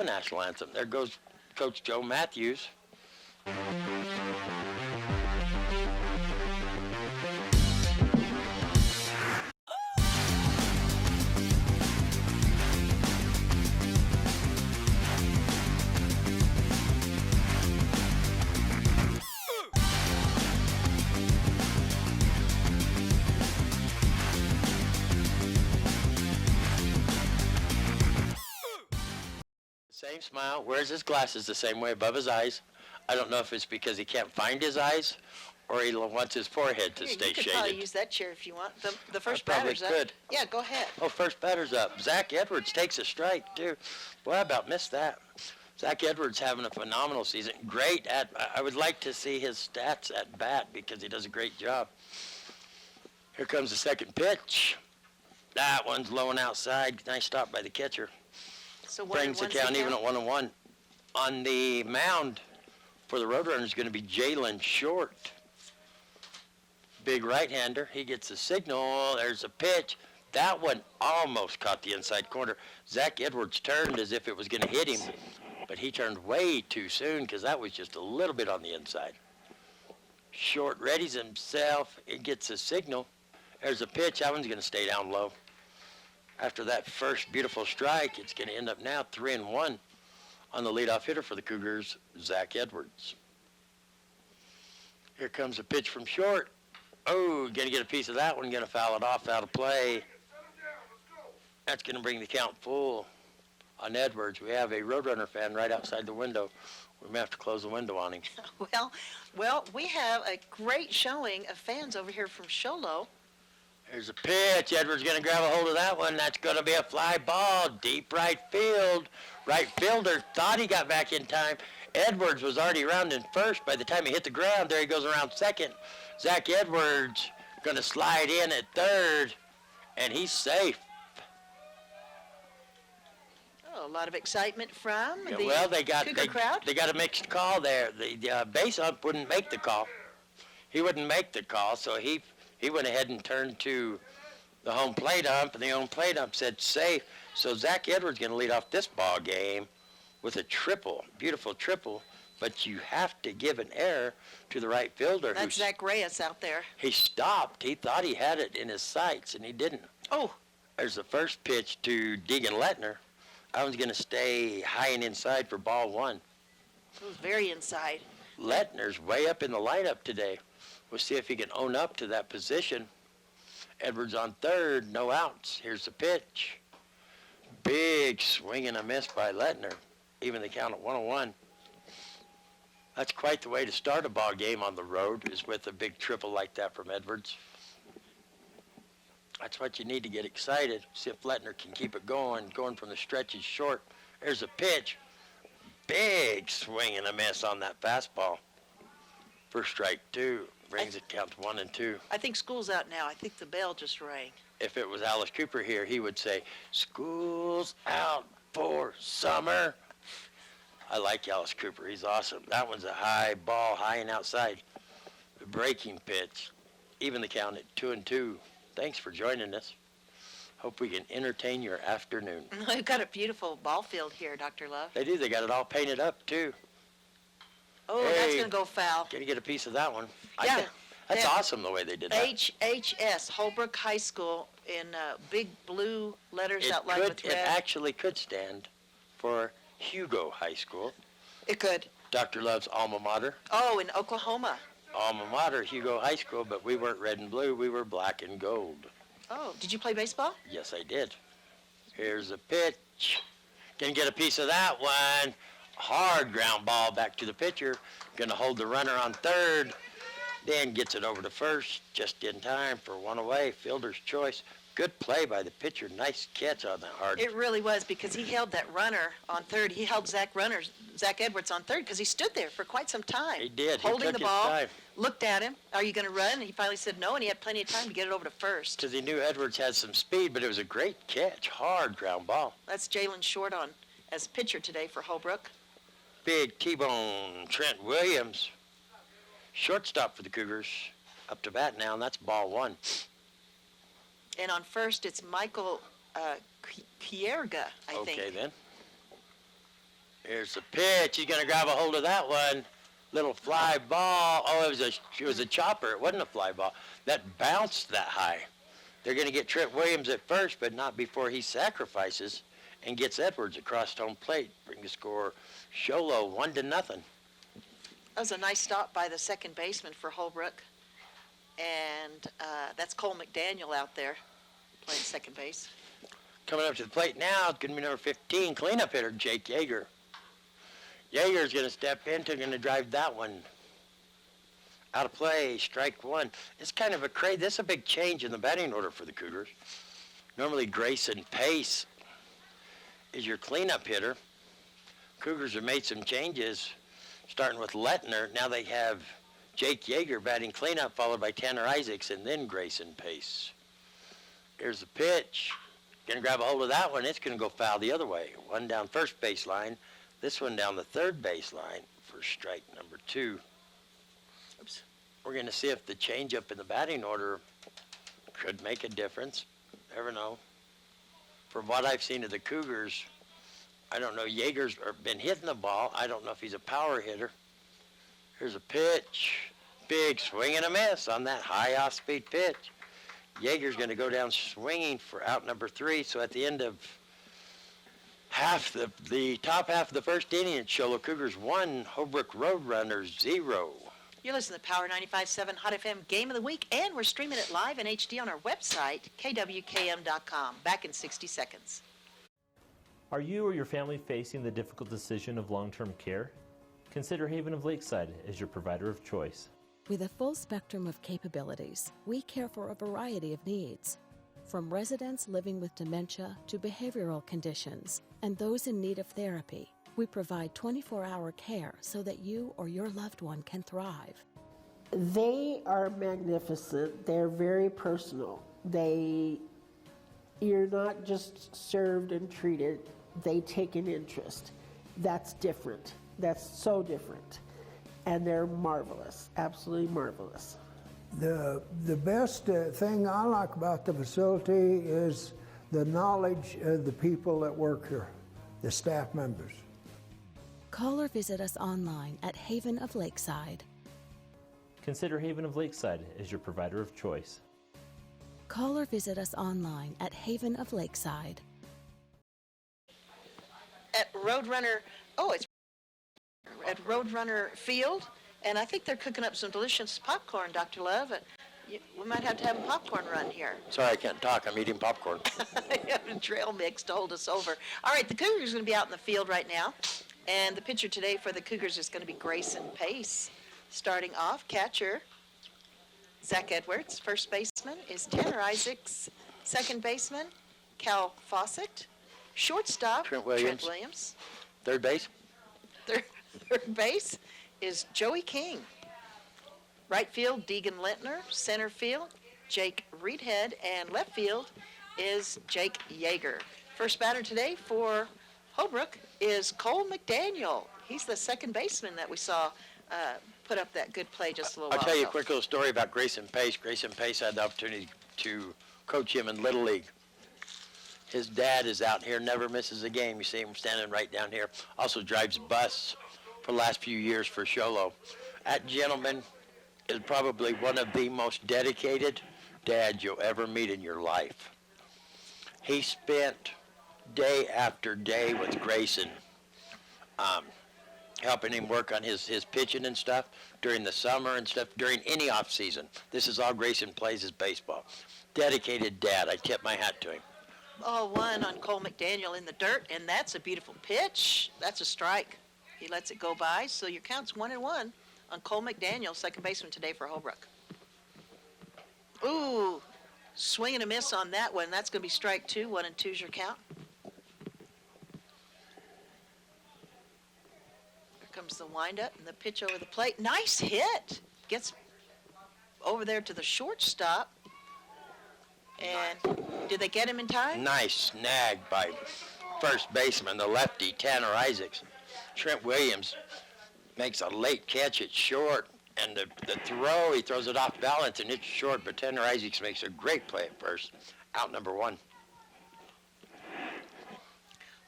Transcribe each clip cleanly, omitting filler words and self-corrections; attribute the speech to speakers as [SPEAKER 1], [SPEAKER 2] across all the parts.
[SPEAKER 1] have a national anthem. There goes Coach Joe Matthews. Same smile, wears his glasses the same way above his eyes. I don't know if it's because he can't find his eyes or he wants his forehead to stay
[SPEAKER 2] You could
[SPEAKER 1] shaded.
[SPEAKER 2] probably use that chair if you want. The first
[SPEAKER 1] I probably
[SPEAKER 2] batter's up.
[SPEAKER 1] could.
[SPEAKER 2] Yeah, go ahead.
[SPEAKER 1] Oh, first batter's up. Zach Edwards takes a strike, too. Boy, I about missed that. Zach Edwards having a phenomenal season. Great at, I would like to see his stats at bat because he does a great job. Here comes the second pitch. That one's low and outside. Nice stop by the catcher.
[SPEAKER 2] So
[SPEAKER 1] Brings the count even at 1-1. On the mound for the Roadrunners is going to be Jalen Short. Big right-hander. He gets a signal. There's a pitch. That one almost caught the inside corner. Zach Edwards turned as if it was going to hit him, but he turned way too soon because that was just a little bit on the inside. Short readies himself. It gets a signal. There's a pitch. That one's going to stay down low. After that first beautiful strike, it's going to end up now 3-1 on the leadoff hitter for the Cougars, Zach Edwards. Here comes a pitch from Short. Oh, going to get a piece of that one, going to foul it off out of play. That's going to bring the count full on Edwards. We have a Roadrunner fan right outside the window. We may have to close the window on him.
[SPEAKER 2] Well, we have a great showing of fans over here from Sholo.
[SPEAKER 1] There's a pitch. Edwards going to grab a hold of that one. That's going to be a fly ball, deep right field. Right fielder thought he got back in time. Edwards was already around in first. By the time he hit the ground, there he goes around second. Zach Edwards going to slide in at third, and he's safe.
[SPEAKER 2] Oh, a lot of excitement from the Cougar crowd.
[SPEAKER 1] They got a mixed call there. The base ump wouldn't make the call. He wouldn't make the call, so he went ahead and turned to the home plate ump, and the home plate ump said safe. So Zach Edwards going to lead off this ball game with a triple, beautiful triple, but you have to give an error to the right fielder.
[SPEAKER 2] That's Zach Reyes out there.
[SPEAKER 1] He stopped. He thought he had it in his sights, and he didn't.
[SPEAKER 2] Oh.
[SPEAKER 1] There's the first pitch to Deegan Lettner. That one's going to stay high and inside for ball one.
[SPEAKER 2] It was very inside.
[SPEAKER 1] Lettner's way up in the lineup today. We'll see if he can own up to that position. Edwards on third, no outs. Here's the pitch. Big swing and a miss by Lettner. Even the count at 1-1. That's quite the way to start a ball game on the road, is with a big triple like that from Edwards. That's what you need to get excited. See if Lettner can keep it going from the stretches short. There's a pitch. Big swing and a miss on that fastball. First strike, two. Brings it count to 1-2.
[SPEAKER 2] I think school's out now. I think the bell just rang.
[SPEAKER 1] If it was Alice Cooper here, he would say, "School's out for summer." I like Alice Cooper. He's awesome. That one's a high ball, high and outside. The breaking pitch. Even the count at 2-2. Thanks for joining us. Hope we can entertain your afternoon.
[SPEAKER 2] We've got a beautiful ball field here, Dr. Love.
[SPEAKER 1] They do. They got it all painted up, too.
[SPEAKER 2] Oh,
[SPEAKER 1] hey,
[SPEAKER 2] that's going to go foul.
[SPEAKER 1] Can you get a piece of that one?
[SPEAKER 2] Yeah.
[SPEAKER 1] That's awesome the way they did that.
[SPEAKER 2] HHS, Holbrook High School, in big blue letters outlined with red.
[SPEAKER 1] It actually could stand for Hugo High School.
[SPEAKER 2] It could.
[SPEAKER 1] Dr. Love's alma mater.
[SPEAKER 2] Oh, in Oklahoma.
[SPEAKER 1] Alma mater, Hugo High School, but we weren't red and blue. We were black and gold.
[SPEAKER 2] Oh, did you play baseball?
[SPEAKER 1] Yes, I did. Here's a pitch. Can get a piece of that one. Hard ground ball back to the pitcher. Going to hold the runner on third. Then gets it over to first just in time for one away. Fielder's choice. Good play by the pitcher. Nice catch on that hard.
[SPEAKER 2] It really was, because he held that runner on third. He held Zach Edwards on third because he stood there for quite some time.
[SPEAKER 1] He did.
[SPEAKER 2] Holding
[SPEAKER 1] he took
[SPEAKER 2] the ball,
[SPEAKER 1] his time.
[SPEAKER 2] Looked at him. Are you going to run? And he finally said no, and he had plenty of time to get it over to first.
[SPEAKER 1] Because he knew Edwards had some speed, but it was a great catch. Hard ground ball.
[SPEAKER 2] That's Jalen Short on as pitcher today for Holbrook.
[SPEAKER 1] Big T-bone Trent Williams. Shortstop for the Cougars. Up to bat now, and that's ball one.
[SPEAKER 2] And on first, it's Michael Kierga, I think.
[SPEAKER 1] Okay, then. Here's the pitch. He's going to grab a hold of that one. Little fly ball. Oh, it was a chopper. It wasn't a fly ball. That bounced that high. They're going to get Trent Williams at first, but not before he sacrifices and gets Edwards across home plate. Bring the score Sholo 1-0.
[SPEAKER 2] That was a nice stop by the second baseman for Holbrook. And that's Cole McDaniel out there playing second base.
[SPEAKER 1] Coming up to the plate now, it's going to be number 15, cleanup hitter, Jake Yeager. Yeager's going to step into, going to drive that one out of play, strike one. It's kind of this is a big change in the batting order for the Cougars. Normally Grayson Pace is your cleanup hitter. Cougars have made some changes, starting with Lettner. Now they have Jake Yeager batting cleanup, followed by Tanner Isaacs, and then Grayson Pace. Here's the pitch. Gonna grab a hold of that one. It's gonna go foul the other way. One down first baseline. This one down the third baseline for strike number 2. Oops. We're gonna see if the changeup in the batting order could make a difference. Never know. From what I've seen of the Cougars, I don't know. Yeager's been hitting the ball. I don't know if he's a power hitter. Here's a pitch. Big swing and a miss on that high off-speed pitch. Yeager's going to go down swinging for out number 3. So at the end of the top half of the first inning, it's Sholo Cougars 1, Holbrook Roadrunners 0.
[SPEAKER 2] You're listening to Power 95.7 Hot FM Game of the Week, and we're streaming it live in HD on our website, KWKM.com. Back in 60 seconds.
[SPEAKER 3] Are you or your family facing the difficult decision of long-term care? Consider Haven of Lakeside as your provider of choice.
[SPEAKER 4] With a full spectrum of capabilities, we care for a variety of needs, from residents living with dementia to behavioral conditions and those in need of therapy. We provide 24-hour care so that you or your loved one can thrive.
[SPEAKER 5] They are magnificent. They're very personal. You're not just served and treated. They take an interest. That's different. That's so different. And they're marvelous, absolutely marvelous.
[SPEAKER 6] The best thing I like about the facility is the knowledge of the people that work here, the staff members.
[SPEAKER 4] Call or visit us online at Haven of Lakeside.
[SPEAKER 3] Consider Haven of Lakeside as your provider of choice.
[SPEAKER 4] Call or visit us online at Haven of Lakeside.
[SPEAKER 2] At Roadrunner Field, and I think they're cooking up some delicious popcorn, Dr. Love. We might have to have a popcorn run here.
[SPEAKER 1] Sorry, I can't talk. I'm eating popcorn.
[SPEAKER 2] You have a trail mix to hold us over. All right, the Cougars are going to be out in the field right now, and the pitcher today for the Cougars is going to be Grayson Pace. Starting off, catcher Zach Edwards. First baseman is Tanner Isaacs. Second baseman, Cal Fawcett. Shortstop,
[SPEAKER 1] Trent Williams. Third base.
[SPEAKER 2] Third base is Joey King. Right field, Deegan Lentner. Center field, Jake Reedhead. And left field is Jake Yeager. First batter today for Holbrook is Cole McDaniel. He's the second baseman that we saw put up that good play just a little while
[SPEAKER 1] I'll tell you a
[SPEAKER 2] ago.
[SPEAKER 1] quick little story about Grayson Pace. Grayson Pace had the opportunity to coach him in Little League. His dad is out here, never misses a game. You see him standing right down here. Also drives bus for the last few years for Sholo. That gentleman is probably one of the most dedicated dads you'll ever meet in your life. He spent day after day with Grayson, helping him work on his pitching and stuff during the summer and stuff, during any off season. This is all Grayson plays is baseball. Dedicated dad. I tip my hat to him.
[SPEAKER 2] Ball one on Cole McDaniel in the dirt, and that's a beautiful pitch. That's a strike. He lets it go by, so your count's 1-1 on Cole McDaniel, second baseman today for Holbrook. Ooh, swing and a miss on that one. That's going to be strike 2. 1 and 2's your count. Here comes the windup and the pitch over the plate. Nice hit. Gets over there to the shortstop. And did they get him in time?
[SPEAKER 1] Nice snag by first baseman, the lefty, Tanner Isaacs. Trent Williams makes a late catch at short, and the throw, he throws it off balance, and it's short, but Tanner Isaacs makes a great play at first. Out number 1.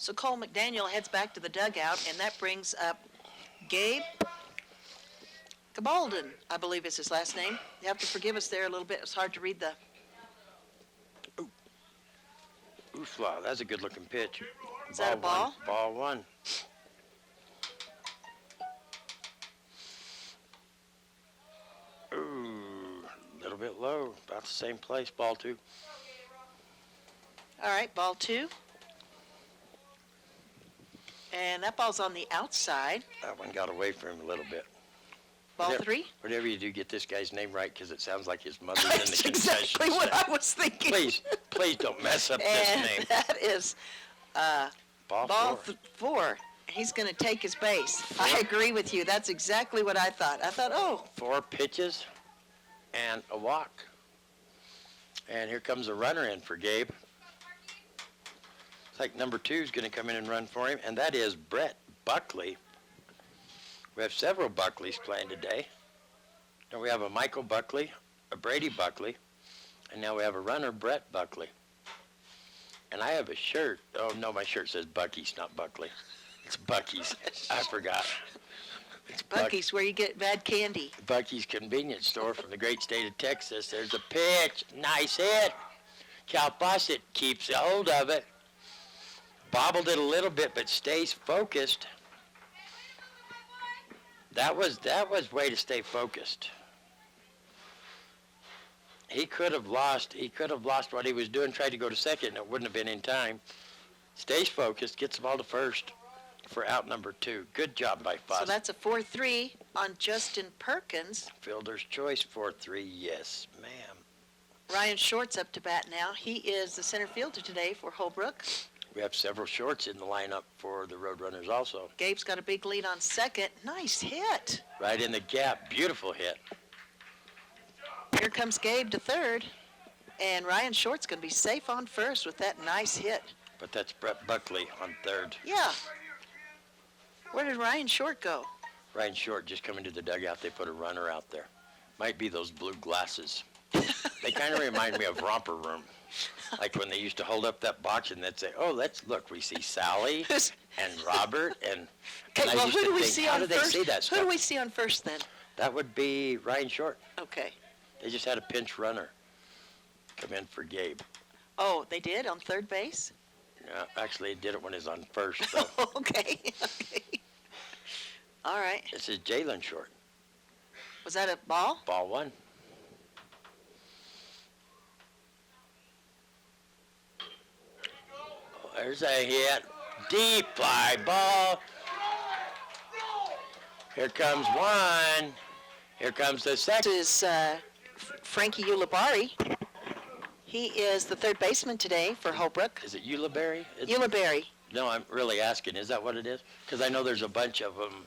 [SPEAKER 2] So Cole McDaniel heads back to the dugout, and that brings up Gabe Gabalden, I believe is his last name. You have to forgive us there a little bit. It's hard to read the...
[SPEAKER 1] Oofla, that's a good-looking pitch.
[SPEAKER 2] Is that a ball?
[SPEAKER 1] Ball one. Ooh, a little bit low. About the same place. Ball two.
[SPEAKER 2] All right, ball two. And that ball's on the outside.
[SPEAKER 1] That one got away from him a little bit.
[SPEAKER 2] Ball
[SPEAKER 1] Whatever-
[SPEAKER 2] three.
[SPEAKER 1] Whatever you do, get this guy's name right, because it sounds like his mother's in the
[SPEAKER 2] That's
[SPEAKER 1] concession
[SPEAKER 2] exactly what
[SPEAKER 1] stand.
[SPEAKER 2] I was thinking.
[SPEAKER 1] Please don't mess up this
[SPEAKER 2] And
[SPEAKER 1] name.
[SPEAKER 2] that is
[SPEAKER 1] Ball
[SPEAKER 2] ball
[SPEAKER 1] four.
[SPEAKER 2] four. He's going to take his base. I agree with you. That's exactly what I thought. I thought, oh,
[SPEAKER 1] 4 pitches and a walk. And here comes a runner in for Gabe. It's like number 2 is going to come in and run for him, and that is Brett Buckley. We have several Buckleys playing today. And we have a Michael Buckley, a Brady Buckley, and now we have a runner, Brett Buckley. And I have a shirt. Oh, no, my shirt says Bucky's, not Buckley. It's Bucky's. I forgot. It's
[SPEAKER 2] Bucky's, where you get bad candy.
[SPEAKER 1] Bucky's convenience store from the great state of Texas. There's a pitch. Nice hit. Cal Fawcett keeps a hold of it. Bobbled it a little bit, but stays focused. That was way to stay focused. He could have lost what he was doing, tried to go to second, and it wouldn't have been in time. Stays focused, gets the ball to first for out number 2. Good job by Fawcett.
[SPEAKER 2] So that's a 4-3 on Justin Perkins.
[SPEAKER 1] Fielder's choice, 4-3, yes, ma'am.
[SPEAKER 2] Ryan Short's up to bat now. He is the center fielder today for Holbrook.
[SPEAKER 1] We have several shorts in the lineup for the Roadrunners also.
[SPEAKER 2] Gabe's got a big lead on second. Nice hit.
[SPEAKER 1] Right in the gap, beautiful hit.
[SPEAKER 2] Here comes Gabe to third. And Ryan Short's going to be safe on first with that nice hit.
[SPEAKER 1] But that's Brett Buckley on third.
[SPEAKER 2] Yeah. Where did Ryan Short go?
[SPEAKER 1] Ryan Short just coming to the dugout. They put a runner out there. Might be those blue glasses. They kind of remind me of Romper Room. Like when they used to hold up that box and they'd say, oh, let's look. We see Sally and Robert. And
[SPEAKER 2] Okay,
[SPEAKER 1] I
[SPEAKER 2] well,
[SPEAKER 1] used
[SPEAKER 2] who
[SPEAKER 1] to
[SPEAKER 2] do we
[SPEAKER 1] think,
[SPEAKER 2] see
[SPEAKER 1] how
[SPEAKER 2] on
[SPEAKER 1] do they
[SPEAKER 2] first?
[SPEAKER 1] see that
[SPEAKER 2] Who
[SPEAKER 1] stuff?
[SPEAKER 2] do we see on first then?
[SPEAKER 1] That would be Ryan Short.
[SPEAKER 2] Okay.
[SPEAKER 1] They just had a pinch runner come in for Gabe.
[SPEAKER 2] Oh, they did on third base?
[SPEAKER 1] Yeah, actually, he did it when he was on first, though.
[SPEAKER 2] Okay. Okay. All right.
[SPEAKER 1] This is Jalen Short.
[SPEAKER 2] Was that a ball?
[SPEAKER 1] Ball one. There's a hit. Deep fly ball. Here comes one. Here comes the
[SPEAKER 2] This
[SPEAKER 1] second.
[SPEAKER 2] is Frankie Ulibarri. He is the third baseman today for Holbrook.
[SPEAKER 1] Is it Ulibarri?
[SPEAKER 2] Ulibarri.
[SPEAKER 1] No, I'm really asking. Is that what it is? Because I know there's a bunch of them,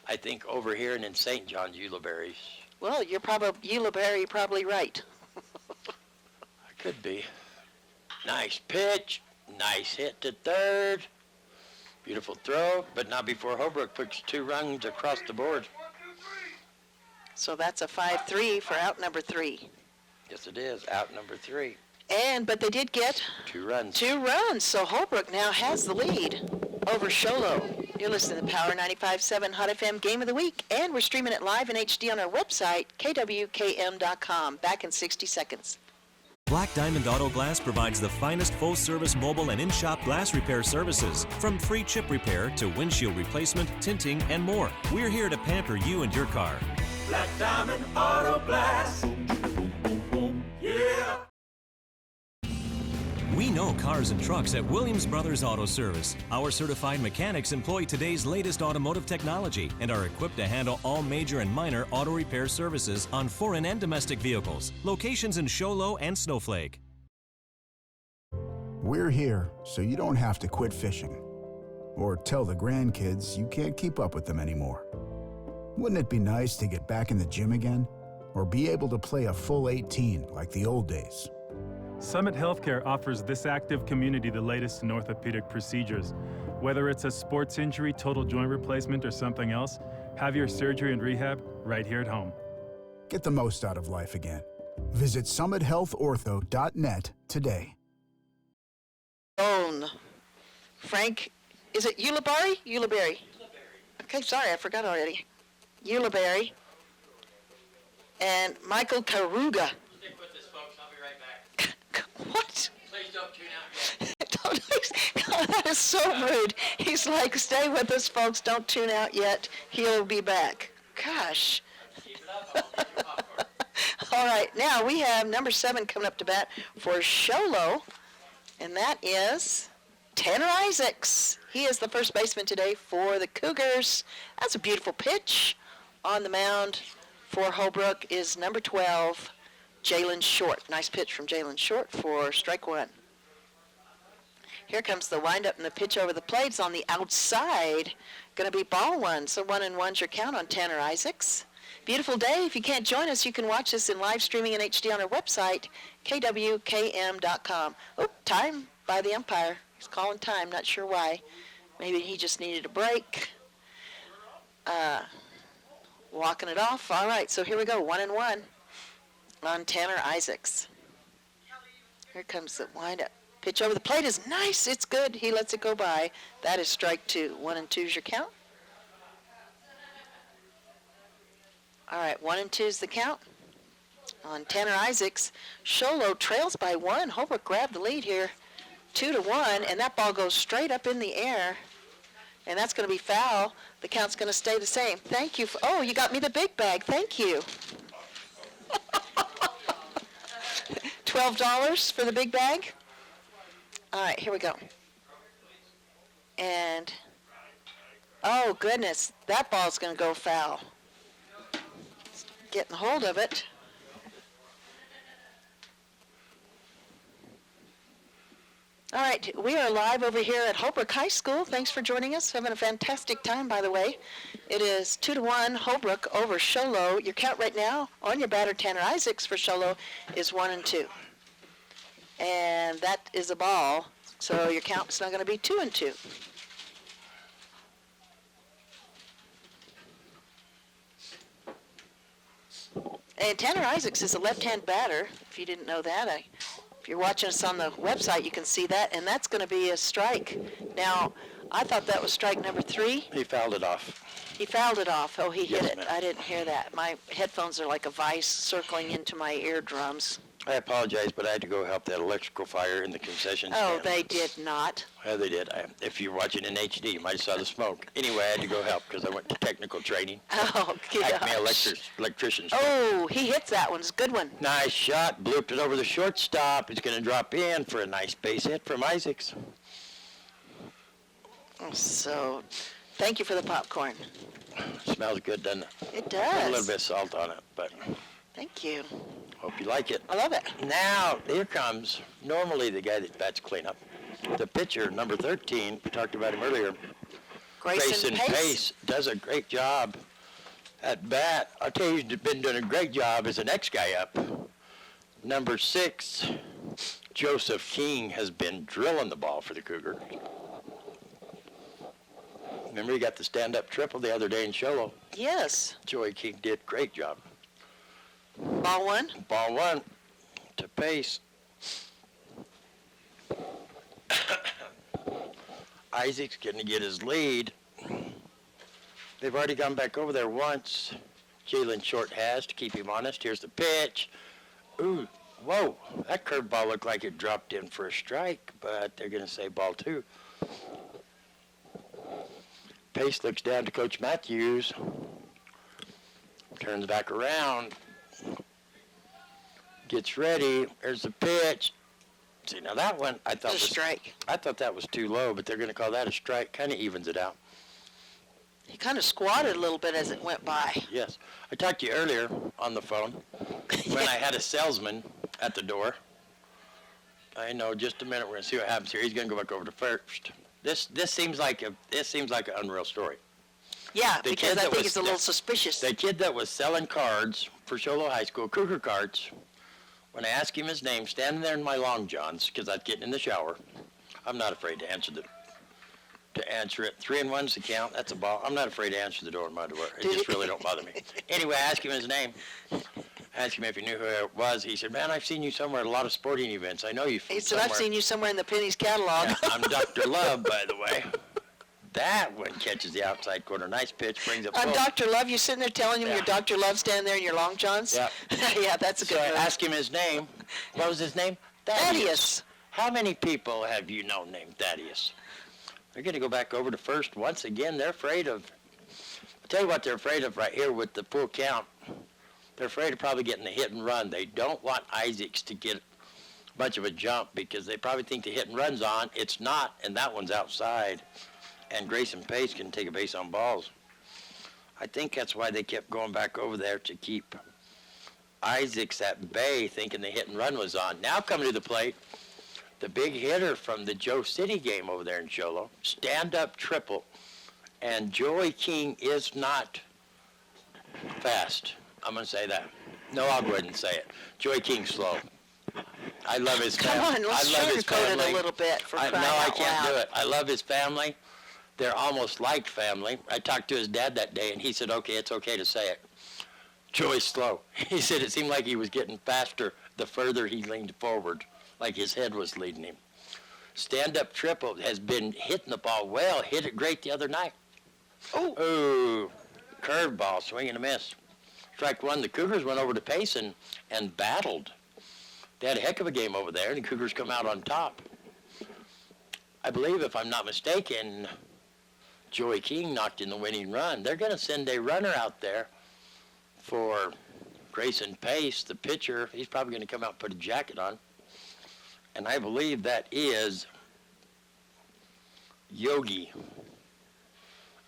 [SPEAKER 1] I think, over here and in St. John's, Ulibarris.
[SPEAKER 2] Well, Ulibarri, you're probably right.
[SPEAKER 1] Could be. Nice pitch. Nice hit to third. Beautiful throw, but not before Holbrook puts 2 runs across the board.
[SPEAKER 2] So that's a 5-3 for out number 3.
[SPEAKER 1] Yes, it is. Out number 3.
[SPEAKER 2] But they did get
[SPEAKER 1] 2 runs.
[SPEAKER 2] 2 runs, so Holbrook now has the lead over Sholo. You're listening to Power 95.7 Hot FM Game of the Week, and we're streaming it live in HD on our website, KWKM.com. Back in 60 seconds.
[SPEAKER 7] Black Diamond Auto Glass provides the finest full-service mobile and in-shop glass repair services, from free chip repair to windshield replacement, tinting, and more. We're here to pamper you and your car.
[SPEAKER 8] Black Diamond Auto Glass. Yeah.
[SPEAKER 7] We know cars and trucks at Williams Brothers Auto Service. Our certified mechanics employ today's latest automotive technology and are equipped to handle all major and minor auto repair services on foreign and domestic vehicles. Locations in Sholo and Snowflake.
[SPEAKER 9] We're here so you don't have to quit fishing or tell the grandkids you can't keep up with them anymore. Wouldn't it be nice to get back in the gym again or be able to play a full 18 like the old days?
[SPEAKER 10] Summit Healthcare offers this active community the latest in orthopedic procedures. Whether it's a sports injury, total joint replacement, or something else, have your surgery and rehab right here at home.
[SPEAKER 9] Get the most out of life again. Visit summithealthortho.net today.
[SPEAKER 2] Own Frank, is it Ulibarri? Ulibarri. Okay, sorry, I forgot already. Ulibarri. And Michael Karuga.
[SPEAKER 1] Stick with this, folks. I'll be right back.
[SPEAKER 2] What?
[SPEAKER 1] Please don't tune out yet.
[SPEAKER 2] God, that is so rude. He's like, stay with us, folks. Don't tune out yet. He'll be back. Gosh.
[SPEAKER 1] Keep it up. I'll take your popcorn.
[SPEAKER 2] All right, now we have number 7 coming up to bat for Sholo, and that is Tanner Isaacs. He is the first baseman today for the Cougars. That's a beautiful pitch. On the mound for Holbrook is number 12, Jalen Short. Nice pitch from Jalen Short for strike 1. Here comes the windup, and the pitch over the plate's on the outside. Going to be ball 1, so 1-1's your count on Tanner Isaacs. Beautiful day. If you can't join us, you can watch us in live streaming in HD on our website, KWKM.com. Oh, time by the umpire. He's calling time, not sure why. Maybe he just needed a break. Walking it off. All right, so here we go, 1-1 on Tanner Isaacs. Here comes the windup. Pitch over the plate is nice. It's good. He lets it go by. That is strike 2. 1-2's your count. All right, 1-2's the count on Tanner Isaacs. Sholo trails by 1. Holbrook grabbed the lead here, 2-1, and that ball goes straight up in the air, and that's going to be foul. The count's going to stay the same. Thank you. Oh, you got me the big bag. Thank you. $12 for the big bag. All right, here we go. And, oh, goodness, that ball's going to go foul. Getting hold of it. All right, we are live over here at Holbrook High School. Thanks for joining us. Having a fantastic time, by the way. It is 2-1 Holbrook over Sholo. Your count right now on your batter, Tanner Isaacs, for Sholo is 1-2. And that is a ball, so your count is now going to be 2-2. And Tanner Isaacs is a left-hand batter, if you didn't know that. If you're watching us on the website, you can see that, and that's going to be a strike. Now, I thought that was strike number 3.
[SPEAKER 1] He fouled it off.
[SPEAKER 2] He fouled it off. Oh, he hit
[SPEAKER 1] Yes,
[SPEAKER 2] it.
[SPEAKER 1] ma'am.
[SPEAKER 2] I didn't hear that. My headphones are like a vice circling into my eardrums.
[SPEAKER 1] I apologize, but I had to go help that electrical fire in the concession stand.
[SPEAKER 2] Oh, they did not.
[SPEAKER 1] Yeah, they did. If you're watching in HD, you might have saw the smoke. Anyway, I had to go help because I went to technical training.
[SPEAKER 2] Oh,
[SPEAKER 1] Acme
[SPEAKER 2] gosh.
[SPEAKER 1] electrician.
[SPEAKER 2] Oh, he hits that one. It's a good one.
[SPEAKER 1] Nice shot. Blooped it over the shortstop. It's going to drop in for a nice base hit from Isaacs.
[SPEAKER 2] So, thank you for the popcorn.
[SPEAKER 1] Smells good, doesn't it?
[SPEAKER 2] It
[SPEAKER 1] Put a little
[SPEAKER 2] does.
[SPEAKER 1] bit of salt on it, but
[SPEAKER 2] Thank you.
[SPEAKER 1] hope you like it.
[SPEAKER 2] I love it.
[SPEAKER 1] Now, here comes normally the guy that bats cleanup. The pitcher, number 13, we talked about him earlier.
[SPEAKER 2] Grayson Pace.
[SPEAKER 1] Does a great job at bat. I'll tell you, he's been doing a great job as the next guy up. Number 6, Joseph King, has been drilling the ball for the Cougar. Remember, he got the stand-up triple the other day in Sholo.
[SPEAKER 2] Yes.
[SPEAKER 1] Joey King did a great job.
[SPEAKER 2] Ball 1.
[SPEAKER 1] Ball 1 to Pace. Isaac's going to get his lead. They've already gone back over there once. Jalen Short has, to keep him honest. Here's the pitch. Ooh, whoa. That curveball looked like it dropped in for a strike, but they're going to say ball 2. Pace looks down to Coach Matthews. Turns back around. Gets ready. There's the pitch. See, now that one I thought
[SPEAKER 2] It's a
[SPEAKER 1] was
[SPEAKER 2] strike.
[SPEAKER 1] I thought that was too low, but they're going to call that a strike. Kind of evens it out.
[SPEAKER 2] He kind of squatted a little bit as it went by.
[SPEAKER 1] Yes. I talked to you earlier on the phone when I had a salesman at the door. I know, just a minute. We're going to see what happens here. He's going to go back over to first. This seems like an unreal story.
[SPEAKER 2] Yeah,
[SPEAKER 1] The
[SPEAKER 2] because
[SPEAKER 1] kid
[SPEAKER 2] I
[SPEAKER 1] that
[SPEAKER 2] think
[SPEAKER 1] was-
[SPEAKER 2] it's a little suspicious.
[SPEAKER 1] The kid that was selling cards for Sholo High School, Cougar cards, when I asked him his name, standing there in my long johns, because I was getting in the shower, I'm not afraid to answer it. 3-1's the count. That's a ball. I'm not afraid to answer the door in my door. It just really don't bother me. Anyway, I asked him his name. Asked him if he knew who it was. He said, man, I've seen you somewhere at a lot of sporting events. I know you from
[SPEAKER 2] He said,
[SPEAKER 1] somewhere.
[SPEAKER 2] I've seen you somewhere in the Penny's catalog.
[SPEAKER 1] Yeah, I'm Dr. Love, by the way. That one catches the outside corner. Nice pitch, brings up
[SPEAKER 2] I'm
[SPEAKER 1] close.
[SPEAKER 2] Dr. Love. You sitting there telling him
[SPEAKER 1] Yeah.
[SPEAKER 2] you're Dr. Love standing there in your long johns?
[SPEAKER 1] Yeah.
[SPEAKER 2] Yeah, that's a
[SPEAKER 1] So
[SPEAKER 2] good
[SPEAKER 1] I
[SPEAKER 2] move.
[SPEAKER 1] asked him his name. What was his name?
[SPEAKER 2] Thaddeus.
[SPEAKER 1] How many people have you known named Thaddeus? They're going to go back over to first once again. They're afraid of, I'll tell you what they're afraid of right here with the full count. They're afraid of probably getting the hit and run. They don't want Isaacs to get much of a jump because they probably think the hit and run's on. It's not, and that one's outside. And Grayson Pace can take a base on balls. I think that's why they kept going back over there to keep Isaacs at bay, thinking the hit and run was on. Now coming to the plate, the big hitter from the Joe City game over there in Cholo, stand-up triple. And Joey King is not fast. I'm going to say that. No, I'll go ahead and say it. Joey King's slow. I love his
[SPEAKER 2] Come
[SPEAKER 1] family.
[SPEAKER 2] on, let's
[SPEAKER 1] I love his
[SPEAKER 2] sugarcoat it
[SPEAKER 1] family.
[SPEAKER 2] a little bit for crying
[SPEAKER 1] No, I
[SPEAKER 2] out
[SPEAKER 1] can't do
[SPEAKER 2] loud.
[SPEAKER 1] it. I love his family. They're almost like family. I talked to his dad that day, and he said, okay, it's okay to say it. Joey's slow. He said it seemed like he was getting faster the further he leaned forward, like his head was leading him. Stand-up triple has been hitting the ball well. Hit it great the other night. Oh, curveball, swing and a miss. Strike one. The Cougars went over to Pace and battled. They had a heck of a game over there, and the Cougars come out on top. I believe, if I'm not mistaken, Joey King knocked in the winning run. They're going to send a runner out there for Grayson Pace, the pitcher. He's probably going to come out and put a jacket on. And I believe that is Yogi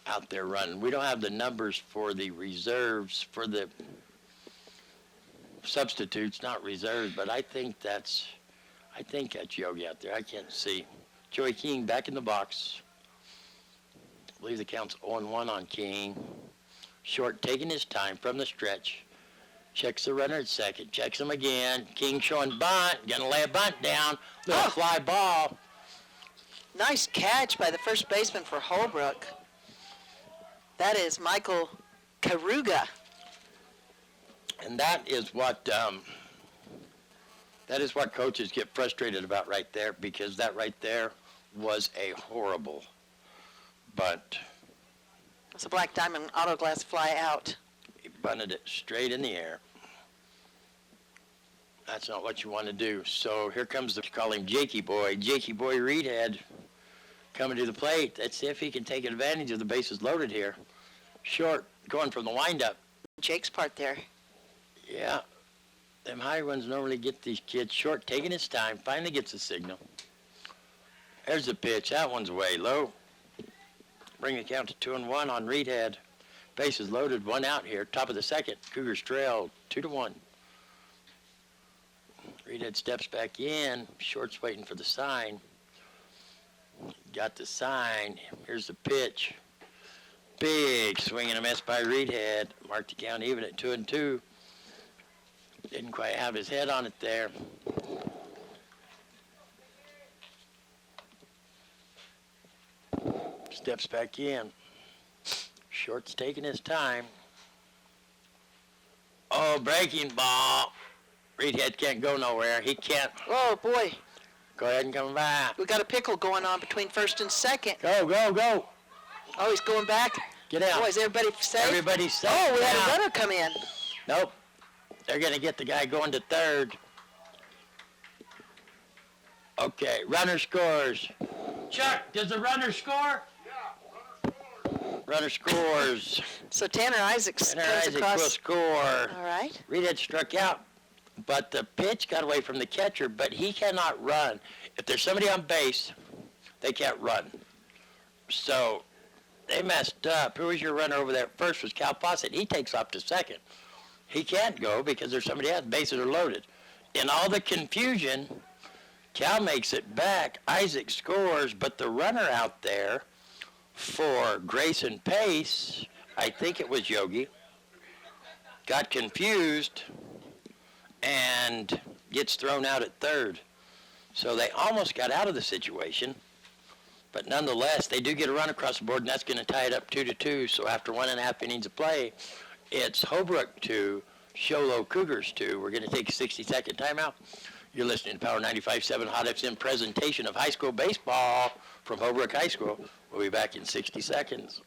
[SPEAKER 1] out there running. We don't have the numbers for the reserves, for the substitutes, not reserves, but I think that's Yogi out there. I can't see. Joey King back in the box. I believe the count's 0-1 on King. Short taking his time from the stretch. Checks the runner at second. Checks him again. King showing bunt. Gonna lay a bunt down. Little fly ball.
[SPEAKER 2] Nice catch by the first baseman for Holbrook. That is Michael Karuga.
[SPEAKER 1] And that is what coaches get frustrated about right there, because that right there was a horrible bunt.
[SPEAKER 2] It's a black diamond auto glass fly out.
[SPEAKER 1] He bunted it straight in the air. That's not what you want to do. So here comes call him Jakey Boy. Jakey Boy Reedhead coming to the plate. Let's see if he can take advantage of the bases loaded here. Short, going from the windup.
[SPEAKER 2] Jake's part there.
[SPEAKER 1] Yeah. Them high ones normally get these kids. Short, taking his time, finally gets a signal. There's the pitch. That one's way low. Bring the count to 2-1 on Reedhead. Bases loaded, one out here. Top of the second. Cougars trail 2-1. Reedhead steps back in. Short's waiting for the sign. Got the sign. Here's the pitch. Big swing and a miss by Reedhead. Marked the count even at 2-2. Didn't quite have his head on it there. Steps back in. Short's taking his time. Oh, breaking ball. Reedhead can't go nowhere. He can't.
[SPEAKER 2] Oh, boy.
[SPEAKER 1] Go ahead and come back.
[SPEAKER 2] We got a pickle going on between first and second.
[SPEAKER 1] Go, go, go.
[SPEAKER 2] Oh, he's going back.
[SPEAKER 1] Get out.
[SPEAKER 2] Boy, is everybody safe?
[SPEAKER 1] Everybody's safe.
[SPEAKER 2] Oh, we had
[SPEAKER 1] now.
[SPEAKER 2] a runner come in.
[SPEAKER 1] Nope. They're going to get the guy going to third. Okay, runner scores. Chuck, does the runner score? Yeah, runner scores.
[SPEAKER 2] So Tanner Isaacs
[SPEAKER 1] Tanner
[SPEAKER 2] comes
[SPEAKER 1] Isaacs
[SPEAKER 2] across.
[SPEAKER 1] will score.
[SPEAKER 2] All right.
[SPEAKER 1] Reedhead struck out, but the pitch got away from the catcher, but he cannot run. If there's somebody on base, they can't run. So they messed up. Who was your runner over there? First was Cal Fawcett. He takes off to second. He can't go because there's somebody else. Bases are loaded. In all the confusion, Cal makes it back. Isaac scores, but the runner out there for Grayson Pace, I think it was Yogi, got confused and gets thrown out at third. So they almost got out of the situation, but nonetheless, they do get a run across the board, and that's going to tie it up 2-2. So after 1.5 innings of play, it's Holbrook 2, Sholo Cougars 2. We're going to take a 60-second timeout. You're listening to Power 95.7 Hot FM presentation of high school baseball from Holbrook High School. We'll be back in 60 seconds.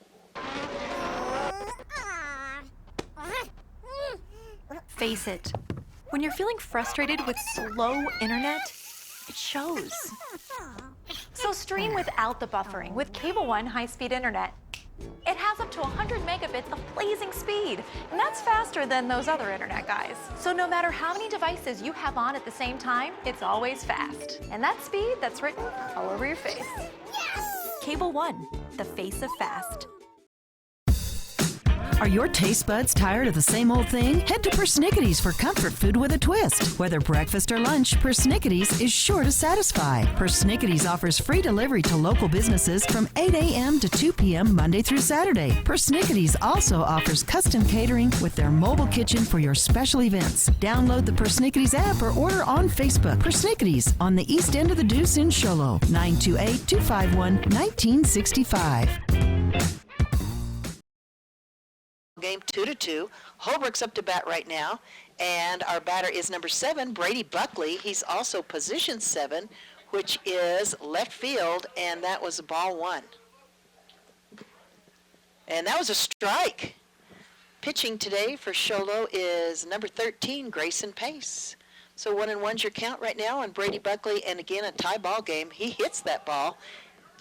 [SPEAKER 11] Face it, when you're feeling frustrated with slow internet, it shows. So stream without the buffering with Cable One high-speed internet. It has up to 100 megabits of blazing speed, and that's faster than those other internet guys. So no matter how many devices you have on at the same time, it's always fast. And that speed, that's written all over your face. Yes! Cable One, the face of fast.
[SPEAKER 12] Are your taste buds tired of the same old thing? Head to Persnickity's for comfort food with a twist. Whether breakfast or lunch, Persnickity's is sure to satisfy. Persnickity's offers free delivery to local businesses from 8 a.m. to 2 p.m. Monday through Saturday. Persnickity's also offers custom catering with their mobile kitchen for your special events. Download the Persnickity's app or order on Facebook. Persnickity's on the east end of the Deuce in Sholo. 928-251-1965.
[SPEAKER 2] Game 2-2. Holbrook's up to bat right now, and our batter is number 7, Brady Buckley. He's also position 7, which is left field, and that was ball 1. And that was a strike. Pitching today for Sholo is number 13, Grayson Pace. So 1-1's your count right now on Brady Buckley, and again a tie ball game. He hits that ball,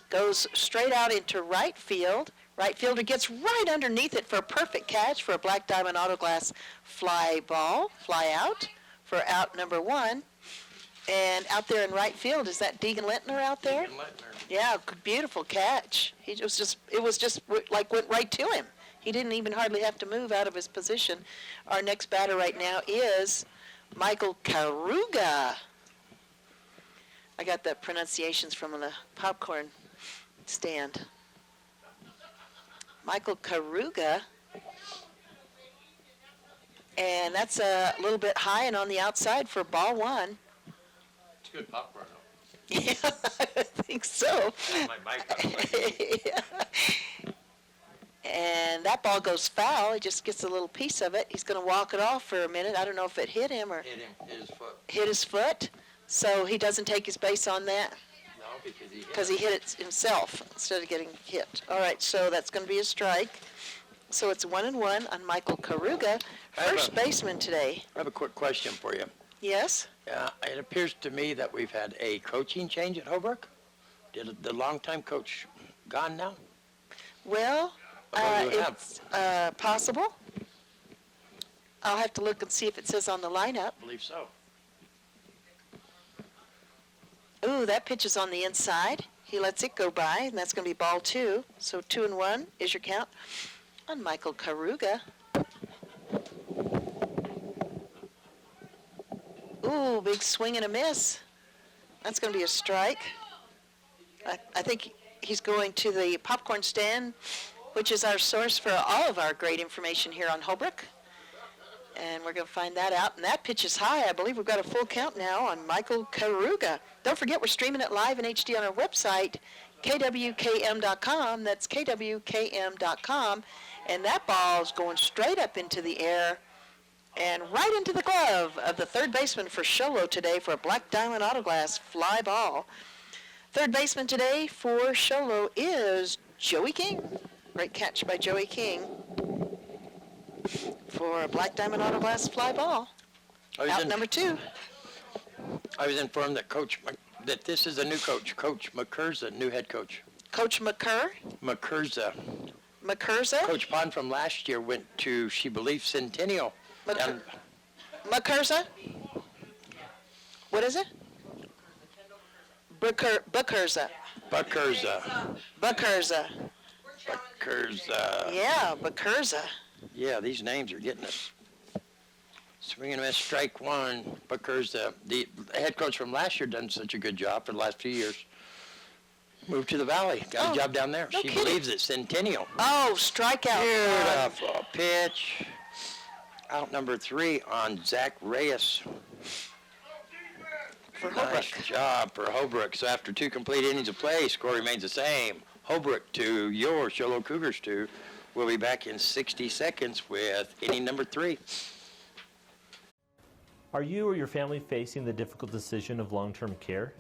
[SPEAKER 2] goes straight out into right field. Right fielder gets right underneath it for a perfect catch for a Black Diamond Autoglass fly ball, fly out for out number 1. And out there in right field, is that Deegan Lintner out there?
[SPEAKER 1] Deegan Lintner.
[SPEAKER 2] Yeah, beautiful catch. It was just like went right to him. He didn't even hardly have to move out of his position. Our next batter right now is Michael Karuga. I got the pronunciations from the popcorn stand. Michael Karuga, and that's a little bit high and on the outside for ball 1.
[SPEAKER 1] It's good popcorn, though.
[SPEAKER 2] Yeah, I think so.
[SPEAKER 1] My mic up.
[SPEAKER 2] Yeah. And that ball goes foul. He just gets a little piece of it. He's going to walk it off for a minute. I don't know if it hit him or
[SPEAKER 1] Hit his foot.
[SPEAKER 2] hit his foot, so he doesn't take his base on that. Because he hit it himself instead of getting hit. All right, so that's going to be a strike. So it's 1-1 on Michael Karuga, first baseman today.
[SPEAKER 1] I have a quick question for you.
[SPEAKER 2] Yes?
[SPEAKER 1] It appears to me that we've had a coaching change at Holbrook. Did the longtime coach gone now?
[SPEAKER 2] Well,
[SPEAKER 1] What do you have?
[SPEAKER 2] it's possible. I'll have to look and see if it says on the lineup.
[SPEAKER 1] I believe so.
[SPEAKER 2] Ooh, that pitch is on the inside. He lets it go by, and that's going to be ball 2. So 2-1 is your count on Michael Karuga. Ooh, big swing and a miss. That's going to be a strike. I think he's going to the popcorn stand, which is our source for all of our great information here on Holbrook. And we're going to find that out. And that pitch is high. I believe we've got a full count now on Michael Karuga. Don't forget, we're streaming it live in HD on our website, KWKM.com. That's KWKM.com. And that ball is going straight up into the air and right into the glove of the third baseman for Sholo today for a Black Diamond Autoglass fly ball. Third baseman today for Sholo is Joey King. Great catch by Joey King for a Black Diamond Autoglass fly ball. Out number 2.
[SPEAKER 1] I was informed that that this is a new coach, Coach McCurza, new head coach.
[SPEAKER 2] Coach
[SPEAKER 1] McCurza.
[SPEAKER 2] McCurza?
[SPEAKER 1] Coach Pond from last year went to, she believes, Centennial.
[SPEAKER 2] McCurza? What is it? Bucurza. Yeah, Bucurza.
[SPEAKER 1] Yeah, these names are getting us. Swing and a miss, strike 1. Bucurza, the head coach from last year, done such a good job for the last few years. Moved to the Valley, got a job down there.
[SPEAKER 2] No
[SPEAKER 1] she
[SPEAKER 2] kidding.
[SPEAKER 1] believes it's Centennial.
[SPEAKER 2] Oh, strikeout.
[SPEAKER 1] Beautiful pitch. Out number 3 on Zach Reyes.
[SPEAKER 2] For Holbrook.
[SPEAKER 1] Nice job for Holbrook. So after 2 complete innings of play, score remains the same. Holbrook 2, your Sholo Cougars 2. We'll be back in 60 seconds with inning number 3.
[SPEAKER 3] Are you or your family facing the difficult decision of long-term care?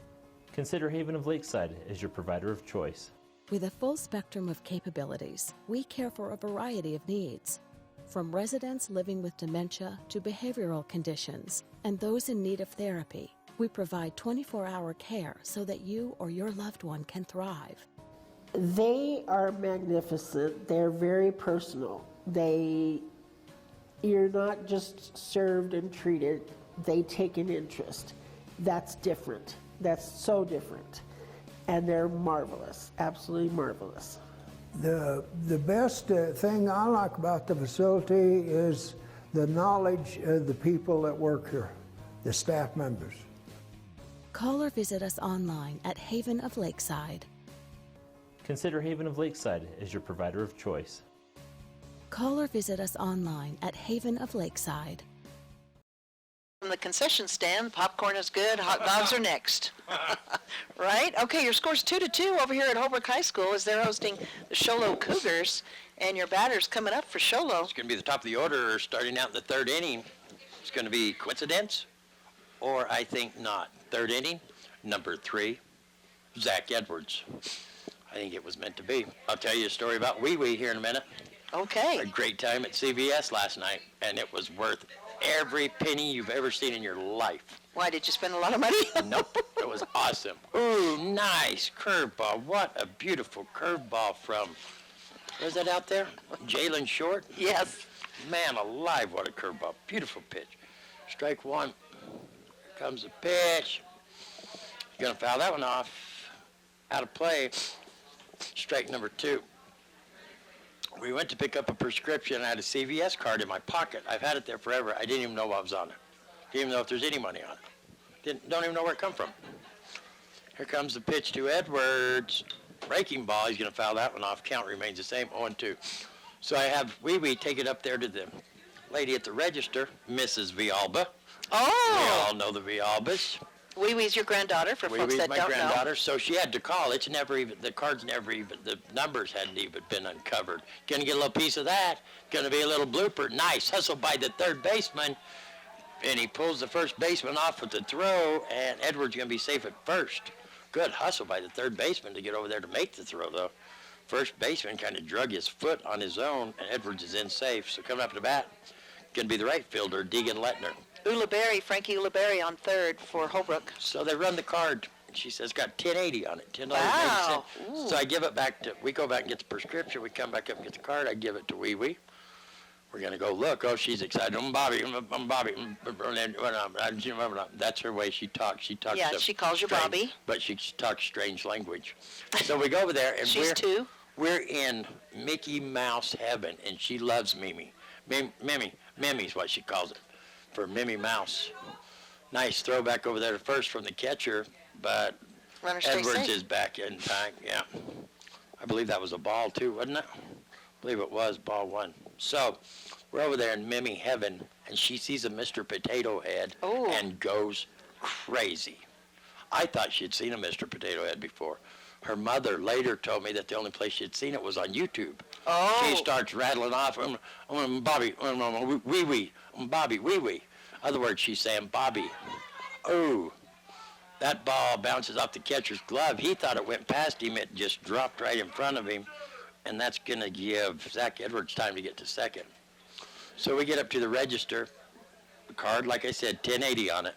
[SPEAKER 3] Consider Haven of Lakeside as your provider of choice.
[SPEAKER 4] With a full spectrum of capabilities, we care for a variety of needs. From residents living with dementia to behavioral conditions and those in need of therapy, we provide 24-hour care so that you or your loved one can thrive.
[SPEAKER 5] They are magnificent. They're very personal. You're not just served and treated, they take an interest. That's different. That's so different. And they're marvelous, absolutely marvelous.
[SPEAKER 6] The best thing I like about the facility is the knowledge of the people that work here, the staff members.
[SPEAKER 4] Call or visit us online at Haven of Lakeside.
[SPEAKER 3] Consider Haven of Lakeside as your provider of choice.
[SPEAKER 4] Call or visit us online at Haven of Lakeside.
[SPEAKER 2] From the concession stand, popcorn is good, hot dogs are next. Right? Okay, your score's 2-2 over here at Holbrook High School as they're hosting the Sholo Cougars, and your batter's coming up for Sholo.
[SPEAKER 1] It's going to be the top of the order starting out in the third inning. It's going to be coincidence, or I think not. Third inning, number 3, Zach Edwards. I think it was meant to be. I'll tell you a story about Wee Wee here in a minute.
[SPEAKER 2] Okay.
[SPEAKER 1] A great time at CVS last night, and it was worth every penny you've ever seen in your life.
[SPEAKER 2] Why, did you spend a lot of money?
[SPEAKER 1] Nope. It was awesome. Ooh, nice curveball. What a beautiful curveball from, was that out there? Jalen Short?
[SPEAKER 2] Yes.
[SPEAKER 1] Man alive, what a curveball. Beautiful pitch. Strike one. Here comes the pitch. You're going to foul that one off. Out of play. Strike number 2. We went to pick up a prescription. I had a CVS card in my pocket. I've had it there forever. I didn't even know what was on it. Didn't even know if there's any money on it. Don't even know where it come from. Here comes the pitch to Edwards. Breaking ball. He's going to foul that one off. Count remains the same, 0-2. So I have Wee Wee take it up there to the lady at the register, Mrs. Villalba.
[SPEAKER 2] Oh!
[SPEAKER 1] We all know the Villalbas.
[SPEAKER 2] Wee Wee's your granddaughter, for
[SPEAKER 1] Wee
[SPEAKER 2] folks
[SPEAKER 1] Wee's
[SPEAKER 2] that
[SPEAKER 1] my
[SPEAKER 2] don't
[SPEAKER 1] granddaughter, so she had to call. It's never even, the cards never even, the numbers hadn't even been uncovered. Gonna get a little piece of that. Gonna be a little blooper. Nice hustle by the third baseman. And he pulls the first baseman off with the throw, and Edwards gonna be safe at first. Good hustle by the third baseman to get over there to make the throw, though. First baseman kind of drug his foot on his own, and Edwards is in safe. So coming up to bat, gonna be the right fielder, Deegan Lettner.
[SPEAKER 2] Frankie Ulibarri on third for Holbrook.
[SPEAKER 1] So they run the card. She says got 1080 on it, $10.80.
[SPEAKER 2] Wow.
[SPEAKER 1] So I give it back to, we go back and get the prescription. We come back up and get the card. I give it to Wee Wee. We're going to go look. Oh, she's excited. I'm Bobby. That's her way she talks. She talks.
[SPEAKER 2] Yeah, she calls you
[SPEAKER 1] strange,
[SPEAKER 2] Bobby.
[SPEAKER 1] But she talks strange language. So we go over there, and
[SPEAKER 2] She's 2.
[SPEAKER 1] We're in Mickey Mouse heaven, and she loves Mimi. Mimi's what she calls it. For Mimi Mouse. Nice throw back over there to first from the catcher, but Edwards is back in time. Yeah. I believe that was a ball too, wasn't it? I believe it was ball 1. So we're over there in Mimi heaven, and she sees a Mr. Potato Head and goes crazy. I thought she'd seen a Mr. Potato Head before. Her mother later told me that the only place she'd seen it was on YouTube.
[SPEAKER 2] Oh.
[SPEAKER 1] She starts rattling off, Bobby, Wee Wee, Bobby, Wee Wee. Other words, she's saying, Bobby. Oh, that ball bounces off the catcher's glove. He thought it went past him. It just dropped right in front of him. And that's going to give Zach Edwards time to get to second. So we get up to the register. The card, like I said, 1080 on it.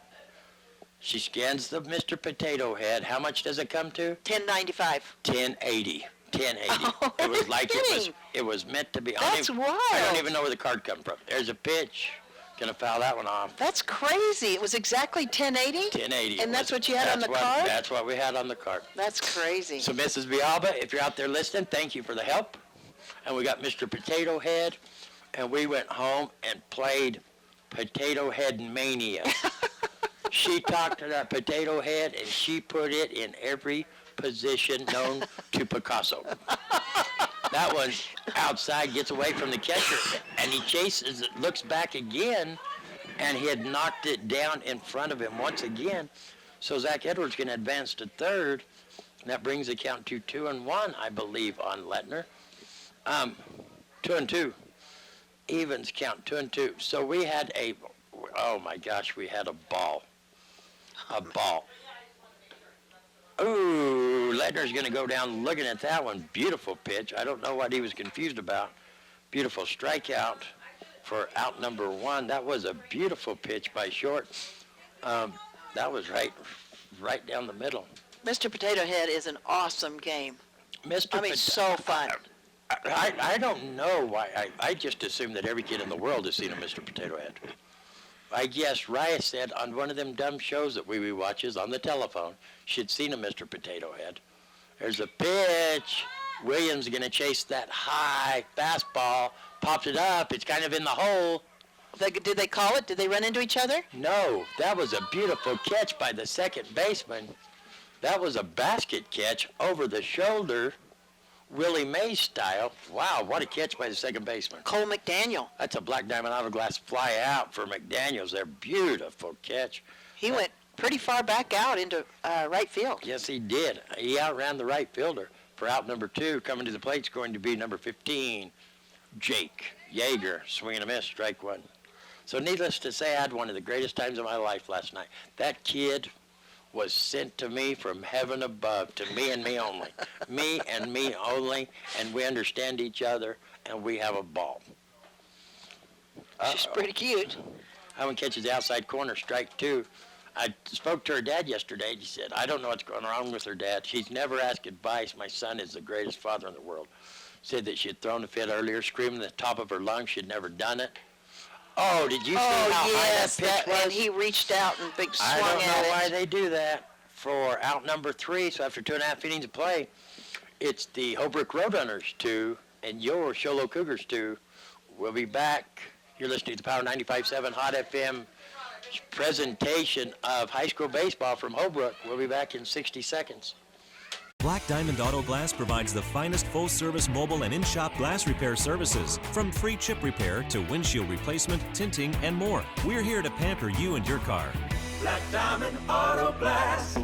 [SPEAKER 1] She scans the Mr. Potato Head. How much does it come to?
[SPEAKER 2] $10.95.
[SPEAKER 1] 1080. 1080.
[SPEAKER 2] Oh,
[SPEAKER 1] it was like
[SPEAKER 2] kidding.
[SPEAKER 1] it was meant to be.
[SPEAKER 2] That's wild.
[SPEAKER 1] I don't even know where the card come from. There's a pitch. Gonna foul that one off.
[SPEAKER 2] That's crazy. It was exactly 1080?
[SPEAKER 1] 1080.
[SPEAKER 2] And that's what you had on the card?
[SPEAKER 1] That's what we had on the card.
[SPEAKER 2] That's crazy.
[SPEAKER 1] So Mrs. Villalba, if you're out there listening, thank you for the help. And we got Mr. Potato Head, and we went home and played Potato Head Mania. She talked to that potato head, and she put it in every position known to Picasso. That one outside gets away from the catcher, and he chases it, looks back again, and he had knocked it down in front of him once again. So Zach Edwards can advance to third, and that brings the count to 2-1, I believe, on Lettner. 2-2. Evens count 2-2. So we had oh my gosh, we had a ball. A ball. Ooh, Ledner's going to go down looking at that one. Beautiful pitch. I don't know what he was confused about. Beautiful strikeout for out number 1. That was a beautiful pitch by Short. That was right down the middle.
[SPEAKER 2] Mr. Potato Head is an awesome game. So fun.
[SPEAKER 1] I don't know why. I just assume that every kid in the world has seen a Mr. Potato Head. I guess Raya said on one of them dumb shows that we watches on the telephone, she'd seen a Mr. Potato Head. There's a pitch. Williams going to chase that high fastball. Pops it up. It's kind of in the hole.
[SPEAKER 2] Did they call it? Did they run into each other?
[SPEAKER 1] No. That was a beautiful catch by the second baseman. That was a basket catch over the shoulder, Willie Mays style. Wow, what a catch by the second baseman.
[SPEAKER 2] Cole McDaniel.
[SPEAKER 1] That's a black diamond hourglass fly out for McDaniels. They're beautiful catch.
[SPEAKER 2] He went pretty far back out into right field.
[SPEAKER 1] Yes, he did. He outran the right fielder. For out number 2, coming to the plate is going to be number 15, Jake Yeager. Swing and a miss, strike 1. So needless to say, I had one of the greatest times of my life last night. That kid was sent to me from heaven above, to me and me only. Me and me only, and we understand each other, and we have a ball.
[SPEAKER 2] She's pretty cute.
[SPEAKER 1] That one catches the outside corner, strike 2. I spoke to her dad yesterday, and he said, I don't know what's going on with her dad. She's never asked advice. My son is the greatest father in the world. Said that she had thrown a fit earlier, screaming at the top of her lungs. She'd never done it. Oh, did you see how high that pitch was?
[SPEAKER 2] And he reached out and big swung at it.
[SPEAKER 1] I don't know why they do that for out number 3. So after 2.5 innings of play, it's the Holbrook Roadrunners 2 and your Sholo Cougars 2. We'll be back. You're listening to the Power 95.7 Hot FM presentation of high school baseball from Holbrook. We'll be back in 60 seconds.
[SPEAKER 7] Black Diamond Auto Glass provides the finest full-service mobile and in-shop glass repair services, from free chip repair to windshield replacement, tinting, and more. We're here to pamper you and your car.
[SPEAKER 8] Black Diamond Auto Glass.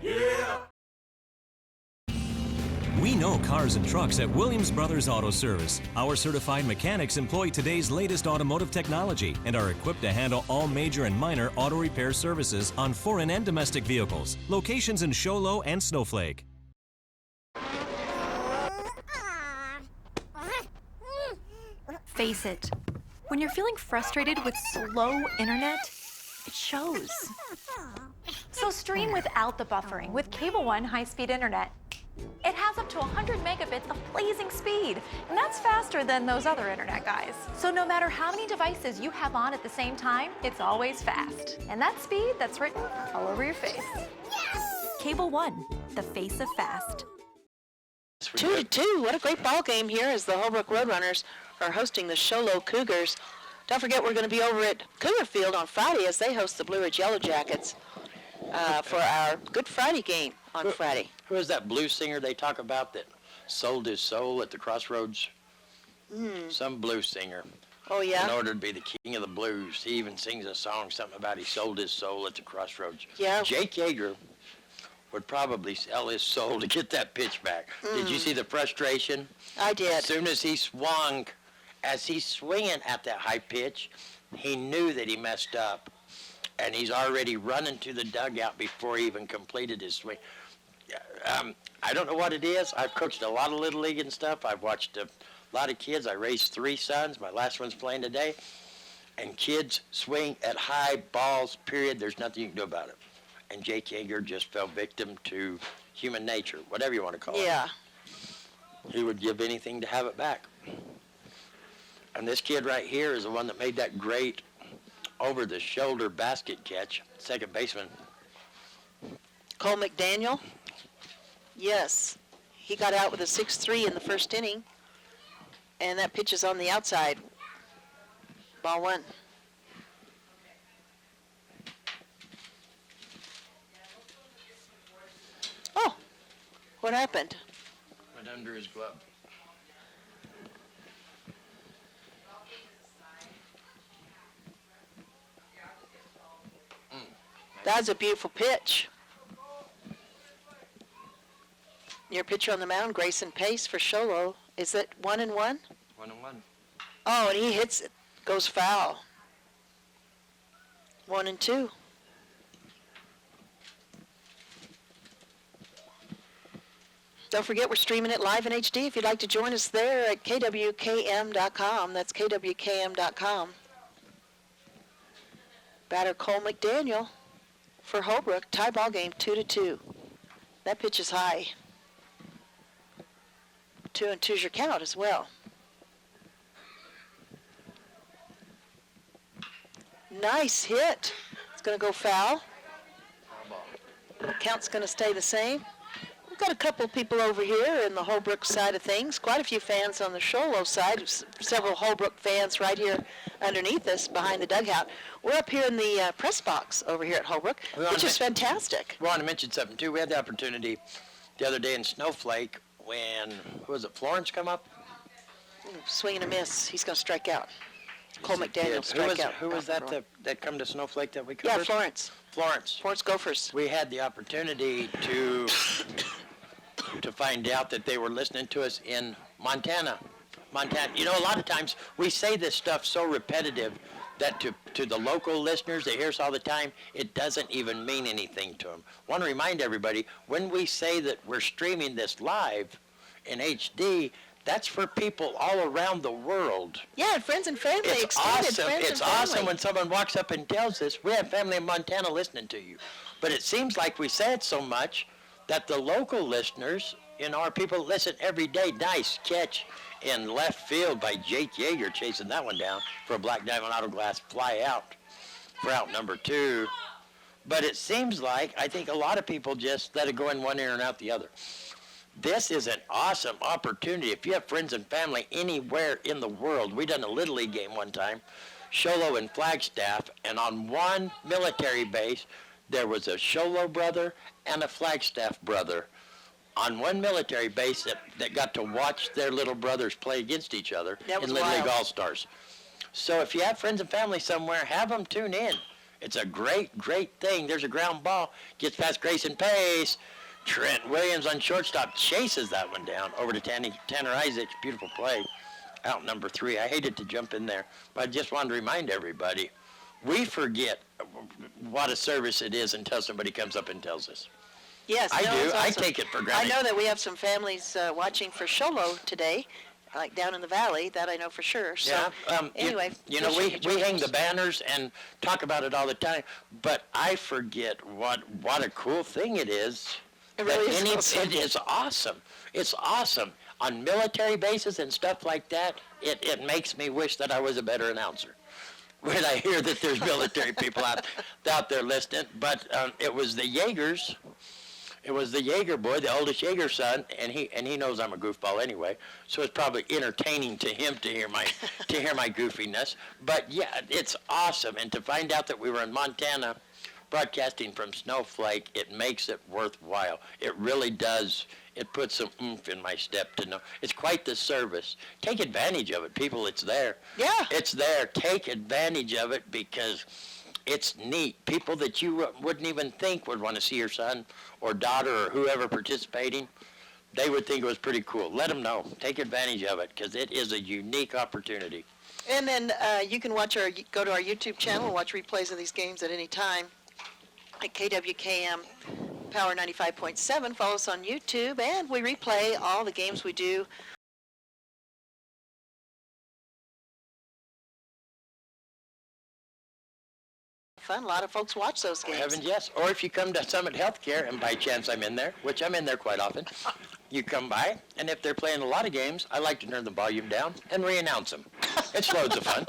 [SPEAKER 8] Yeah.
[SPEAKER 7] We know cars and trucks at Williams Brothers Auto Service. Our certified mechanics employ today's latest automotive technology and are equipped to handle all major and minor auto repair services on foreign and domestic vehicles. Locations in Sholo and Snowflake.
[SPEAKER 11] Face it. When you're feeling frustrated with slow internet, it shows. So stream without the buffering with Cable One high-speed internet. It has up to 100 megabits of blazing speed, and that's faster than those other internet guys. So no matter how many devices you have on at the same time, it's always fast. And that speed, that's written all over your face. Yes! Cable One, the face of fast.
[SPEAKER 2] 2-2. What a great ball game here as the Holbrook Roadrunners are hosting the Sholo Cougars. Don't forget, we're going to be over at Cougar Field on Friday as they host the Blue Ridge Yellow Jackets for our Good Friday game on Friday.
[SPEAKER 1] Who is that blues singer they talk about that sold his soul at the crossroads? Some blues singer.
[SPEAKER 2] Oh, yeah?
[SPEAKER 1] In order to be the king of the blues. He even sings a song, something about he sold his soul at the crossroads.
[SPEAKER 2] Yeah.
[SPEAKER 1] Jake Yeager would probably sell his soul to get that pitch back. Did you see the frustration?
[SPEAKER 2] I did.
[SPEAKER 1] As soon as he swung, as he's swinging at that high pitch, he knew that he messed up. And he's already running to the dugout before he even completed his swing. I don't know what it is. I've coached a lot of Little League and stuff. I've watched a lot of kids. I raised 3 sons. My last one's playing today. And kids swing at high balls, period. There's nothing you can do about it. And Jake Yeager just fell victim to human nature, whatever you want to call it.
[SPEAKER 2] Yeah.
[SPEAKER 1] He would give anything to have it back. And this kid right here is the one that made that great over-the-shoulder basket catch, second baseman.
[SPEAKER 2] Cole McDaniel? Yes. He got out with a 6-3 in the first inning. And that pitch is on the outside. Ball 1. Oh, what happened?
[SPEAKER 1] Went under his glove.
[SPEAKER 2] That's a beautiful pitch. Your pitcher on the mound, Grayson Pace for Sholo. Is it 1-1?
[SPEAKER 1] 1-1.
[SPEAKER 2] Oh, and he hits it. Goes foul. 1-2. Don't forget, we're streaming it live in HD. If you'd like to join us there at KWKM.com. That's KWKM.com. Batter Cole McDaniel for Holbrook. Tie ball game 2-2. That pitch is high. 2-2's your count as well. Nice hit. It's going to go foul. Count's going to stay the same. We've got a couple of people over here in the Holbrook side of things. Quite a few fans on the Sholo side. Several Holbrook fans right here underneath us behind the dugout. We're up here in the press box over here at Holbrook, which is fantastic.
[SPEAKER 1] We want to mention something, too. We had the opportunity the other day in Snowflake when, who was it, Florence come up?
[SPEAKER 2] Swing and a miss. He's going to strike out. Cole McDaniel strike out.
[SPEAKER 1] Who was that come to Snowflake that we covered?
[SPEAKER 2] Yeah, Florence.
[SPEAKER 1] Florence
[SPEAKER 2] Gophers.
[SPEAKER 1] We had the opportunity to find out that they were listening to us in Montana. You know, a lot of times we say this stuff so repetitive that to the local listeners, they hear us all the time, it doesn't even mean anything to them. I want to remind everybody, when we say that we're streaming this live in HD, that's for people all around the world.
[SPEAKER 2] Yeah, and friends and family,
[SPEAKER 1] it's
[SPEAKER 2] extended
[SPEAKER 1] awesome.
[SPEAKER 2] friends
[SPEAKER 1] It's
[SPEAKER 2] and family.
[SPEAKER 1] awesome when someone walks up and tells us, we have family in Montana listening to you. But it seems like we say it so much that the local listeners, you know, our people that listen every day. Nice catch in left field by Jake Yeager, chasing that one down for a black diamond auto glass fly out for out number 2. But it seems like, I think a lot of people just let it go in one ear and out the other. This is an awesome opportunity. If you have friends and family anywhere in the world, we done a Little League game one time, Sholo and Flagstaff, and on one military base, there was a Sholo brother and a Flagstaff brother on one military base that got to watch their little brothers play against each other in Little League All-Stars. So if you have friends and family somewhere, have them tune in. It's a great, great thing. There's a ground ball, gets past Grayson Pace. Trent Williams on shortstop chases that one down over to Tanner Isaacs. Beautiful play. Out number 3. I hated to jump in there, but I just wanted to remind everybody, we forget what a service it is until somebody comes up and tells us.
[SPEAKER 2] Yes,
[SPEAKER 1] I do.
[SPEAKER 2] Awesome.
[SPEAKER 1] I take it for granted.
[SPEAKER 2] I know that we have some families watching for Sholo today, like down in the valley. That I know for sure. So,
[SPEAKER 1] yeah.
[SPEAKER 2] Anyway,
[SPEAKER 1] you know, we hang the banners and talk about it all the time, but I forget what a cool thing it is.
[SPEAKER 2] It really is awesome.
[SPEAKER 1] It is awesome. It's awesome. On military bases and stuff like that, it makes me wish that I was a better announcer. When I hear that there's military people out there listening, but it was the Yeagers. It was the Yeager boy, the oldest Yeager son, and he knows I'm a goofball anyway, so it's probably entertaining to him to hear my goofiness. But yeah, it's awesome, and to find out that we were in Montana, broadcasting from Snowflake, it makes it worthwhile. It really does. It puts some oomph in my step to know. It's quite the service. Take advantage of it, people. It's there.
[SPEAKER 2] Yeah.
[SPEAKER 1] It's there. Take advantage of it because it's neat. People that you wouldn't even think would want to see your son or daughter or whoever participating, they would think it was pretty cool. Let them know. Take advantage of it because it is a unique opportunity.
[SPEAKER 2] And then you can go to our YouTube channel and watch replays of these games at any time at KWKM Power 95.7. Follow us on YouTube, and we replay all the games we do. Fun. A lot of folks watch those games.
[SPEAKER 1] Heavens, yes. Or if you come to Summit Healthcare, and by chance I'm in there, which I'm in there quite often, you come by, and if they're playing a lot of games, I like to turn the volume down and re-announce them. It's loads of fun.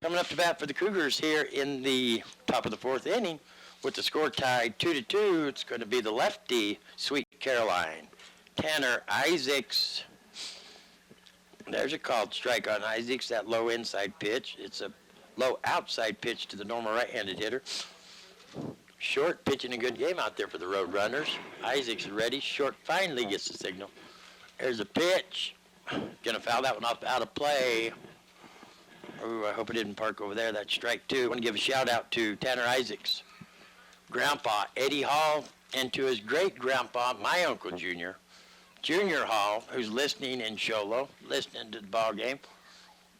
[SPEAKER 1] Coming up to bat for the Cougars here in the top of the 4th inning with the score tied 2-2. It's going to be the lefty, Sweet Caroline. Tanner Isaacs. There's a called strike on Isaacs, that low inside pitch. It's a low outside pitch to the normal right-handed hitter. Short pitching a good game out there for the Roadrunners. Isaacs is ready. Short finally gets the signal. There's a pitch. Going to foul that one off out of play. Ooh, I hope it didn't park over there. That's strike 2. I want to give a shout out to Tanner Isaacs. Grandpa Eddie Hall and to his great-grandpa, my Uncle Junior, Junior Hall, who's listening in Sholo, listening to the ball game.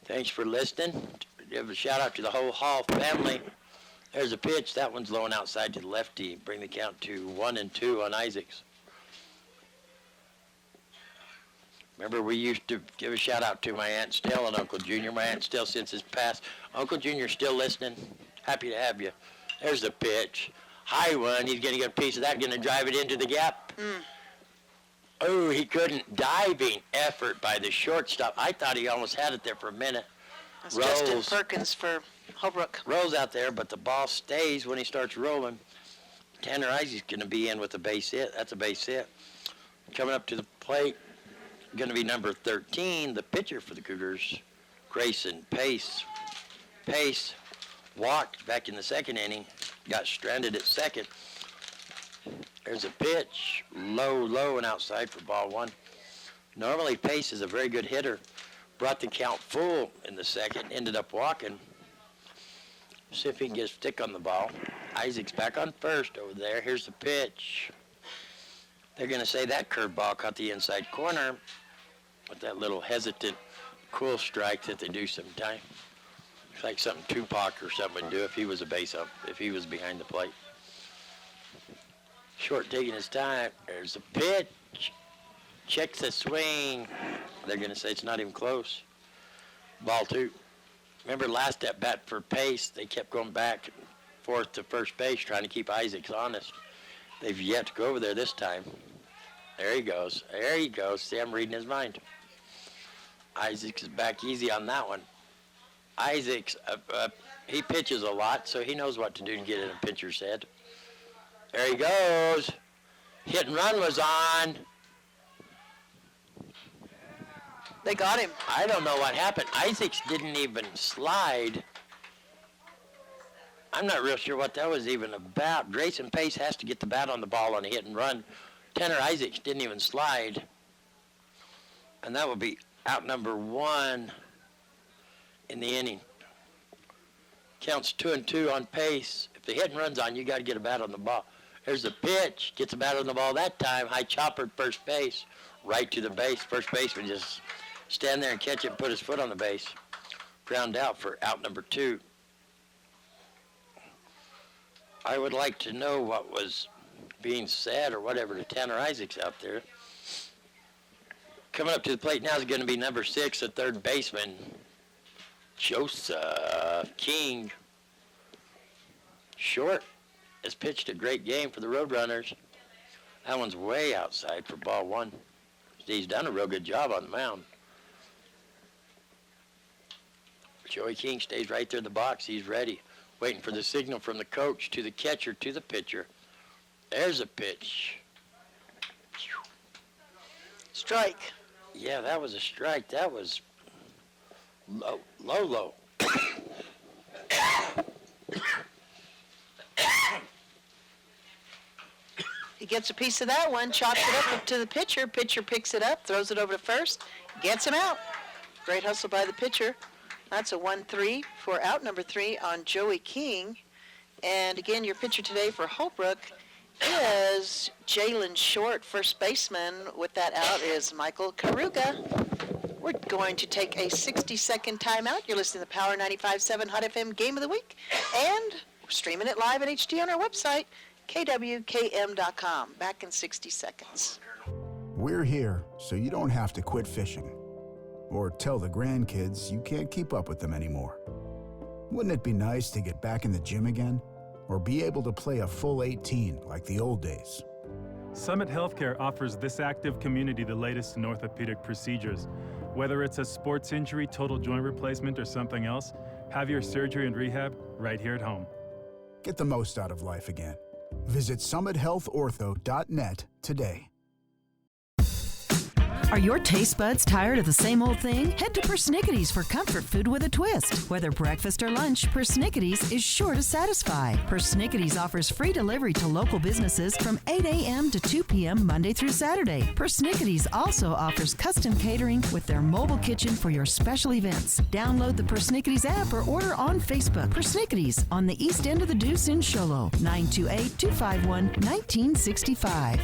[SPEAKER 1] Thanks for listening. Give a shout-out to the whole Hall family. There's a pitch. That one's low and outside to the lefty. Bring the count to 1-2 on Isaacs. Remember, we used to give a shout-out to my Aunt Stell and Uncle Junior. My Aunt Stell, since his passed. Uncle Junior's still listening. Happy to have you. There's the pitch. High one. He's going to get a piece of that. Going to drive it into the gap. Oh, he couldn't. Diving effort by the shortstop. I thought he almost had it there for a minute.
[SPEAKER 2] That's Justin Perkins for Holbrook.
[SPEAKER 1] Rolls out there, but the ball stays when he starts rolling. Tanner Isaac's going to be in with a base hit. That's a base hit. Coming up to the plate, going to be number 13, the pitcher for the Cougars, Grayson Pace. Pace walked back in the second inning, got stranded at second. There's a pitch, low and outside for ball one. Normally Pace is a very good hitter. Brought the count full in the second, ended up walking. See if he can get a stick on the ball. Isaac's back on first over there. Here's the pitch. They're going to say that curveball caught the inside corner with that little hesitant, cool strike that they do sometimes. It's like something Tupac or something would do if he was a base up, if he was behind the plate. Short taking his time. There's the pitch. Checks the swing. They're going to say it's not even close. Ball two. Remember last at bat for Pace, they kept going back and forth to first base trying to keep Isaacs honest. They've yet to go over there this time. There he goes. There he goes. See, I'm reading his mind. Isaacs is back easy on that one. Isaacs, he pitches a lot, so he knows what to do to get in a pitcher's head. There he goes. Hit and run was on.
[SPEAKER 2] They got him.
[SPEAKER 1] I don't know what happened. Isaacs didn't even slide. I'm not real sure what that was even about. Grayson Pace has to get the bat on the ball on a hit and run. Tanner Isaacs didn't even slide. And that will be out number one in the inning. Counts 2-2 on Pace. If the hit and run's on, you got to get a bat on the ball. There's the pitch. Gets a bat on the ball that time. High chopper at first base. Right to the base. First baseman just stand there and catch it and put his foot on the base. Ground out for out number two. I would like to know what was being said or whatever to Tanner Isaacs out there. Coming up to the plate now is going to be number 6, the third baseman, Joseph King. Short has pitched a great game for the Roadrunners. That one's way outside for ball one. He's done a real good job on the mound. Joey King stays right there in the box. He's ready, waiting for the signal from the coach to the catcher to the pitcher. There's a pitch.
[SPEAKER 2] Strike.
[SPEAKER 1] Yeah, that was a strike. That was low.
[SPEAKER 2] He gets a piece of that one, chops it up to the pitcher. Pitcher picks it up, throws it over to first, gets him out. Great hustle by the pitcher. That's a 1-3 for out number 3 on Joey King. And again, your pitcher today for Holbrook is Jalen Short. First baseman with that out is Michael Karuga. We're going to take a 60-second timeout. You're listening to the Power 95.7 Hot FM Game of the Week. And we're streaming it live in HD on our website, KWKM.com. Back in 60 seconds.
[SPEAKER 9] We're here so you don't have to quit fishing or tell the grandkids you can't keep up with them anymore. Wouldn't it be nice to get back in the gym again or be able to play a full 18 like the old days?
[SPEAKER 10] Summit Healthcare offers this active community the latest in orthopedic procedures. Whether it's a sports injury, total joint replacement, or something else, have your surgery and rehab right here at home.
[SPEAKER 9] Get the most out of life again. Visit summithealthortho.net today.
[SPEAKER 12] Are your taste buds tired of the same old thing? Head to Persnickity's for comfort food with a twist. Whether breakfast or lunch, Persnickity's is sure to satisfy. Persnickity's offers free delivery to local businesses from 8 a.m. to 2 p.m. Monday through Saturday. Persnickity's also offers custom catering with their mobile kitchen for your special events. Download the Persnickity's app or order on Facebook. Persnickity's on the east end of the Deuce in Show. 928-251-1965.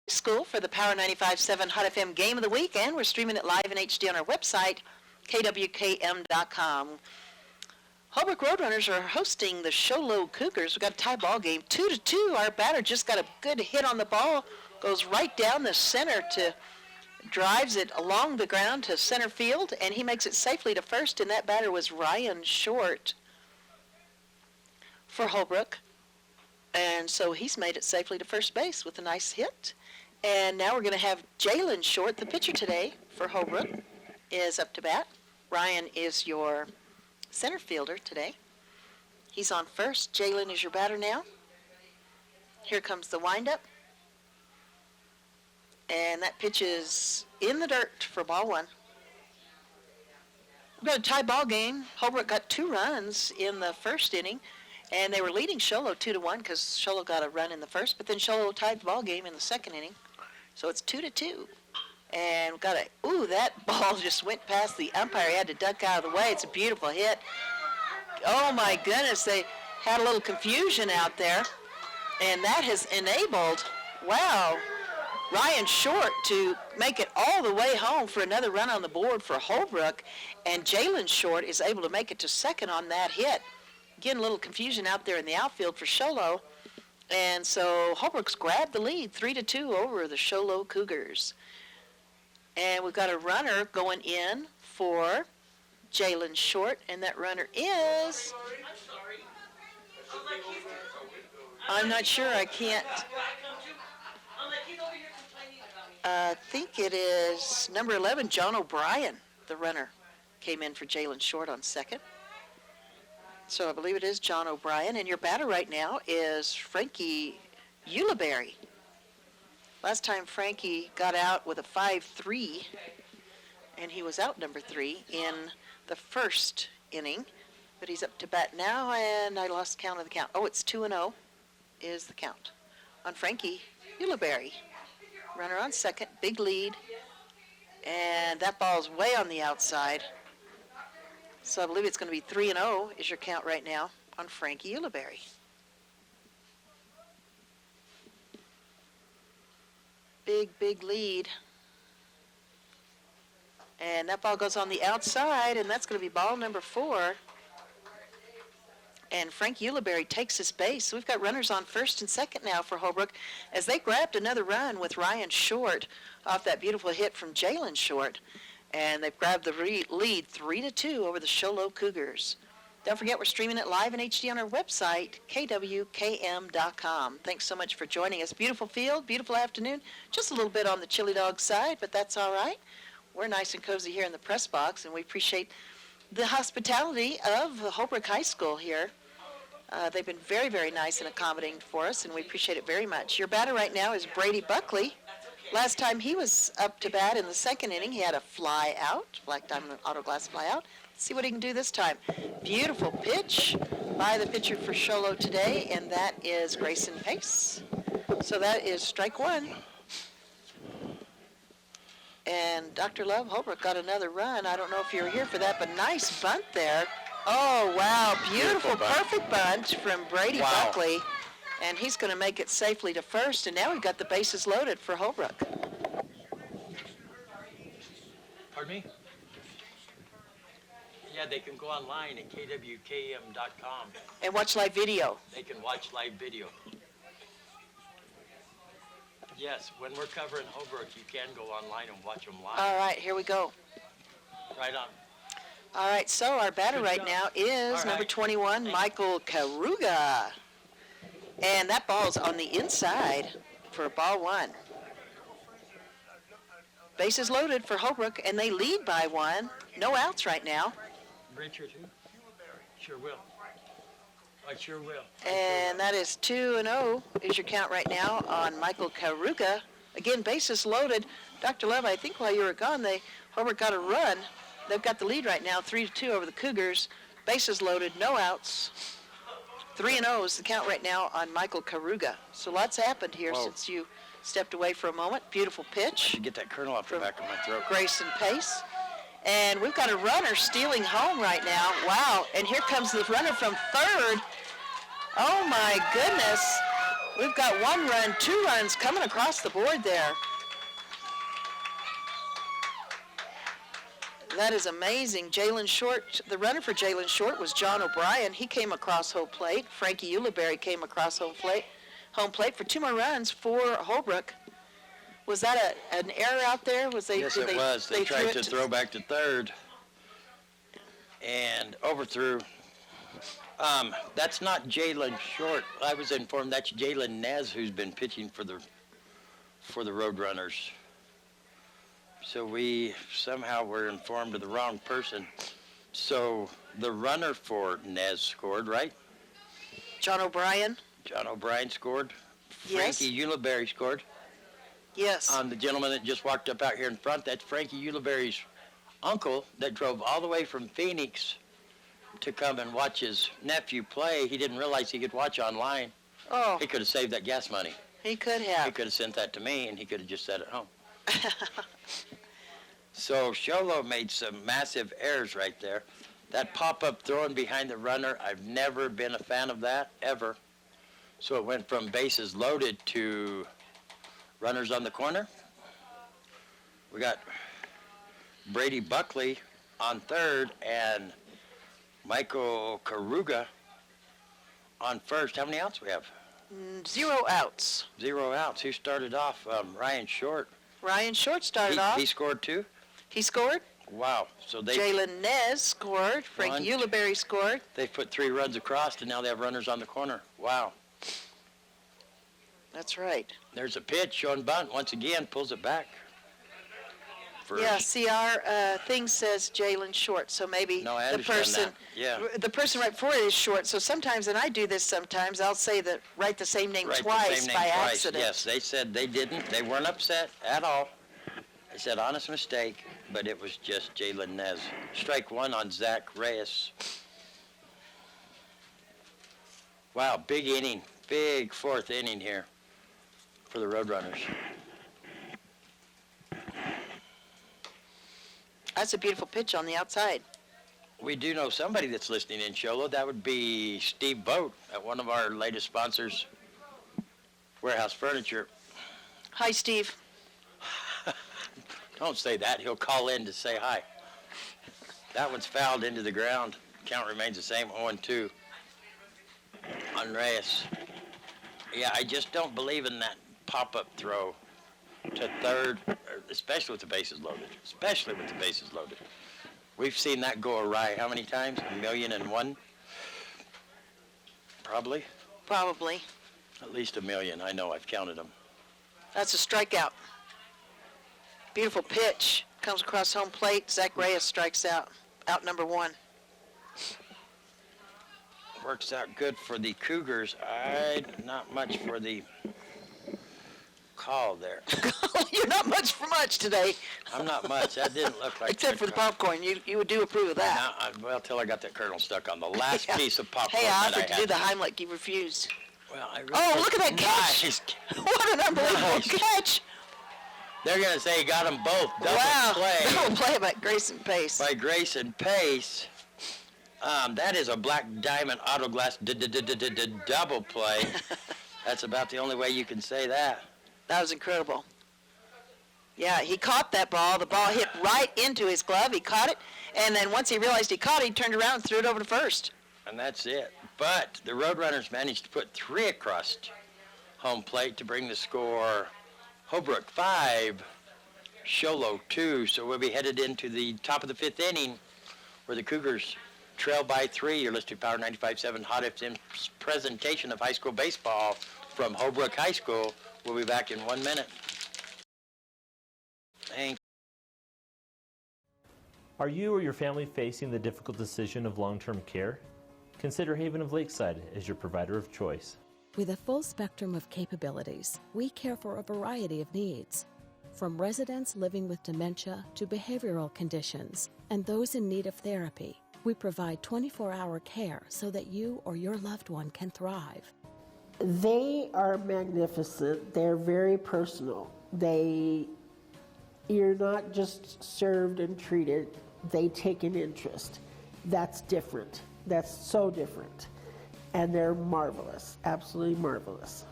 [SPEAKER 2] School for the Power 95.7 Hot FM Game of the Week, and we're streaming it live in HD on our website, KWKM.com. Holbrook Roadrunners are hosting the Sholo Cougars. We've got a tie ball game, 2-2. Our batter just got a good hit on the ball, goes right down the center drives it along the ground to center field, and he makes it safely to first, and that batter was Ryan Short for Holbrook. And so he's made it safely to first base with a nice hit. And now we're going to have Jalen Short, the pitcher today for Holbrook, is up to bat. Ryan is your center fielder today. He's on first. Jalen is your batter now. Here comes the windup. And that pitch is in the dirt for ball one. We've got a tie ball game. Holbrook got 2 runs in the first inning. And they were leading Sholo 2-1 because Sholo got a run in the first, but then Sholo tied the ball game in the second inning. So it's 2-2. And we got that ball just went past the umpire. He had to duck out of the way. It's a beautiful hit. Oh my goodness, they had a little confusion out there. And that has enabled, Ryan Short to make it all the way home for another run on the board for Holbrook. And Jalen Short is able to make it to second on that hit. Again, a little confusion out there in the outfield for Sholo. And so Holbrook's grabbed the lead, 3-2 over the Sholo Cougars. And we've got a runner going in for Jalen Short, and that runner is... I'm not sure, I can't... I think it is number 11, John O'Brien, the runner, came in for Jalen Short on second. So I believe it is John O'Brien, and your batter right now is Frankie Uliberry. Last time Frankie got out with a 5-3, and he was out number 3 in the first inning, but he's up to bat now, and I lost count of the count. Oh, it's 2-0 is the count on Frankie Uliberry. Runner on second, big lead, and that ball's way on the outside. So I believe it's going to be 3-0 is your count right now on Frankie Uliberry. Big lead. And that ball goes on the outside, and that's going to be ball number 4. And Frank Uliberry takes his base. So we've got runners on first and second now for Holbrook as they grabbed another run with Ryan Short off that beautiful hit from Jalen Short. And they've grabbed the lead 3-2 over the Sholo Cougars. Don't forget, we're streaming it live in HD on our website, KWKM.com. Thanks so much for joining us. Beautiful field, beautiful afternoon. Just a little bit on the chili dog side, but that's all right. We're nice and cozy here in the press box, and we appreciate the hospitality of Holbrook High School here. They've been very, very nice and accommodating for us, and we appreciate it very much. Your batter right now is Brady Buckley. Last time he was up to bat in the second inning, he had a fly out, Black Diamond Auto Glass fly out. Let's see what he can do this time. Beautiful pitch by the pitcher for Sholo today, and that is Grayson Pace. So that is strike 1. And Dr. Love, Holbrook got another run. I don't know if you were here for that, but nice bunt there. Oh, wow, beautiful perfect bunt from Brady Buckley. And he's going to make it safely to first, and now we've got the bases loaded for Holbrook.
[SPEAKER 1] Pardon me? Yeah, they can go online at KWKM.com.
[SPEAKER 2] And watch live video.
[SPEAKER 1] They can watch live video. Yes, when we're covering Holbrook, you can go online and watch them live.
[SPEAKER 2] All right, here we go.
[SPEAKER 1] Right on.
[SPEAKER 2] All right, so our batter right now is number 21, Michael Karuga. And that ball's on the inside for ball 1. Bases loaded for Holbrook, and they lead by 1. No outs right now.
[SPEAKER 1] Richard, who? Sure will. I sure will.
[SPEAKER 2] And that is 2-0 is your count right now on Michael Karuga Again, bases loaded. Dr. Love, I think while you were gone, Holbrook got a run. They've got the lead right now, 3-2 over the Cougars. Bases loaded, no outs. 3-0 is the count right now on Michael Karuga. So lots happened here since you stepped away for a moment. Beautiful pitch.
[SPEAKER 1] I should get that kernel off the back of my throat.
[SPEAKER 2] Grayson Pace. And we've got a runner stealing home right now. Wow. And here comes the runner from third. Oh, my goodness. We've got 1 run, 2 runs coming across the board there. That is amazing. Jalen Short, the runner for Jalen Short was John O'Brien. He came across home plate. Frankie Ulibarri came across home plate for 2 more runs for Holbrook. Was that an error out there?
[SPEAKER 1] Yes, it was. They tried to throw back to third and overthrew. That's not Jalen Short. I was informed that's Jalen Nez, who's been pitching for the Roadrunners. So we somehow were informed of the wrong person. So the runner for Nez scored, right?
[SPEAKER 2] John O'Brien.
[SPEAKER 1] John O'Brien scored.
[SPEAKER 2] Yes.
[SPEAKER 1] Frankie Ulibarri scored.
[SPEAKER 2] Yes.
[SPEAKER 1] The gentleman that just walked up out here in front, that's Frankie Ulibarri's uncle that drove all the way from Phoenix to come and watch his nephew play. He didn't realize he could watch online.
[SPEAKER 2] Oh.
[SPEAKER 1] He could have saved that gas money.
[SPEAKER 2] He could have.
[SPEAKER 1] He could have sent that to me, and he could have just sat at home. So Sholo made some massive errors right there. That pop-up throwing behind the runner, I've never been a fan of that, ever. So it went from bases loaded to runners on the corner. We got Brady Buckley on third and Michael Karuga on first. How many outs we have?
[SPEAKER 2] 0 outs.
[SPEAKER 1] 0 outs. Who started off? Ryan Short.
[SPEAKER 2] Ryan Short started off.
[SPEAKER 1] He scored too?
[SPEAKER 2] He scored.
[SPEAKER 1] Wow. So they.
[SPEAKER 2] Jalen Nez scored. Frankie Ulibarri scored.
[SPEAKER 1] They put 3 runs across, and now they have runners on the corner. Wow.
[SPEAKER 2] That's right.
[SPEAKER 1] There's a pitch showing bunt. Once again, pulls it back.
[SPEAKER 2] Yeah, see, our thing says Jalen Short, so maybe the person, the person right before it is Short. So sometimes, and I do this sometimes, I'll say write the same name twice by accident.
[SPEAKER 1] Yes, they said they didn't. They weren't upset at all. They said honest mistake, but it was just Jalen Nez. Strike 1 on Zach Reyes. Wow, big inning, big 4th inning here for the Roadrunners.
[SPEAKER 2] That's a beautiful pitch on the outside.
[SPEAKER 1] We do know somebody that's listening in, Sholo. That would be Steve Boat at one of our latest sponsors, Warehouse Furniture.
[SPEAKER 2] Hi, Steve.
[SPEAKER 1] Don't say that. He'll call in to say hi. That one's fouled into the ground. Count remains the same, 0-2 on Reyes. Yeah, I just don't believe in that pop-up throw to third, especially with the bases loaded. Especially with the bases loaded. We've seen that go awry how many times? 1,000,001? Probably.
[SPEAKER 2] Probably.
[SPEAKER 1] At least 1,000,000. I know. I've counted them.
[SPEAKER 2] That's a strikeout. Beautiful pitch. Comes across home plate. Zach Reyes strikes out. Out number 1.
[SPEAKER 1] Works out good for the Cougars. Not much for the call there.
[SPEAKER 2] You're not much for much today.
[SPEAKER 1] I'm not much. That didn't look like.
[SPEAKER 2] Except for the popcorn. You would do approve of that.
[SPEAKER 1] Well, till I got that kernel stuck on the last piece of popcorn.
[SPEAKER 2] Hey, I offered to do the Heimlich. You refused.
[SPEAKER 1] Well, I really
[SPEAKER 2] look at that catch.
[SPEAKER 1] Nice.
[SPEAKER 2] What an unbelievable catch.
[SPEAKER 1] They're going to say he got them both. Double play.
[SPEAKER 2] Double play by Grayson Pace.
[SPEAKER 1] By Grayson Pace. That is a Black Diamond Auto Glass double play. That's about the only way you can say that.
[SPEAKER 2] That was incredible. Yeah, he caught that ball. The ball hit right into his glove. He caught it, and then once he realized he caught it, he turned around and threw it over to first.
[SPEAKER 1] And that's it. But the Roadrunners managed to put 3 across home plate to bring the score Holbrook 5, Sholo 2. So we'll be headed into the top of the 5th inning where the Cougars trail by 3. You're listening to Power 95.7 Hot FM's presentation of high school baseball from Holbrook High School. We'll be back in 1 minute. Thanks.
[SPEAKER 3] Are you or your family facing the difficult decision of long-term care? Consider Haven of Lakeside as your provider of choice.
[SPEAKER 4] With a full spectrum of capabilities, we care for a variety of needs. From residents living with dementia to behavioral conditions and those in need of therapy, we provide 24-hour care so that you or your loved one can thrive.
[SPEAKER 5] They are magnificent. They're very personal. You're not just served and treated, they take an interest. That's different. That's so different. And they're marvelous, absolutely marvelous.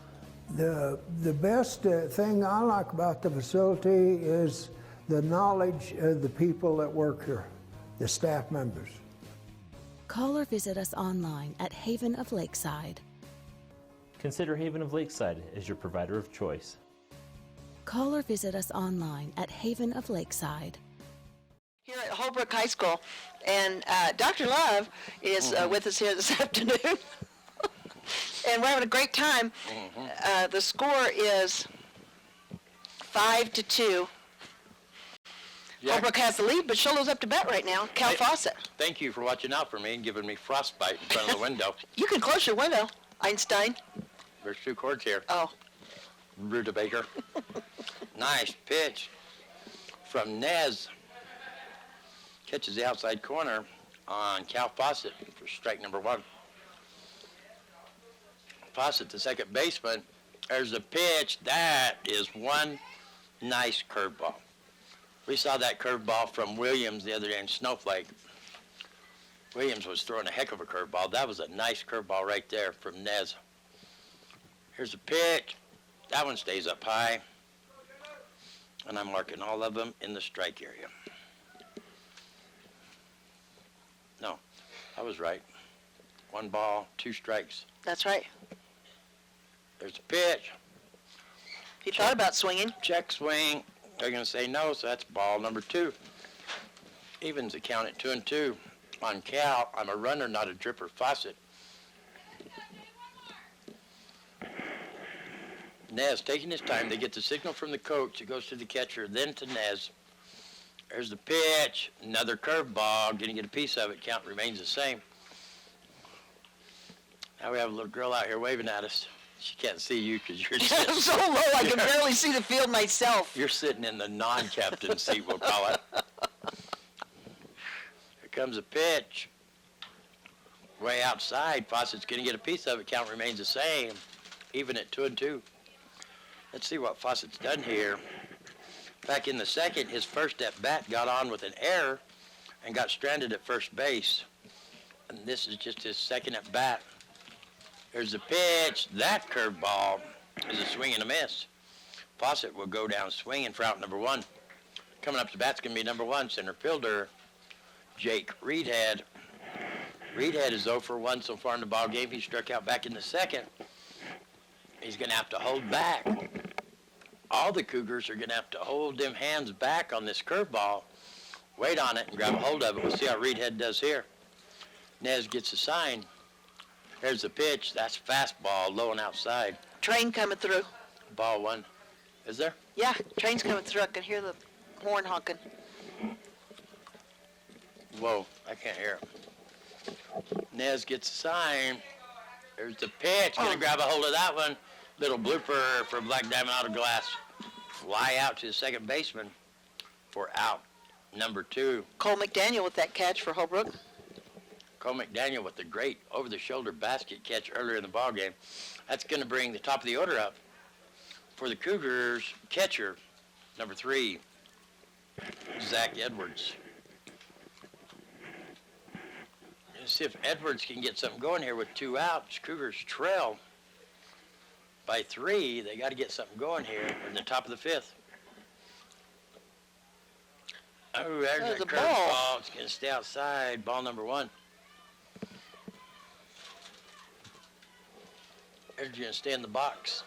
[SPEAKER 6] The best thing I like about the facility is the knowledge of the people that work here, the staff members.
[SPEAKER 4] Call or visit us online at Haven of Lakeside.
[SPEAKER 3] Consider Haven of Lakeside as your provider of choice.
[SPEAKER 4] Call or visit us online at Haven of Lakeside.
[SPEAKER 2] Here at Holbrook High School, and Dr. Love is with us here this afternoon, and we're having a great time. The score is 5-2.
[SPEAKER 1] Yeah.
[SPEAKER 2] Holbrook has the lead, but Sholo's up to bat right now. Cal Fawcett.
[SPEAKER 1] Thank you for watching out for me and giving me frostbite in front of the window.
[SPEAKER 2] You can close your window, Einstein.
[SPEAKER 1] There's 2 cords here.
[SPEAKER 2] Oh.
[SPEAKER 1] Rutabaker. Nice pitch from Nez. Catches the outside corner on Cal Fawcett for strike number 1. Fawcett, the second baseman. There's a pitch. That is one nice curveball. We saw that curveball from Williams the other day in Snowflake. Williams was throwing a heck of a curveball. That was a nice curveball right there from Nez. Here's a pitch. That one stays up high. And I'm marking all of them in the strike area. No, I was right. 1 ball, 2 strikes.
[SPEAKER 2] That's right.
[SPEAKER 1] There's a pitch.
[SPEAKER 2] He thought about swinging.
[SPEAKER 1] Check swing. They're going to say no, so that's ball number 2. Evens the count at 2-2. On Cal, I'm a runner, not a dripper. Fawcett. Nez taking his time. They get the signal from the coach. It goes to the catcher, then to Nez. There's the pitch. Another curveball. Going to get a piece of it. Count remains the same. Now we have a little girl out here waving at us. She can't see you because you're sitting.
[SPEAKER 2] I'm so low I can barely see the field myself.
[SPEAKER 1] You're sitting in the non-captain seat, we'll call it. Here comes a pitch. Way outside. Fawcett's going to get a piece of it. Count remains the same. Even at 2-2. Let's see what Fawcett's done here. Back in the second, his first at-bat got on with an error and got stranded at first base. And this is just his second at-bat. There's the pitch. That curveball is a swing and a miss. Fawcett will go down swinging for out number 1. Coming up to bat's going to be number 1, center fielder, Jake Reedhead. Reedhead is 0 for 1 so far in the ball game. He struck out back in the second. He's going to have to hold back. All the Cougars are going to have to hold them hands back on this curveball, wait on it, and grab a hold of it. We'll see how Reedhead does here. Nez gets a sign. There's the pitch. That's fastball, low and outside.
[SPEAKER 2] Train coming through.
[SPEAKER 1] Ball 1. Is there?
[SPEAKER 2] Yeah, train's coming through. I can hear the horn honking.
[SPEAKER 1] Whoa, I can't hear it. Nez gets a sign. There's the pitch. Gonna grab a hold of that one. Little blooper for Black Diamond Auto Glass. Fly out to the second baseman for out number 2.
[SPEAKER 2] Cole McDaniel with that catch for Holbrook.
[SPEAKER 1] Cole McDaniel with the great over-the-shoulder basket catch earlier in the ballgame. That's going to bring the top of the order up for the Cougars catcher, number 3, Zach Edwards. Let's see if Edwards can get something going here with 2 outs. Cougars trail by 3. They got to get something going here in the top of the 5th. Oh, there's a curveball. It's going to stay outside. Ball number 1. There's going to stay in the box.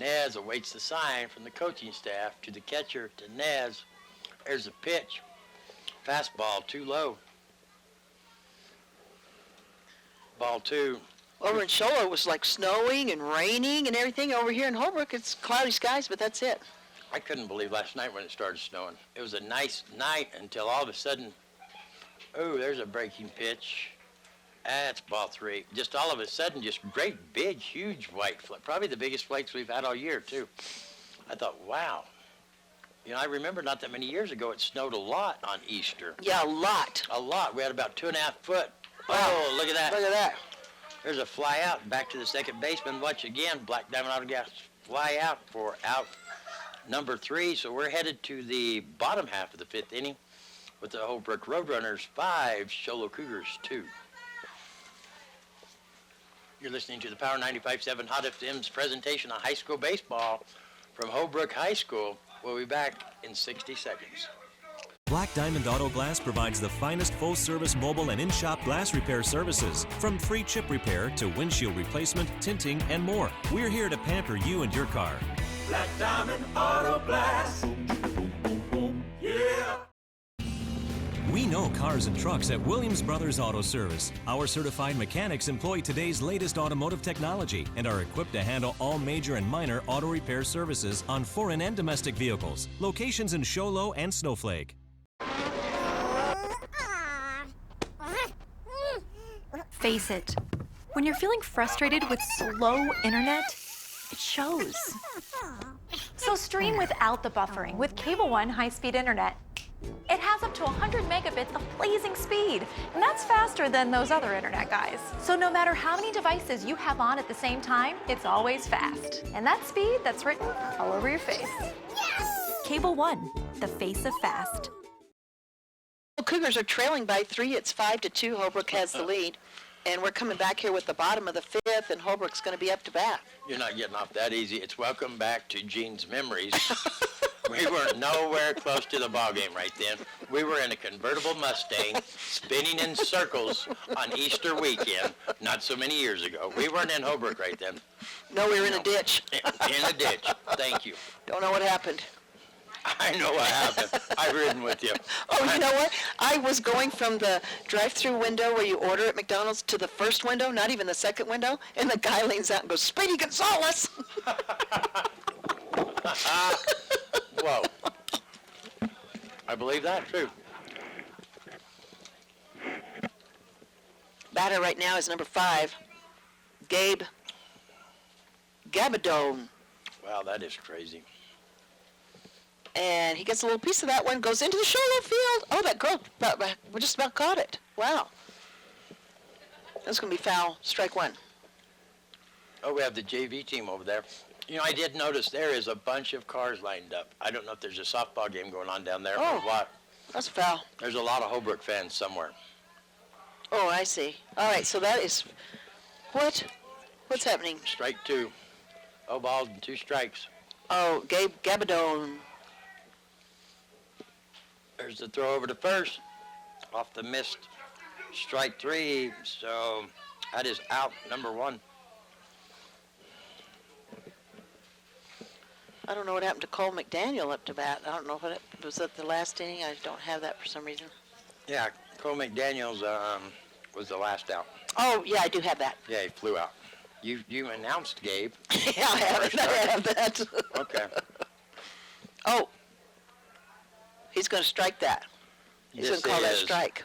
[SPEAKER 1] Nez awaits the sign from the coaching staff to the catcher to Nez. There's a pitch. Fastball too low. Ball 2.
[SPEAKER 2] Over in Sholo, it was like snowing and raining and everything. Over here in Holbrook, it's cloudy skies, but that's it.
[SPEAKER 1] I couldn't believe last night when it started snowing. It was a nice night until all of a sudden, oh, there's a breaking pitch. That's ball 3. Just all of a sudden, just great, big, huge white flake. Probably the biggest flakes we've had all year, too. I thought, wow. You know, I remember not that many years ago, it snowed a lot on Easter.
[SPEAKER 2] Yeah, a lot.
[SPEAKER 1] A lot. We had about 2.5 foot.
[SPEAKER 2] Wow.
[SPEAKER 1] Oh, look at that.
[SPEAKER 2] Look at that.
[SPEAKER 1] There's a fly out. Back to the second baseman. Watch again. Black Diamond Autogas fly out for out number 3. So we're headed to the bottom half of the 5th inning with the Holbrook Roadrunners 5, Sholo Cougars 2. You're listening to the Power 95.7 Hot FM's presentation of high school baseball from Holbrook High School. We'll be back in 60 seconds.
[SPEAKER 7] Black Diamond Auto Glass provides the finest full-service mobile and in-shop glass repair services, from free chip repair to windshield replacement, tinting, and more. We're here to pamper you and your car.
[SPEAKER 8] Black Diamond Auto Glass. Yeah.
[SPEAKER 7] We know cars and trucks at Williams Brothers Auto Service. Our certified mechanics employ today's latest automotive technology and are equipped to handle all major and minor auto repair services on foreign and domestic vehicles. Locations in Sholo and Snowflake.
[SPEAKER 11] Face it. When you're feeling frustrated with slow internet, it shows. So stream without the buffering with Cable One high-speed internet. It has up to 100 megabits of blazing speed, and that's faster than those other internet guys. So no matter how many devices you have on at the same time, it's always fast. And that speed, that's written all over your face. Cable One, the face of fast.
[SPEAKER 2] Cougars are trailing by 3. It's 5-2. Holbrook has the lead. And we're coming back here with the bottom of the 5th, and Holbrook's going to be up to bat.
[SPEAKER 1] You're not getting off that easy. It's welcome back to Gene's memories. We were nowhere close to the ball game right then. We were in a convertible Mustang spinning in circles on Easter weekend, not so many years ago. We weren't in Holbrook right then.
[SPEAKER 2] No, we were in a ditch.
[SPEAKER 1] In a ditch. Thank you.
[SPEAKER 2] Don't know what happened.
[SPEAKER 1] I know what happened. I've ridden with you.
[SPEAKER 2] Oh, you know what? I was going from the drive-through window where you order at McDonald's to the first window, not even the second window, and the guy leans out and goes, "Speedy Gonzalez!"
[SPEAKER 1] Whoa. I believe that, too.
[SPEAKER 2] Batter right now is number 5, Gabe Gabadone.
[SPEAKER 1] Wow, that is crazy.
[SPEAKER 2] And he gets a little piece of that one, goes into the Sholo field. Oh, that girl, we just about caught it. Wow. That's going to be foul, strike 1.
[SPEAKER 1] Oh, we have the JV team over there. You know, I did notice there is a bunch of cars lined up. I don't know if there's a softball game going on down there or what.
[SPEAKER 2] That's foul.
[SPEAKER 1] There's a lot of Holbrook fans somewhere.
[SPEAKER 2] Oh, I see. All right, so that is, what? What's happening?
[SPEAKER 1] Strike 2. 0 balls and 2 strikes.
[SPEAKER 2] Oh, Gabe Gabadone.
[SPEAKER 1] There's the throw over to first. Off the missed strike 3. So that is out, number 1.
[SPEAKER 2] I don't know what happened to Cole McDaniel up to bat. I don't know if it was at the last inning. I don't have that for some reason.
[SPEAKER 1] Yeah, Cole McDaniels was the last out.
[SPEAKER 2] Oh, yeah, I do have that.
[SPEAKER 1] Yeah, he flew out. You announced Gabe.
[SPEAKER 2] Yeah, I have that.
[SPEAKER 1] Okay.
[SPEAKER 2] Oh, he's going to strike that. He's going to call that strike.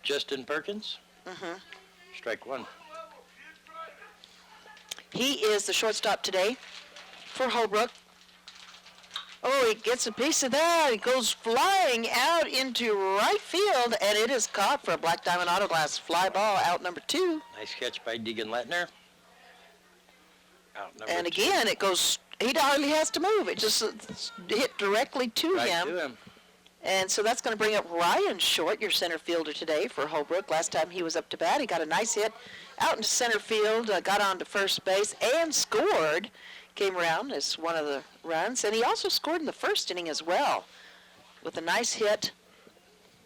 [SPEAKER 1] Justin Perkins.
[SPEAKER 2] Mm-hmm.
[SPEAKER 1] Strike 1.
[SPEAKER 2] He is the shortstop today for Holbrook. Oh, he gets a piece of that. He goes flying out into right field, and it is caught for a Black Diamond Auto Glass fly ball, out number 2.
[SPEAKER 1] Nice catch by Deegan Lettner. Out number
[SPEAKER 2] And
[SPEAKER 1] 2.
[SPEAKER 2] again, it goes, he hardly has to move. It just hit directly to
[SPEAKER 1] Right
[SPEAKER 2] him.
[SPEAKER 1] to him.
[SPEAKER 2] And so that's going to bring up Ryan Short, your center fielder today for Holbrook. Last time he was up to bat, he got a nice hit out into center field, got on to first base, and scored. Came around as one of the runs, and he also scored in the first inning as well with a nice hit.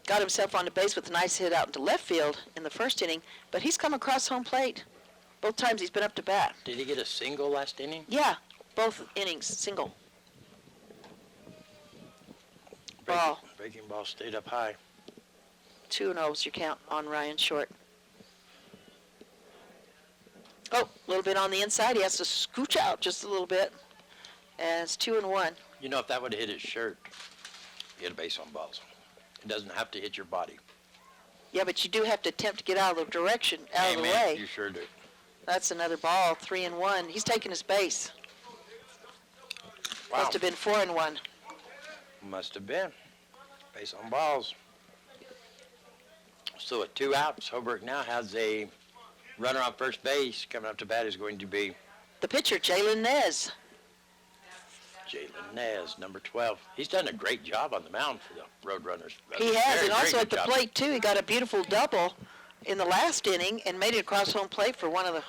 [SPEAKER 2] Got himself onto base with a nice hit out into left field in the first inning, but he's come across home plate both times he's been up to bat.
[SPEAKER 1] Did he get a single last inning?
[SPEAKER 2] Yeah, both innings, single. Ball.
[SPEAKER 1] Breaking ball stayed up high.
[SPEAKER 2] 2-0 is your count on Ryan Short. Oh, a little bit on the inside. He has to scooch out just a little bit. And it's 2-1.
[SPEAKER 1] You know, if that would have hit his shirt, he had a base on balls. It doesn't have to hit your body.
[SPEAKER 2] Yeah, but you do have to attempt to get out of the direction, out of the
[SPEAKER 1] Amen.
[SPEAKER 2] way.
[SPEAKER 1] You sure do.
[SPEAKER 2] That's another ball, 3-1. He's taking his base.
[SPEAKER 1] Wow.
[SPEAKER 2] Must have been 4-1.
[SPEAKER 1] Must have been. Base on balls. So at 2 outs, Holbrook now has a runner on first base. Coming up to bat is going to be
[SPEAKER 2] The pitcher, Jalen Nez.
[SPEAKER 1] Jalen Nez, number 12. He's done a great job on the mound for the Roadrunners.
[SPEAKER 2] He has,
[SPEAKER 1] Very,
[SPEAKER 2] and also
[SPEAKER 1] very
[SPEAKER 2] at the
[SPEAKER 1] good job.
[SPEAKER 2] plate, too. He got a beautiful double in the last inning and made it across home plate for one of the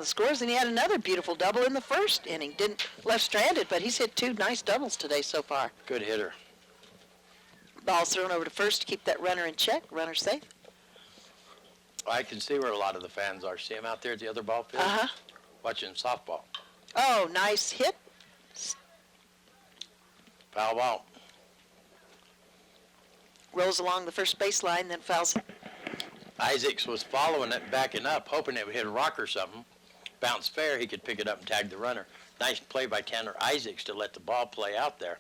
[SPEAKER 2] scores, and he had another beautiful double in the first inning. Didn't left stranded, but he's hit 2 nice doubles today so far.
[SPEAKER 1] Good hitter.
[SPEAKER 2] Ball's thrown over to first to keep that runner in check. Runner safe.
[SPEAKER 1] I can see where a lot of the fans are. See him out there at the other ball field?
[SPEAKER 2] Uh-huh.
[SPEAKER 1] Watching softball.
[SPEAKER 2] Oh, nice hit.
[SPEAKER 1] Foul ball.
[SPEAKER 2] Rolls along the first baseline, then fouls it.
[SPEAKER 1] Isaacs was following it, backing up, hoping it would hit a rock or something. Bounce fair, he could pick it up and tag the runner. Nice play by Tanner Isaacs to let the ball play out there.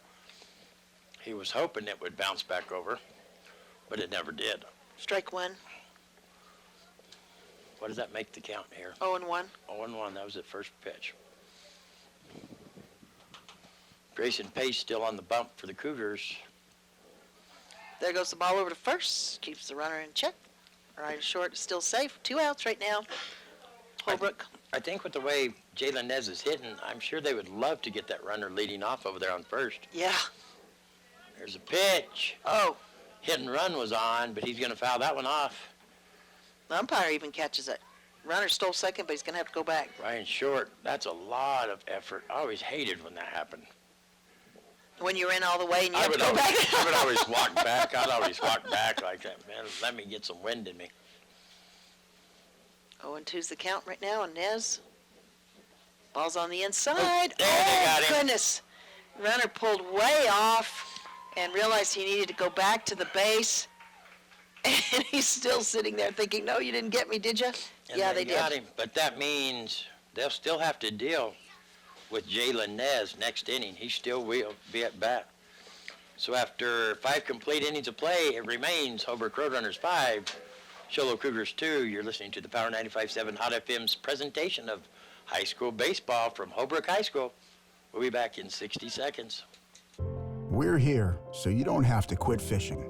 [SPEAKER 1] He was hoping it would bounce back over, but it never did.
[SPEAKER 2] Strike 1.
[SPEAKER 1] What does that make the count here?
[SPEAKER 2] 0-1.
[SPEAKER 1] 0-1, that was at first pitch. Grayson Pace still on the bump for the Cougars.
[SPEAKER 2] There goes the ball over to first. Keeps the runner in check. Right short is still safe. 2 outs right now. Holbrook.
[SPEAKER 1] I think with the way Jalen Nez is hitting, I'm sure they would love to get that runner leading off over there on first.
[SPEAKER 2] Yeah.
[SPEAKER 1] There's a pitch.
[SPEAKER 2] Oh.
[SPEAKER 1] Hit and run was on, but he's going to foul that one off.
[SPEAKER 2] The umpire even catches it. Runner stole second, but he's going to have to go back.
[SPEAKER 1] Ryan Short, that's a lot of effort. I always hated when that happened.
[SPEAKER 2] When you're in all the way and you
[SPEAKER 1] I
[SPEAKER 2] have to
[SPEAKER 1] would
[SPEAKER 2] go
[SPEAKER 1] always,
[SPEAKER 2] back.
[SPEAKER 1] I would always walk back. I'd always walk back like that. Man, let me get some wind in me.
[SPEAKER 2] 0-2's the count right now, and Nez. Ball's on the inside.
[SPEAKER 1] There, they got him.
[SPEAKER 2] Goodness. Runner pulled way off and realized he needed to go back to the base. And he's still sitting there thinking, no, you didn't get me, did you?
[SPEAKER 1] And
[SPEAKER 2] Yeah, they
[SPEAKER 1] got
[SPEAKER 2] did.
[SPEAKER 1] him. But that means they'll still have to deal with Jalen Nez next inning. He still will be at bat. So after 5 complete innings of play, it remains Holbrook Roadrunners 5, Shoalo Cougars 2. You're listening to the Power 95.7 Hot FM's presentation of high school baseball from Holbrook High School. We'll be back in 60 seconds.
[SPEAKER 9] We're here so you don't have to quit fishing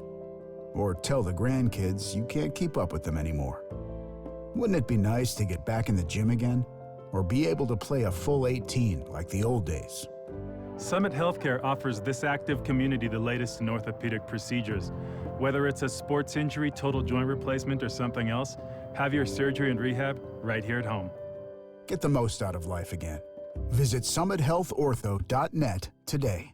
[SPEAKER 9] or tell the grandkids you can't keep up with them anymore. Wouldn't it be nice to get back in the gym again or be able to play a full 18 like the old days?
[SPEAKER 10] Summit Healthcare offers this active community the latest in orthopedic procedures. Whether it's a sports injury, total joint replacement, or something else, have your surgery and rehab right here at home.
[SPEAKER 9] Get the most out of life again. Visit summithealthortho.net today.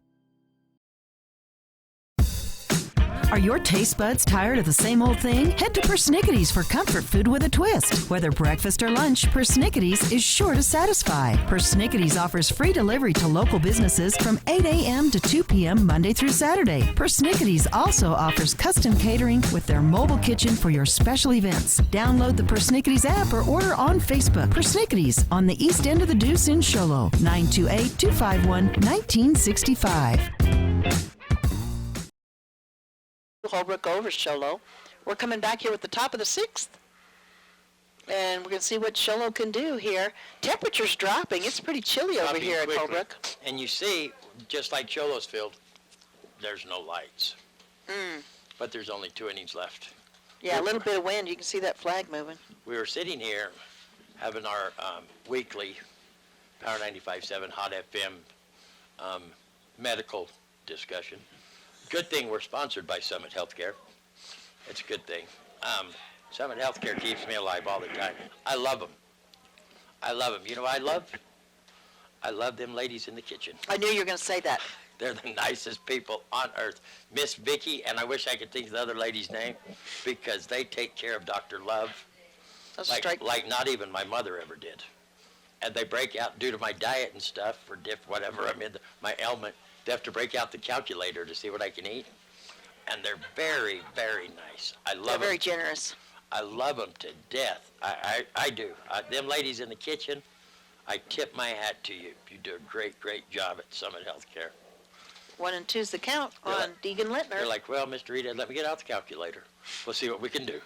[SPEAKER 12] Are your taste buds tired of the same old thing? Head to Persnickity's for comfort food with a twist. Whether breakfast or lunch, Persnickity's is sure to satisfy. Persnickity's offers free delivery to local businesses from 8 a.m. to 2 p.m. Monday through Saturday. Persnickity's also offers custom catering with their mobile kitchen for your special events. Download the Persnickity's app or order on Facebook. Persnickity's on the east end of the Deuce in Shoalo, 928-251-1965.
[SPEAKER 2] Holbrook over Shoalo. We're coming back here with the top of the 6th. And we're going to see what Shoalo can do here. Temperature's dropping. It's pretty chilly over
[SPEAKER 1] Dropping
[SPEAKER 2] here at
[SPEAKER 1] quickly.
[SPEAKER 2] Holbrook.
[SPEAKER 1] And you see, just like Cholo's field, there's no lights. But there's only 2 innings left.
[SPEAKER 2] Yeah, a little bit of wind. You can see that flag moving.
[SPEAKER 1] We were sitting here having our weekly Power 95.7 Hot FM medical discussion. Good thing we're sponsored by Summit Healthcare. It's a good thing. Summit Healthcare keeps me alive all the time. I love them. I love them. You know what I love? I love them ladies in the kitchen.
[SPEAKER 2] I knew you were going to say that.
[SPEAKER 1] They're the nicest people on earth. Miss Vicky, and I wish I could think of the other lady's name, because they take care of Dr. Love like not even my mother ever did. And they break out, due to my diet and stuff, for whatever I'm in, my ailment, they have to break out the calculator to see what I can eat. And they're very, very nice. I love them.
[SPEAKER 2] They're very generous.
[SPEAKER 1] I love them to death. I do. Them ladies in the kitchen, I tip my hat to you. You do a great, great job at Summit Healthcare.
[SPEAKER 2] 1 and 2's the count
[SPEAKER 1] They're
[SPEAKER 2] on
[SPEAKER 1] like-
[SPEAKER 2] Deegan Lintner.
[SPEAKER 1] They're like, well, Mr. Reed, let me get out the calculator. We'll see what we can do.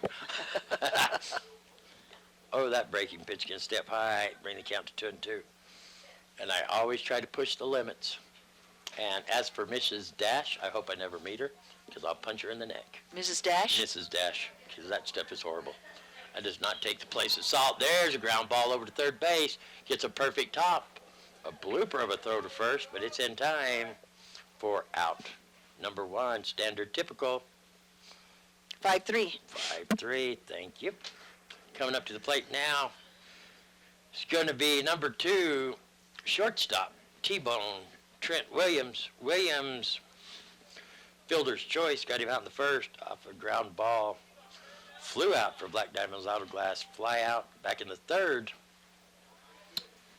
[SPEAKER 1] Oh, that breaking pitch can step high, bring the count to 2-2. And I always try to push the limits. And as for Mrs. Dash, I hope I never meet her, because I'll punch her in the neck.
[SPEAKER 2] Mrs. Dash?
[SPEAKER 1] Mrs. Dash, because that stuff is horrible. That does not take the place of salt. There's a ground ball over to third base. Gets a perfect top. A blooper of a throw to first, but it's in time for out. Number 1, standard typical.
[SPEAKER 2] 5-3.
[SPEAKER 1] 5-3, thank you. Coming up to the plate now, it's going to be number 2, shortstop, T-Bone, Trent Williams. Williams, fielder's choice, got him out in the first off a ground ball. Flew out for Black Diamond's Auto Glass, fly out back in the third.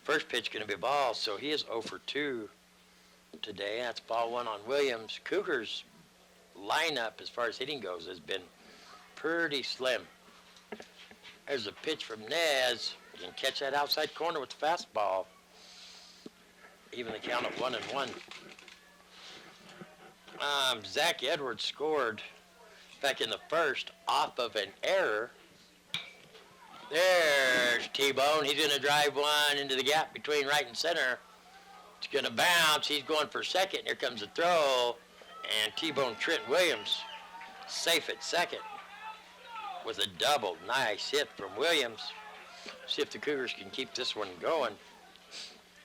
[SPEAKER 1] First pitch going to be a ball, so he is 0 for 2 today. That's ball 1 on Williams. Cougars lineup as far as hitting goes has been pretty slim. There's a pitch from Nez. You can catch that outside corner with the fastball. Even the count at 1-1. Zach Edwards scored back in the first off of an error. There's T-Bone. He's going to drive one into the gap between right and center. It's going to bounce. He's going for second. Here comes the throw. And T-Bone Trent Williams safe at second with a double. Nice hit from Williams. See if the Cougars can keep this one going.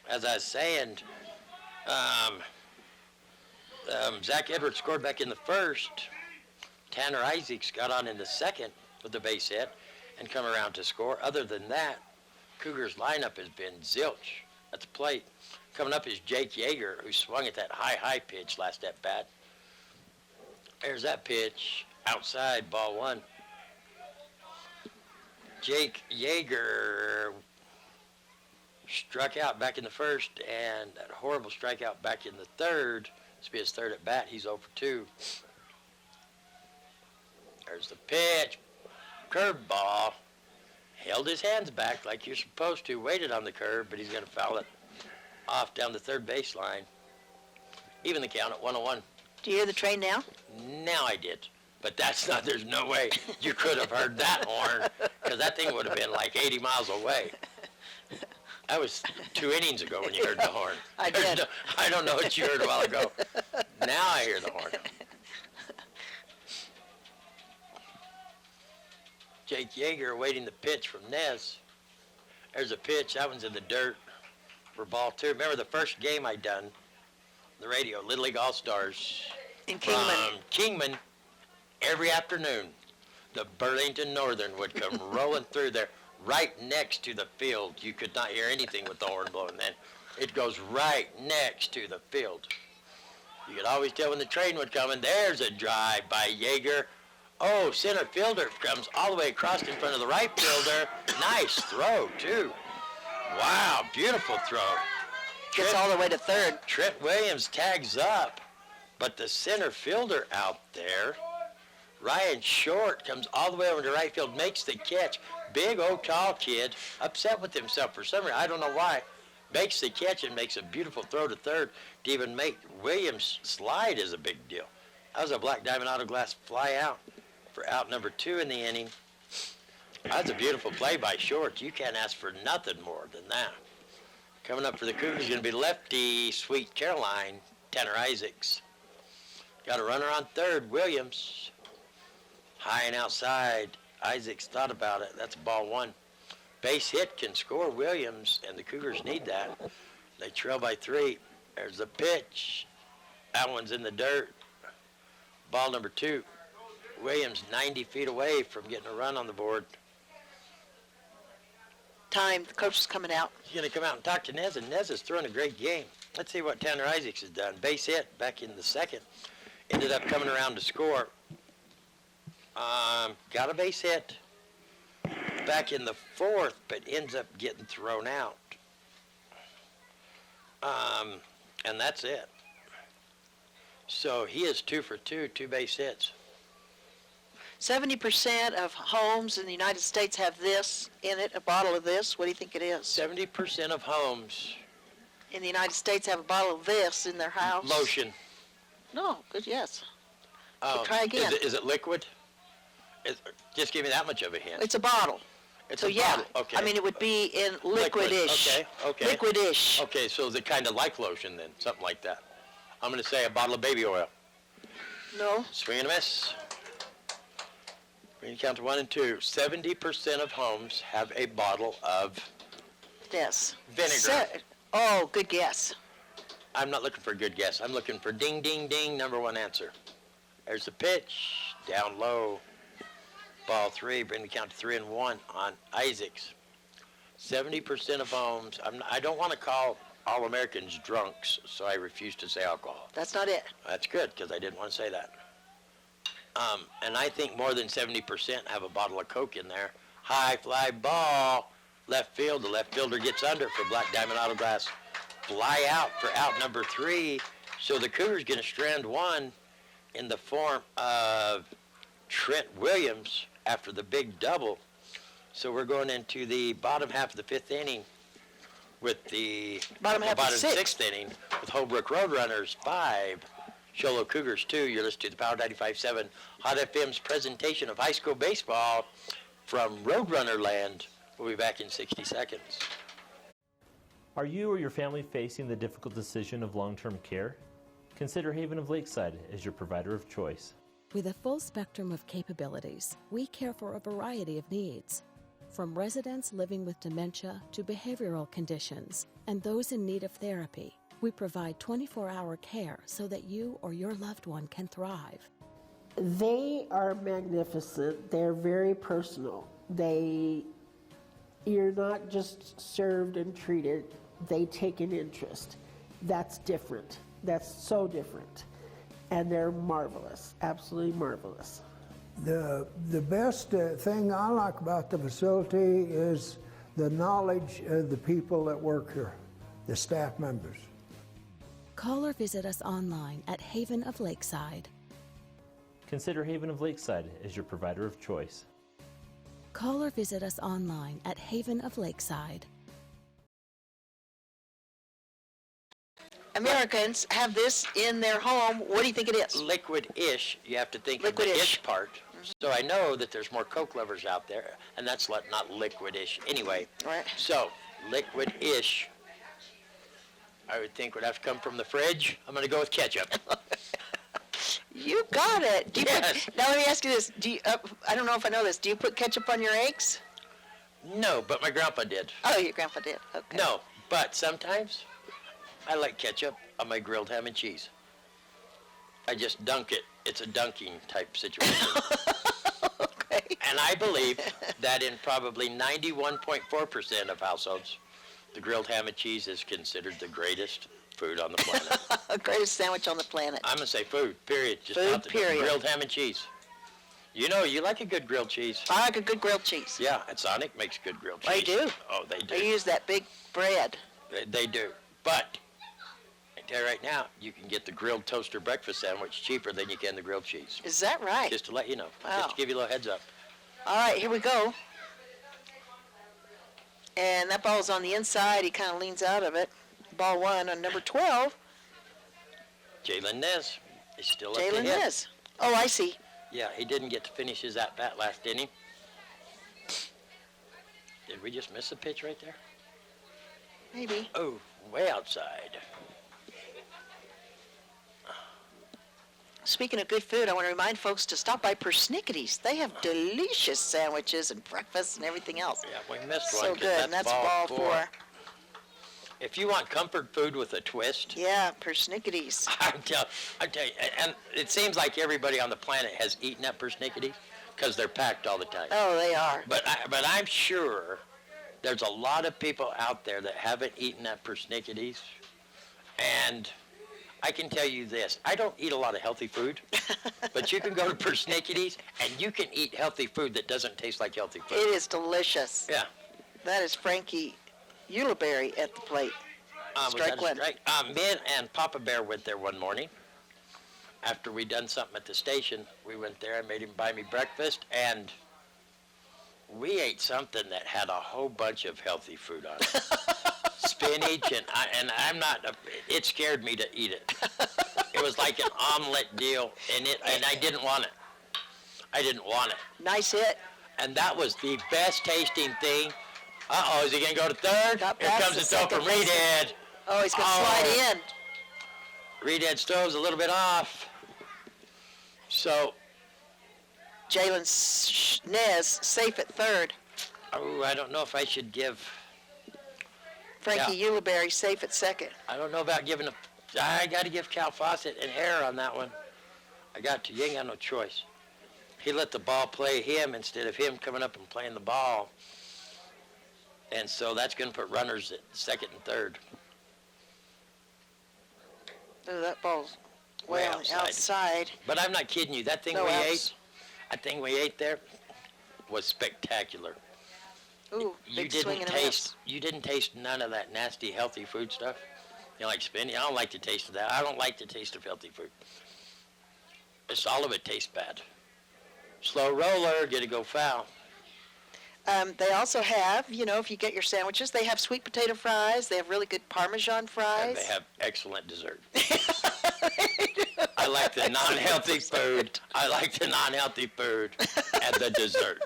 [SPEAKER 1] As I was saying, Zach Edwards scored back in the first. Tanner Isaacs got on in the second with the base hit and come around to score. Other than that, Cougars lineup has been zilch at the plate. Coming up is Jake Yeager, who swung at that high pitch last at bat. There's that pitch outside, ball 1. Jake Yeager struck out back in the first, and that horrible strikeout back in the third. This will be his third at bat. He's 0 for 2. There's the pitch. Curveball. Held his hands back like you're supposed to. Waited on the curve, but he's going to foul it off down the third baseline. Even the count at 1-1.
[SPEAKER 2] Do you hear the train now?
[SPEAKER 1] Now I did. But that's not, there's no way you could have heard that horn, because that thing would have been like 80 miles away. That was 2 innings ago when you heard the horn.
[SPEAKER 2] I did.
[SPEAKER 1] I don't know what you heard a while ago. Now I hear the horn. Jake Yeager awaiting the pitch from Nez. There's a pitch. That one's in the dirt for ball 2. Remember the first game I done, the radio, Little League All-Stars.
[SPEAKER 2] In Kingman.
[SPEAKER 1] From Kingman, every afternoon, the Burlington Northern would come rolling through there right next to the field. You could not hear anything with the horn blowing then. It goes right next to the field. You could always tell when the train would come, and there's a drive by Yeager. Oh, center fielder comes all the way across in front of the right fielder. Nice throw, too. Wow, beautiful throw.
[SPEAKER 2] Gets all the way to third.
[SPEAKER 1] Trent Williams tags up, but the center fielder out there, Ryan Short, comes all the way over to right field, makes the catch. Big old tall kid, upset with himself for some reason. I don't know why. Makes the catch and makes a beautiful throw to third. To even make Williams slide is a big deal. That was a Black Diamond Auto Glass fly out for out number 2 in the inning. That's a beautiful play by Short. You can't ask for nothing more than that. Coming up for the Cougars is going to be lefty, Sweet Caroline, Tanner Isaacs. Got a runner on third, Williams. High and outside. Isaacs thought about it. That's ball 1. Base hit can score Williams, and the Cougars need that. They trail by 3. There's the pitch. That one's in the dirt. Ball number 2. Williams 90 feet away from getting a run on the board.
[SPEAKER 2] Time. The coach is coming out.
[SPEAKER 1] He's going to come out and talk to Nez, and Nez is throwing a great game. Let's see what Tanner Isaacs has done. Base hit back in the second. Ended up coming around to score. Got a base hit back in the fourth, but ends up getting thrown out. And that's it. So he is 2 for 2, 2 base hits.
[SPEAKER 2] 70% of homes in the United States have this in it, a bottle of this. What do you think it is?
[SPEAKER 1] 70% of homes.
[SPEAKER 2] In the United States have a bottle of this in their house.
[SPEAKER 1] Lotion.
[SPEAKER 2] No, good, yes.
[SPEAKER 1] Oh,
[SPEAKER 2] try again.
[SPEAKER 1] Is it liquid? Just give me that much of a hint.
[SPEAKER 2] It's a bottle.
[SPEAKER 1] It's
[SPEAKER 2] So
[SPEAKER 1] a
[SPEAKER 2] yeah,
[SPEAKER 1] bottle. Okay.
[SPEAKER 2] I mean, it would be in liquid-ish.
[SPEAKER 1] Okay.
[SPEAKER 2] Liquid-ish.
[SPEAKER 1] Okay, so is it kind of like lotion then, something like that? I'm going to say a bottle of baby oil.
[SPEAKER 2] No.
[SPEAKER 1] Swing and a miss. When you count to 1 and 2, 70% of homes have a bottle of
[SPEAKER 2] Yes.
[SPEAKER 1] vinegar.
[SPEAKER 2] Oh, good guess.
[SPEAKER 1] I'm not looking for a good guess. I'm looking for ding, ding, ding, number 1 answer. There's the pitch, down low. Ball 3, bring the count to 3 and 1 on Isaacs. 70% of homes, I don't want to call all Americans drunks, so I refuse to say alcohol.
[SPEAKER 2] That's not it.
[SPEAKER 1] That's good, because I didn't want to say that. And I think more than 70% have a bottle of Coke in there. High fly ball, left field. The left fielder gets under for Black Diamond Auto Glass. Fly out for out number 3. So the Cougars going to strand 1 in the form of Trent Williams after the big double. So we're going into the bottom half of the 5th inning with the
[SPEAKER 2] bottom half of the
[SPEAKER 1] 6th inning with Holbrook Roadrunners 5, Sholo Cougars 2. You're listening to the Power 95.7 Hot FM's presentation of high school baseball from Roadrunner Land. We'll be back in 60 seconds.
[SPEAKER 3] Are you or your family facing the difficult decision of long-term care? Consider Haven of Lakeside as your provider of choice.
[SPEAKER 4] With a full spectrum of capabilities, we care for a variety of needs. From residents living with dementia to behavioral conditions and those in need of therapy, we provide 24-hour care so that you or your loved one can thrive.
[SPEAKER 5] They are magnificent. They're very personal. You're not just served and treated. They take an interest. That's different. That's so different. And they're marvelous, absolutely marvelous.
[SPEAKER 6] The best thing I like about the facility is the knowledge of the people that work here, the staff members.
[SPEAKER 4] Call or visit us online at Haven of Lakeside.
[SPEAKER 3] Consider Haven of Lakeside as your provider of choice.
[SPEAKER 4] Call or visit us online at Haven of Lakeside.
[SPEAKER 2] Americans have this in their home. What do you think it is?
[SPEAKER 1] Liquid-ish. You have to think of the
[SPEAKER 2] Liquid-ish.
[SPEAKER 1] ish part. So I know that there's more Coke lovers out there, and that's not liquid-ish anyway.
[SPEAKER 2] Right.
[SPEAKER 1] So, liquid-ish, I would think would have to come from the fridge. I'm going to go with ketchup.
[SPEAKER 2] You got it.
[SPEAKER 1] Yes.
[SPEAKER 2] Now let me ask you this. I don't know if I know this. Do you put ketchup on your eggs?
[SPEAKER 1] No, but my grandpa did.
[SPEAKER 2] Oh, your grandpa did. Okay.
[SPEAKER 1] No, but sometimes I like ketchup on my grilled ham and cheese. I just dunk it. It's a dunking type situation.
[SPEAKER 2] Okay.
[SPEAKER 1] And I believe that in probably 91.4% of households, the grilled ham and cheese is considered the greatest food on the planet.
[SPEAKER 2] Greatest sandwich on the planet.
[SPEAKER 1] I'm going to say food, period. Just
[SPEAKER 2] Food,
[SPEAKER 1] not the
[SPEAKER 2] period.
[SPEAKER 1] grilled ham and cheese. You know, you like a good grilled cheese.
[SPEAKER 2] I like a good grilled cheese.
[SPEAKER 1] Yeah, and Sonic makes good grilled cheese.
[SPEAKER 2] They do.
[SPEAKER 1] Oh, they do.
[SPEAKER 2] They use that big bread.
[SPEAKER 1] They do. But I tell you right now, you can get the grilled toaster breakfast sandwich cheaper than you can the grilled cheese.
[SPEAKER 2] Is that right?
[SPEAKER 1] Just to let you know.
[SPEAKER 2] Wow.
[SPEAKER 1] Just to give you a little heads up.
[SPEAKER 2] All right, here we go. And that ball's on the inside. He kind of leans out of it. Ball 1 on number 12.
[SPEAKER 1] Jalen Nez is still up to hit.
[SPEAKER 2] Jalen Nez. Oh, I see.
[SPEAKER 1] Yeah, he didn't get to finish his at-bat last inning. Did we just miss a pitch right there?
[SPEAKER 2] Maybe.
[SPEAKER 1] Oh, way outside.
[SPEAKER 2] Speaking of good food, I want to remind folks to stop by Persnickety's. They have delicious sandwiches and breakfast and everything else.
[SPEAKER 1] Yeah, we missed one.
[SPEAKER 2] So
[SPEAKER 1] 'cause
[SPEAKER 2] good, and that's ball 4.
[SPEAKER 1] If you want comfort food with a twist,
[SPEAKER 2] Yeah, Persnickety's.
[SPEAKER 1] I tell you, and it seems like everybody on the planet has eaten at Persnickety's because they're packed all the time.
[SPEAKER 2] Oh, they are.
[SPEAKER 1] But I'm sure there's a lot of people out there that haven't eaten at Persnickety's, and I can tell you this, I don't eat a lot of healthy food, but you can go to Persnickety's and you can eat healthy food that doesn't taste like healthy food.
[SPEAKER 2] It is delicious.
[SPEAKER 1] Yeah.
[SPEAKER 2] That is Frankie Uliberry at the plate. Strike one.
[SPEAKER 1] Me and Papa Bear went there one morning. After we done something at the station, we went there. I made him buy me breakfast, and we ate something that had a whole bunch of healthy food on it. Spinach, and I'm not, it scared me to eat it. It It was like an omelet deal, and I didn't want it. I didn't want it.
[SPEAKER 2] Nice hit.
[SPEAKER 1] And that was the best tasting thing. Uh-oh, is he going to go to third? Here comes the throw from Reedhead.
[SPEAKER 2] Oh, he's going to slide in.
[SPEAKER 1] Reedhead throws a little bit off. So,
[SPEAKER 2] Jalen Nez safe at third.
[SPEAKER 1] oh, I don't know if I should give.
[SPEAKER 2] Frankie Ulibarri safe at second.
[SPEAKER 1] I don't know about giving I got to give Cal Fawcett an error on that one. I got to. You ain't got no choice. He let the ball play him instead of him coming up and playing the ball. And so that's going to put runners at second and third.
[SPEAKER 2] Oh, that ball's well outside.
[SPEAKER 1] But I'm not kidding you. That thing we ate there was spectacular.
[SPEAKER 2] Ooh,
[SPEAKER 1] You didn't taste none of that nasty healthy food stuff. You know, like spinach. I don't like the taste of that. I don't like the taste of healthy food. It's all of it tastes bad. Slow roller, get to go foul.
[SPEAKER 2] They also have, if you get your sandwiches, they have sweet potato fries. They have really good Parmesan fries.
[SPEAKER 1] And they have excellent dessert. I like the non-healthy food. I like the non-healthy food and the dessert.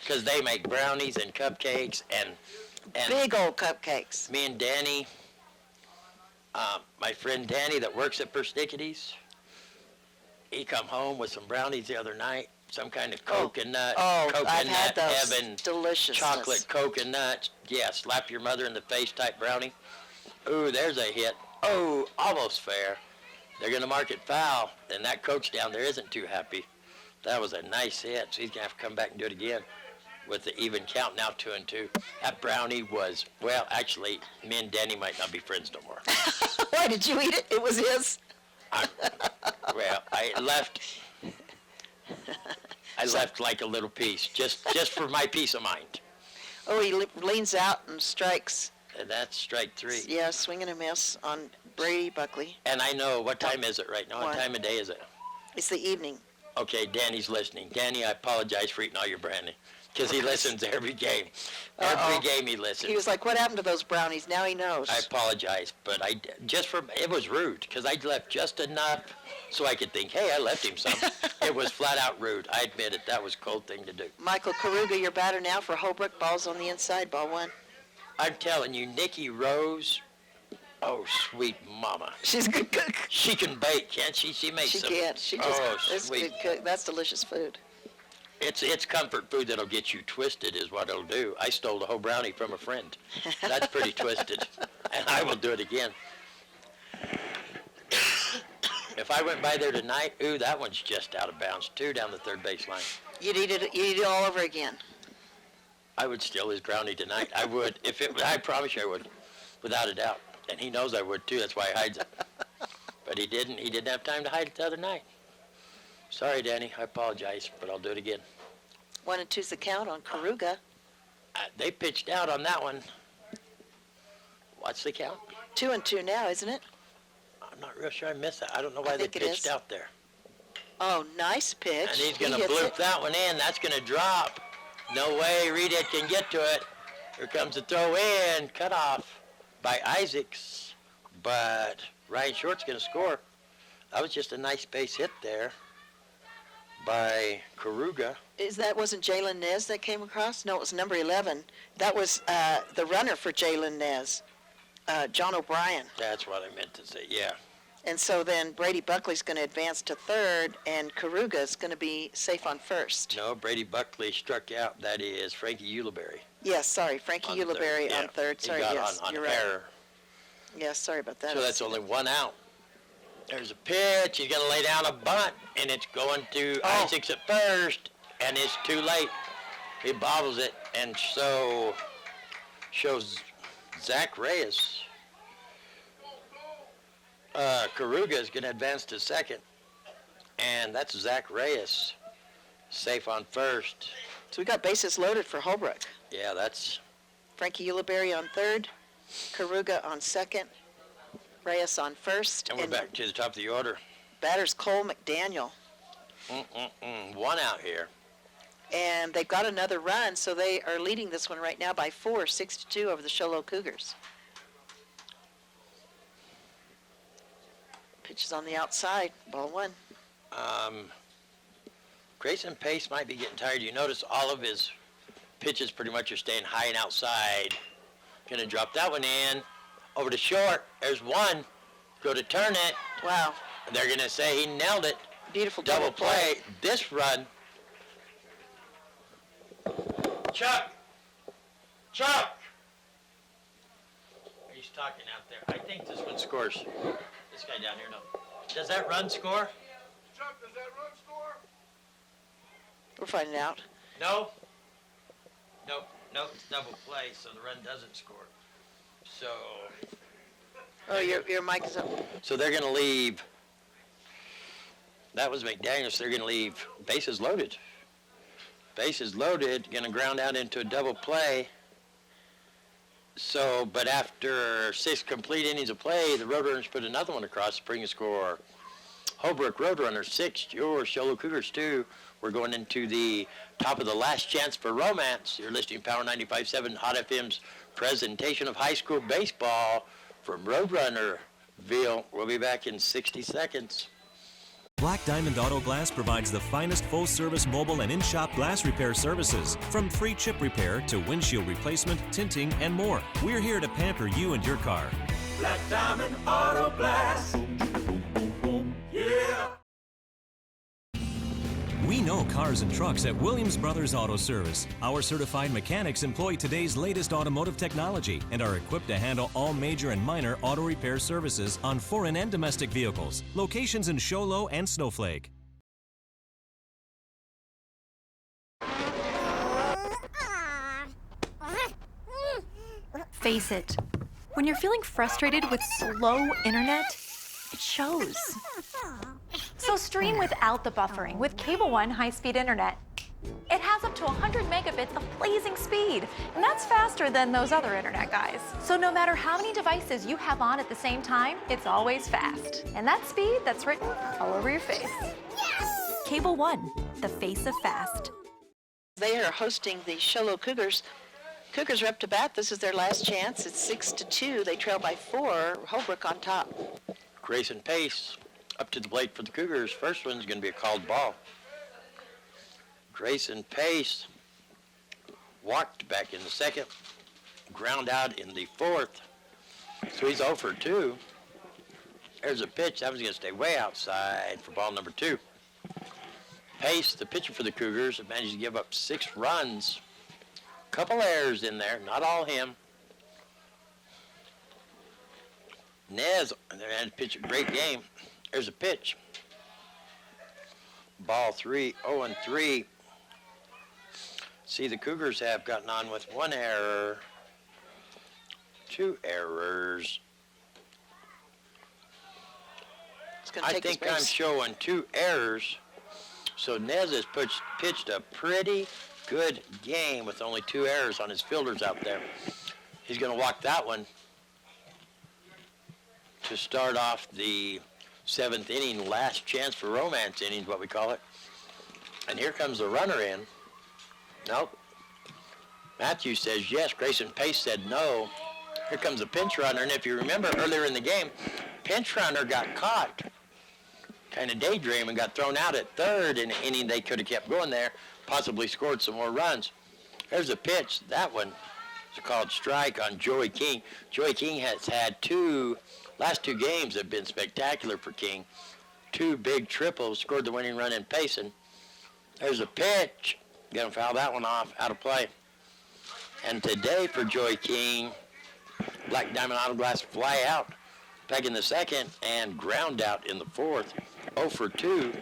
[SPEAKER 1] Because they make brownies and cupcakes and
[SPEAKER 2] big old cupcakes.
[SPEAKER 1] Me and Danny, my friend Danny that works at Persnickety's, he come home with some brownies the other night. Some kind of coconut,
[SPEAKER 2] I've had those.
[SPEAKER 1] heaven,
[SPEAKER 2] Deliciousness.
[SPEAKER 1] chocolate coconut, slap your mother in the face type brownie. Ooh, there's a hit. Oh, almost fair. They're going to mark it foul, and that coach down there isn't too happy. That was a nice hit, so he's going to have to come back and do it again with the even count, now 2-2. That brownie was, well, actually, me and Danny might not be friends no more.
[SPEAKER 2] Why, did you eat it? It was his?
[SPEAKER 1] I left like a little piece, just for my peace of mind.
[SPEAKER 2] Oh, he leans out and strikes.
[SPEAKER 1] And that's strike 3.
[SPEAKER 2] Yeah, swing and a miss on Brady Buckley.
[SPEAKER 1] And I know, what time is it right now? What time of day is it?
[SPEAKER 2] It's the evening.
[SPEAKER 1] Okay, Danny's listening. Danny, I apologize for eating all your brandy, because he listens every game. Every game he listens.
[SPEAKER 2] He was like, what happened to those brownies? Now he knows.
[SPEAKER 1] I apologize, but it was rude, because I left just enough so I could think, hey, I left him some. It was flat out rude. I admit it. That was a cold thing to do.
[SPEAKER 2] Michael Karuga, your batter now for Holbrook. Ball's on the inside, ball 1.
[SPEAKER 1] I'm telling you, Nikki Rose, oh, sweet mama.
[SPEAKER 2] She's a good cook.
[SPEAKER 1] She can bake, can't she? She makes some.
[SPEAKER 2] She can. She just,
[SPEAKER 1] sweet.
[SPEAKER 2] Good cook. That's delicious food.
[SPEAKER 1] It's comfort food that'll get you twisted is what it'll do. I stole the whole brownie from a friend. That's pretty twisted. And I will do it again. If I went by there tonight, ooh, that one's just out of bounds, too, down the third base line.
[SPEAKER 2] You'd eat it all over again.
[SPEAKER 1] I would steal his brownie tonight. I would. I promise you I would, without a doubt. And he knows I would, too. That's why he hides it. But he didn't. He didn't have time to hide it the other night. Sorry, Danny. I apologize, but I'll do it again.
[SPEAKER 2] 1-2's the count on Karuga.
[SPEAKER 1] They pitched out on that one. What's the count?
[SPEAKER 2] 2-2 now, isn't it?
[SPEAKER 1] I'm not real sure I missed that. I don't know why they pitched out there.
[SPEAKER 2] Oh, nice pitch.
[SPEAKER 1] And he's going to bloop that one in. That's going to drop. No way Reedhead can get to it. Here comes the throw in. Cut off by Isaacs. But Ryan Short's going to score. That was just a nice base hit there by Karuga.
[SPEAKER 2] Wasn't Jalen Nez that came across? No, it was number 11. That was the runner for Jalen Nez, John O'Brien.
[SPEAKER 1] That's what I meant to say, yeah.
[SPEAKER 2] And so then Brady Buckley's going to advance to third, and Karuga's going to be safe on first.
[SPEAKER 1] No, Brady Buckley struck out. That is Frankie Ulibarri.
[SPEAKER 2] Yes, sorry, Frankie Ulibarri on third. Sorry, yes,
[SPEAKER 1] on
[SPEAKER 2] you're
[SPEAKER 1] error.
[SPEAKER 2] right. Yes, sorry about that.
[SPEAKER 1] So that's only one out. There's a pitch. He's going to lay down a bunt, and it's going to Isaacs at first, and it's too late. He bobbles it, and so shows Zach Reyes. Karuga is going to advance to second, and that's Zach Reyes, safe on first.
[SPEAKER 2] So we got bases loaded for Holbrook.
[SPEAKER 1] Yeah, that's...
[SPEAKER 2] Frankie Ulibarri on third, Karuga on second, Reyes on first.
[SPEAKER 1] And we're back to the top of the order.
[SPEAKER 2] Batter's Cole McDaniel.
[SPEAKER 1] One out here.
[SPEAKER 2] And they've got another run, so they are leading this one right now by 4, 6-2 over the Show Low Cougars. Pitch is on the outside, ball one.
[SPEAKER 1] Grayson Pace might be getting tired. You notice all of his pitches pretty much are staying high and outside. Gonna drop that one in. Over to short. There's one. Go to turn it.
[SPEAKER 2] Wow.
[SPEAKER 1] And they're gonna say he nailed it.
[SPEAKER 2] Beautiful
[SPEAKER 1] Double play. This run. Chuck! He's talking out there. I think this one scores. This guy down here, no. Does that run score?
[SPEAKER 8] Chuck, does that run score?
[SPEAKER 2] We're finding out.
[SPEAKER 1] No. Nope, it's double play, so the run doesn't score. So.
[SPEAKER 2] Oh, your mic is up.
[SPEAKER 1] So they're gonna leave. That was McDaniels. They're gonna leave bases loaded. Bases loaded, gonna ground out into a double play. So, but after 6 complete innings of play, the Roadrunners put another one across to bring a score. Holbrook Roadrunners 6, your Show Cougars 2. We're going into the top of the last chance for romance. You're listening to Power 95.7 Hot FM's presentation of high school baseball from Roadrunnerville. We'll be back in 60 seconds.
[SPEAKER 7] Black Diamond Auto Glass provides the finest full-service mobile and in-shop glass repair services. From free chip repair to windshield replacement, tinting, and more. We're here to pamper you and your car.
[SPEAKER 8] Black Diamond Auto Glass. Yeah.
[SPEAKER 7] We know cars and trucks at Williams Brothers Auto Service. Our certified mechanics employ today's latest automotive technology and are equipped to handle all major and minor auto repair services on foreign and domestic vehicles. Locations in Show Low and Snowflake.
[SPEAKER 11] Face it, when you're feeling frustrated with slow internet, it shows. So stream without the buffering with Cable One high-speed internet. It has up to 100 megabits of blazing speed, and that's faster than those other internet guys. So no matter how many devices you have on at the same time, it's always fast. And that speed, that's written all over your face. Yes! Cable One, the face of fast.
[SPEAKER 2] They are hosting the Show Cougars. Cougars are up to bat. This is their last chance. It's 6-2. They trail by 4. Holbrook on top.
[SPEAKER 1] Grayson Pace up to the plate for the Cougars. First one's going to be a called ball. Grayson Pace walked back in the second, ground out in the fourth. So he's 0 for 2. There's a pitch. That was going to stay way outside for ball number 2. Pace, the pitcher for the Cougars, managed to give up 6 runs. Couple errors in there, not all him. Nez, they had to pitch a great game. There's a pitch. Ball 3, 0-3. See, the Cougars have gotten on with 1 error, 2 errors. I think I'm showing 2 errors. So Nez has pitched a pretty good game with only 2 errors on his fielders out there. He's going to walk that one to start off the 7th inning, last chance for romance innings, what we call it. And here comes the runner in. Nope. Matthew says yes. Grayson Pace said no. Here comes the pinch runner. And if you remember earlier in the game, pinch runner got caught. Kind of daydream and got thrown out at third in an inning. They could have kept going there, possibly scored some more runs. There's a pitch. That one is called strike on Joey King. Joey King has had last 2 games have been spectacular for King. 2 big triples, scored the winning run in Payson. There's a pitch. Gonna foul that one off, out of play. And today for Joey King, Black Diamond Auto Glass fly out back in the second and ground out in the fourth. 0 for 2.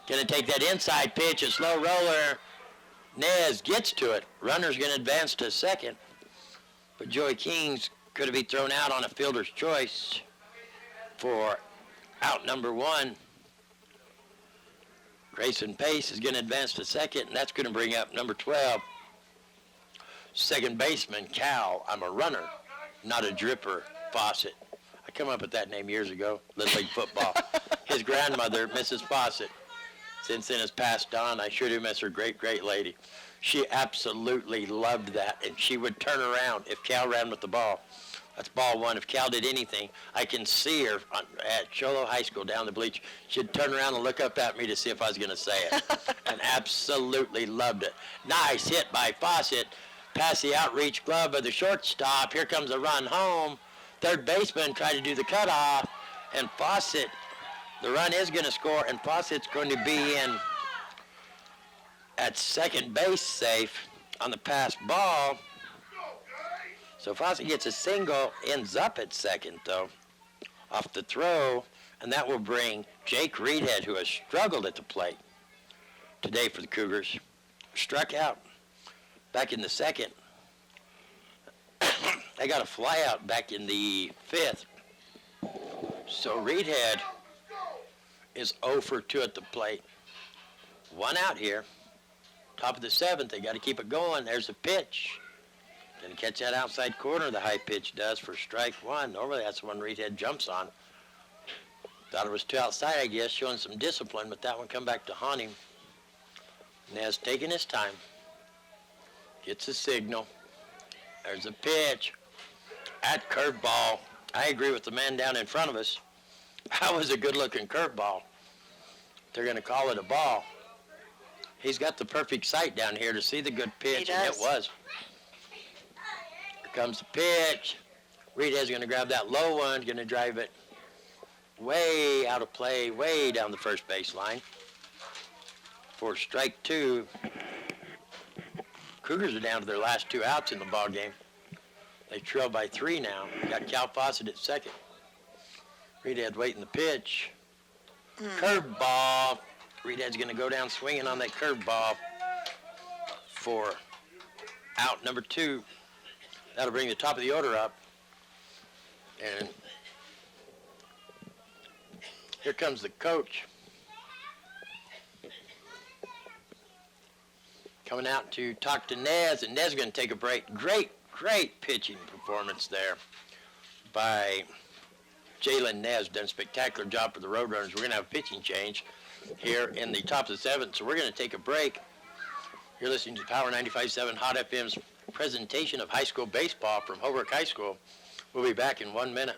[SPEAKER 1] Gonna take that inside pitch, a slow roller. Nez gets to it. Runner's gonna advance to second. But Joey King's could have been thrown out on a fielder's choice for out number 1. Grayson Pace is going to advance to second, and that's going to bring up number 12. Second baseman, Cal. I'm a runner, not a dripper, Fawcett. I came up with that name years ago, Little League football. His grandmother, Mrs. Fawcett, since then has passed on. I sure do miss her, great, great lady. She absolutely loved that, and she would turn around if Cal ran with the ball. That's ball one. If Cal did anything, I can see her at Cholo High School down the bleach. She'd turn around and look up at me to see if I was going to say it. And absolutely loved it. Nice hit by Fawcett. Past the outreach glove of the shortstop. Here comes a run home. Third baseman tried to do the cutoff. And Fawcett, the run is going to score, and Fawcett's going to be in at second base safe on the pass ball. So Fawcett gets a single, ends up at second, though, off the throw, and that will bring Jake Reedhead, who has struggled at the plate today for the Cougars, struck out back in the second. They got a fly out back in the fifth. So Reedhead is 0 for 2 at the plate. One out here. Top of the seventh, they got to keep it going. There's a pitch. Didn't catch that outside corner, the high pitch does for strike one. Normally that's the one Reedhead jumps on. Thought it was 2 outside, I guess, showing some discipline, but that one come back to haunt him. Nez taking his time. Gets a signal. There's a pitch. At curveball. I agree with the man down in front of us. That was a good-looking curveball. They're going to call it a ball. He's got the perfect sight down here to see the good pitch, and it was. Here comes the pitch. Reedhead's going to grab that low one, going to drive it way out of play, way down the first base line for strike two. Cougars are down to their last 2 outs in the ball game. They trail by 3 now. Got Cal Fawcett at second. Reedhead waiting the pitch. Curveball. Reedhead's going to go down swinging on that curveball for out number 2. That'll bring the top of the order up. And here comes the coach. Coming out to talk to Nez, and Nez is going to take a break. Great pitching performance there by Jalen Nez. Done a spectacular job for the Roadrunners. We're going to have a pitching change here in the top of the 7th, so we're going to take a break. You're listening to Power 95.7 Hot FM's presentation of high school baseball from Holbrook High School. We'll be back in 1 minute.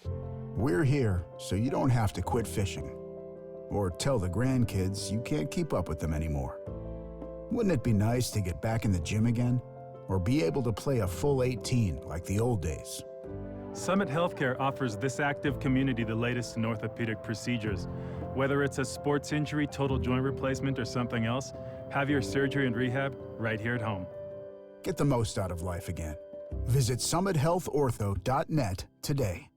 [SPEAKER 9] We're here so you don't have to quit fishing or tell the grandkids you can't keep up with them anymore. Wouldn't it be nice to get back in the gym again or be able to play a full 18 like the old days?
[SPEAKER 10] Summit Healthcare offers this active community the latest in orthopedic procedures. Whether it's a sports injury, total joint replacement, or something else, have your surgery and rehab right here at home.
[SPEAKER 9] Get the most out of life again. Visit summithealthortho.net today.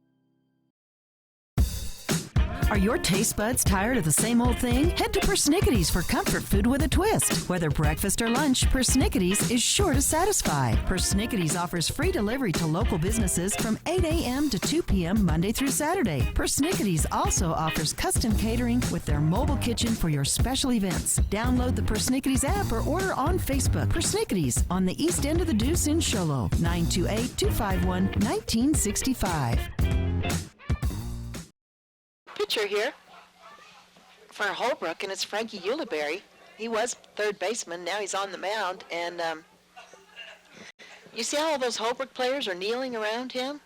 [SPEAKER 12] Are your taste buds tired of the same old thing? Head to Persnickity's for comfort food with a twist. Whether breakfast or lunch, Persnickity's is sure to satisfy. Persnickity's offers free delivery to local businesses from 8 a.m. to 2 p.m. Monday through Saturday. Persnickity's also offers custom catering with their mobile kitchen for your special events. Download the Persnickity's app or order on Facebook. Persnickity's on the east end of the Deuce in Sholo, 928-251-1965.
[SPEAKER 2] Pitcher here for Holbrook, and it's Frankie Uliberry. He was third baseman. Now he's on the mound, and you see how all those Holbrook players are kneeling around him?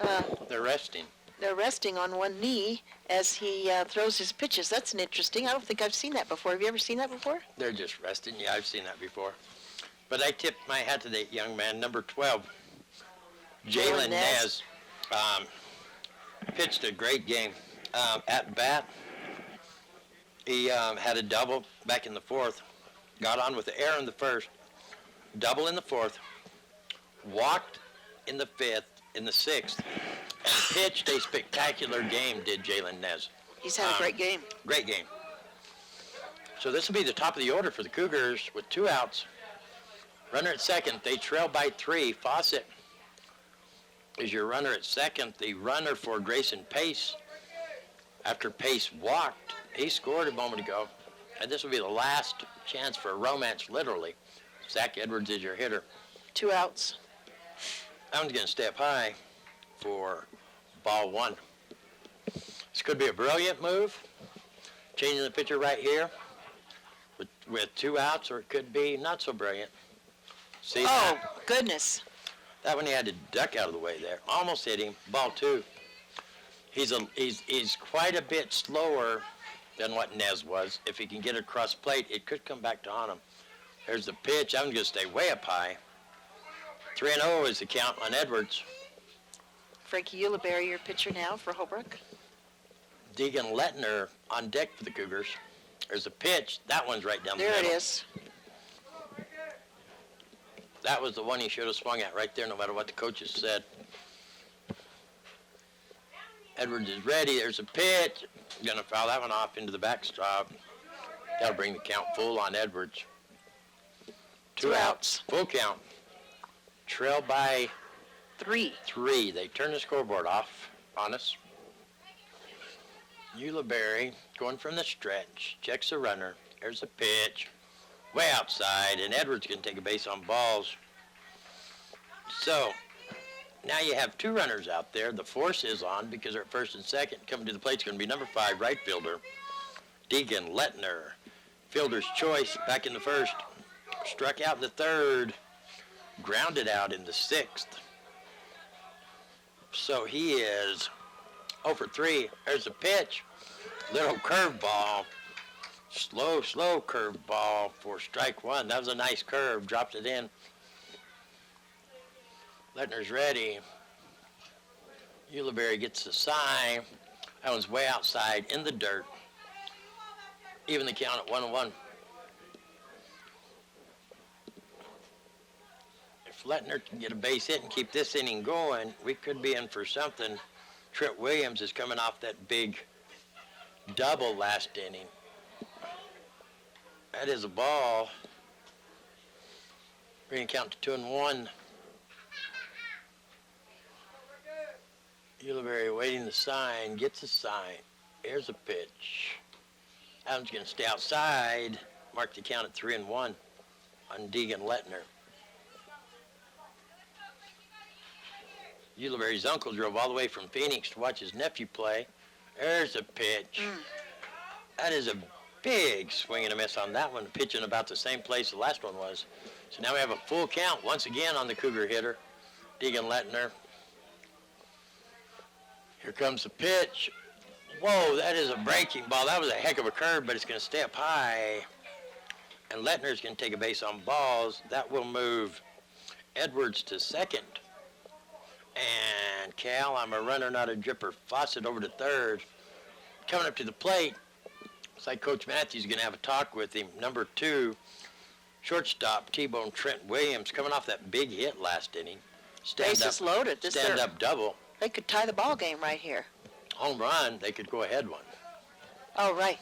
[SPEAKER 1] Yeah. They're resting.
[SPEAKER 2] They're resting on one knee as he throws his pitches. That's an interesting. I don't think I've seen that before. Have you ever seen that before?
[SPEAKER 1] They're just resting. Yeah, I've seen that before. But I tipped my hat to that young man, number 12, Jalen Nez. Pitched a great game. At bat, he had a double back in the 4th, got on with the error in the 1st, double in the 4th, walked in the 5th, in the 6th, and pitched a spectacular game, did Jalen Nez.
[SPEAKER 2] He's had a great game.
[SPEAKER 1] Great game. So this will be the top of the order for the Cougars with 2 outs. Runner at second. They trail by 3. Fawcett is your runner at second. The runner for Grayson Pace. After Pace walked, he scored a moment ago, and this will be the last chance for a romance, literally. Zach Edwards is your hitter.
[SPEAKER 2] 2 outs.
[SPEAKER 1] That one's going to step high for ball 1. This could be a brilliant move, changing the pitcher right here with 2 outs, or it could be not so brilliant. See
[SPEAKER 2] Oh, goodness.
[SPEAKER 1] That one he had to duck out of the way there. Almost hit him. Ball 2. He's quite a bit slower than what Nez was. If he can get across plate, it could come back to haunt him. There's the pitch. I'm going to stay way up high. 3-0 is the count on Edwards.
[SPEAKER 2] Frankie Ulibarri, your pitcher now for Holbrook.
[SPEAKER 1] Deegan Lettner on deck for the Cougars. There's a pitch. That one's right down the
[SPEAKER 2] There
[SPEAKER 1] middle.
[SPEAKER 2] it is.
[SPEAKER 1] That was the one he should have swung at right there, no matter what the coaches said. Edwards is ready. There's a pitch. Going to foul that one off into the backstop. That'll bring the count full on Edwards. 2 outs. Full count. Trail by
[SPEAKER 2] 3.
[SPEAKER 1] 3. They turn the scoreboard off on us. Ulibarri going from the stretch. Checks the runner. There's a pitch. Way outside, and Edwards can take a base on balls. So, now you have 2 runners out there. The force is on because they're at first and second. Coming to the plate is going to be number 5, right fielder, Deegan Lettner. Fielder's choice back in the first. Struck out in the third. Grounded out in the 6th. So he is 0 for 3. There's a pitch. Little curveball. Slow curveball for strike 1. That was a nice curve. Dropped it in. Lettner's ready. Ulibarri gets the sign. That one's way outside in the dirt. Even the count at 1-1. If Lettner can get a base hit and keep this inning going, we could be in for something. Trent Williams is coming off that big double last inning. That is a ball. Bring the count to 2-1. Ulibarri waiting the sign, gets the sign. Here's a pitch. Adams going to stay outside. Mark the count at 3-1 on Deegan Lettner. Ulibarri's uncle drove all the way from Phoenix to watch his nephew play. There's a pitch. That is a big swing and a miss on that one, pitching about the same place the last one was. So now we have a full count once again on the Cougar hitter, Deegan Lettner. Here comes the pitch. Whoa, that is a breaking ball. That was a heck of a curve, but it's going to stay up high. And Lettner's going to take a base on balls. That will move Edwards to second. And Cal, I'm a runner, not a dripper. Fawcett over to third. Coming up to the plate. Looks like Coach Matthews is going to have a talk with him. Number 2, shortstop, T-Bone Trent Williams, coming off that big hit last inning.
[SPEAKER 2] Bases loaded.
[SPEAKER 1] Stand-up double.
[SPEAKER 2] They could tie the ball game right here.
[SPEAKER 1] Home run, they could go ahead one.
[SPEAKER 2] Oh, right.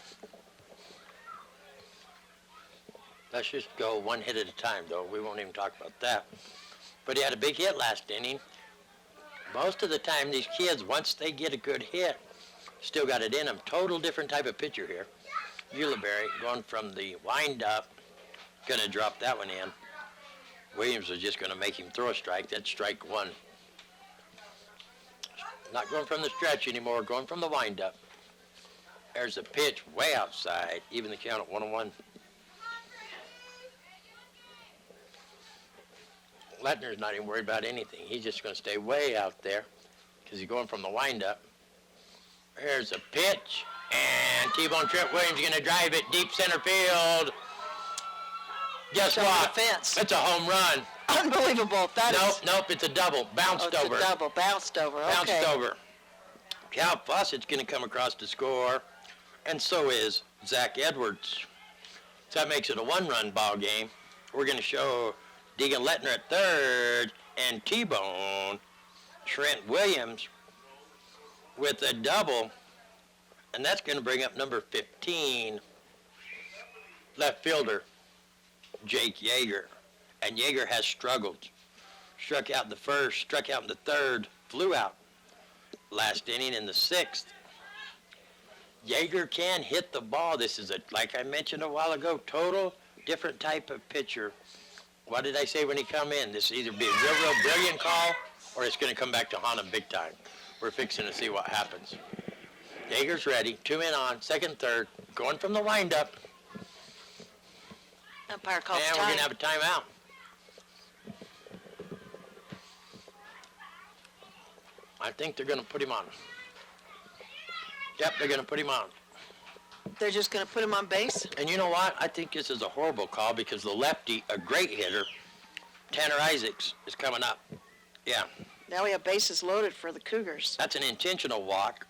[SPEAKER 1] Let's just go one hit at a time, though. We won't even talk about that. But he had a big hit last inning. Most of the time, these kids, once they get a good hit, still got it in them. Total different type of pitcher here. Ulibarri going from the wind-up, going to drop that one in. Williams was just going to make him throw a strike. That's strike 1. Not going from the stretch anymore, going from the wind-up. There's a pitch way outside, even the count at 1-1. Lettner's not even worried about anything. He's just going to stay way out there because he's going from the wind-up. There's a pitch, and T-Bone Trent Williams is going to drive it deep center field. Guess what?
[SPEAKER 2] Fence.
[SPEAKER 1] It's a home run.
[SPEAKER 2] Unbelievable.
[SPEAKER 1] Nope, it's a double. Bounced over.
[SPEAKER 2] It's a double. Bounced over. Okay.
[SPEAKER 1] Bounced over. Cal Fawcett's going to come across to score, and so is Zach Edwards. So that makes it a 1-run ball game. We're going to show Deegan Lettner at third, and T-Bone Trent Williams with a double, and that's going to bring up number 15, left fielder, Jake Yeager. And Yeager has struggled. Struck out in the first, struck out in the third, flew out last inning in the 6th. Yeager can hit the ball. This is, like I mentioned a while ago, total different type of pitcher. What did I say when he come in? This either be a real brilliant call, or it's going to come back to haunt him big time. We're fixing to see what happens. Yeager's ready. 2 men on, second, third, going from the windup.
[SPEAKER 2] Umpire calls
[SPEAKER 1] and
[SPEAKER 2] time.
[SPEAKER 1] we're going to have a timeout. I think they're going to put him on. Yep, they're going to put him on.
[SPEAKER 2] They're just going to put him on base?
[SPEAKER 1] And you know what? I think this is a horrible call because the lefty, a great hitter, Tanner Isaacs, is coming up. Yeah.
[SPEAKER 2] Now we have bases loaded for the Cougars.
[SPEAKER 1] That's an intentional walk.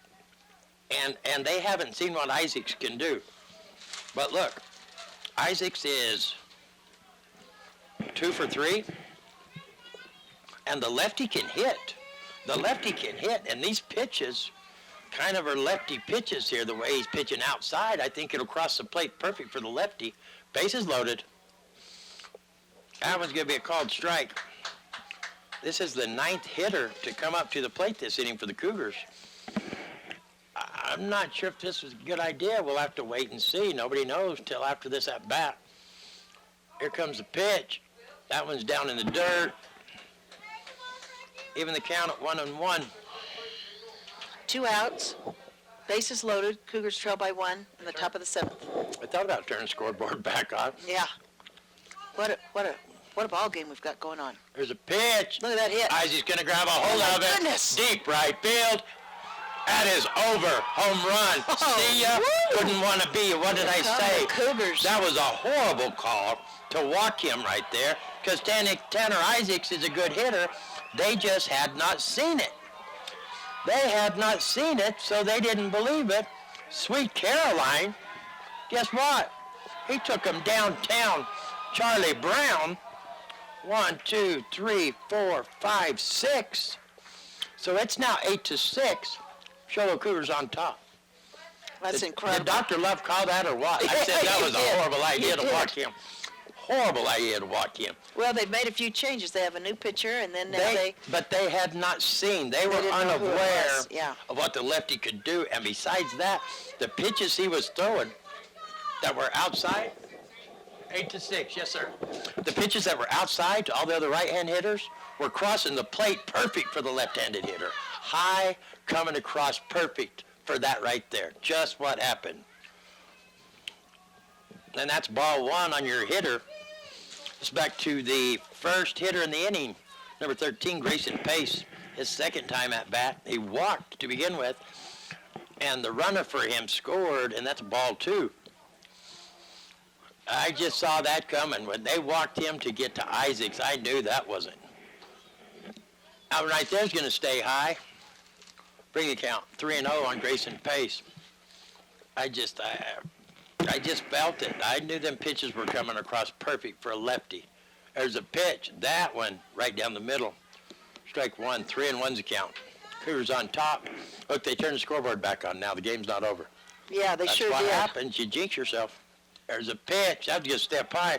[SPEAKER 1] And they haven't seen what Isaacs can do. But look, Isaacs is 2 for 3. And the lefty can hit. The lefty can hit. And these pitches kind of are lefty pitches here, the way he's pitching outside. I think it'll cross the plate perfect for the lefty. Bases loaded. That one's going to be a called strike. This is the 9th hitter to come up to the plate this inning for the Cougars. I'm not sure if this was a good idea. We'll have to wait and see. Nobody knows till after this at bat. Here comes the pitch. That one's down in the dirt. Even the count at 1-1.
[SPEAKER 2] 2 outs. Bases loaded. Cougars trail by 1 in the top of the 7th.
[SPEAKER 1] I thought about turning the scoreboard back on.
[SPEAKER 2] Yeah. What a ball game we've got going on.
[SPEAKER 1] There's a pitch.
[SPEAKER 2] Look at that hit.
[SPEAKER 1] Isaac's going to grab a hold of it.
[SPEAKER 2] Goodness.
[SPEAKER 1] Deep right field. That is over. Home run. See ya. Wouldn't want to be you. What did I say?
[SPEAKER 2] Cougars.
[SPEAKER 1] That was a horrible call to walk him right there because Tanner Isaacs is a good hitter. They just had not seen it. They had not seen it, so they didn't believe it. Sweet Caroline, guess what? He took him downtown. Charlie Brown, 1, 2, 3, 4, 5, 6. So it's now 8-6. Show the Cougars on top.
[SPEAKER 2] That's incredible.
[SPEAKER 1] Did Dr. Love call that or what? I said that was a horrible idea to walk him. Horrible idea to walk him.
[SPEAKER 2] Well, they've made a few changes. They have a new pitcher, and then now
[SPEAKER 1] But they had not seen. They were
[SPEAKER 2] didn't know who it
[SPEAKER 1] unaware
[SPEAKER 2] was. Yeah.
[SPEAKER 1] of what the lefty could do. And besides that, the pitches he was throwing that were outside, 8-6, yes, sir. The pitches that were outside to all the other right-hand hitters were crossing the plate perfect for the left-handed hitter. High, coming across perfect for that right there. Just what happened. And that's ball 1 on your hitter. It's back to the first hitter in the inning, number 13, Grayson Pace. His second time at bat. He walked to begin with, and the runner for him scored, and that's ball 2. I just saw that coming. When they walked him to get to Isaacs, I knew that wasn't. Out right there's going to stay high. Bring the count, 3-0 on Grayson Pace. I just felt it. I knew them pitches were coming across perfect for a lefty. There's a pitch. That one right down the middle. Strike 1, 3-1's the count. Cougars on top. Look, they turned the scoreboard back on now. The game's not over.
[SPEAKER 2] Yeah, they sure did.
[SPEAKER 1] That's what happens. You jinx yourself. There's a pitch. That was just a step high.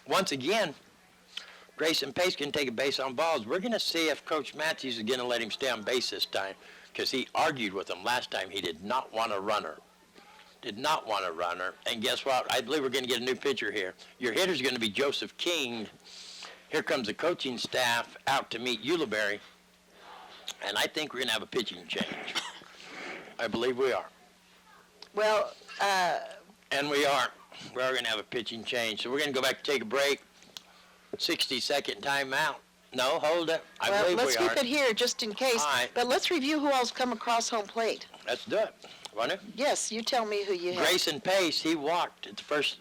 [SPEAKER 1] Once again, Grayson Pace can take a base on balls. We're going to see if Coach Matthews is going to let him stay on base this time because he argued with him last time. He did not want a runner. And guess what? I believe we're going to get a new pitcher here. Your hitter's going to be Joseph King. Here comes the coaching staff out to meet Ulibarri. And I think we're going to have a pitching change. I believe we are.
[SPEAKER 2] Well,
[SPEAKER 1] and we are. We are going to have a pitching change. So we're going to go back to take a break. 60-second timeout. No, hold it. I believe
[SPEAKER 2] let's
[SPEAKER 1] we are.
[SPEAKER 2] keep it here just in case.
[SPEAKER 1] All right.
[SPEAKER 2] But let's review who all's come across home plate.
[SPEAKER 1] Let's do it. Want to?
[SPEAKER 2] Yes, you tell me who you have.
[SPEAKER 1] Grayson Pace, he walked at the first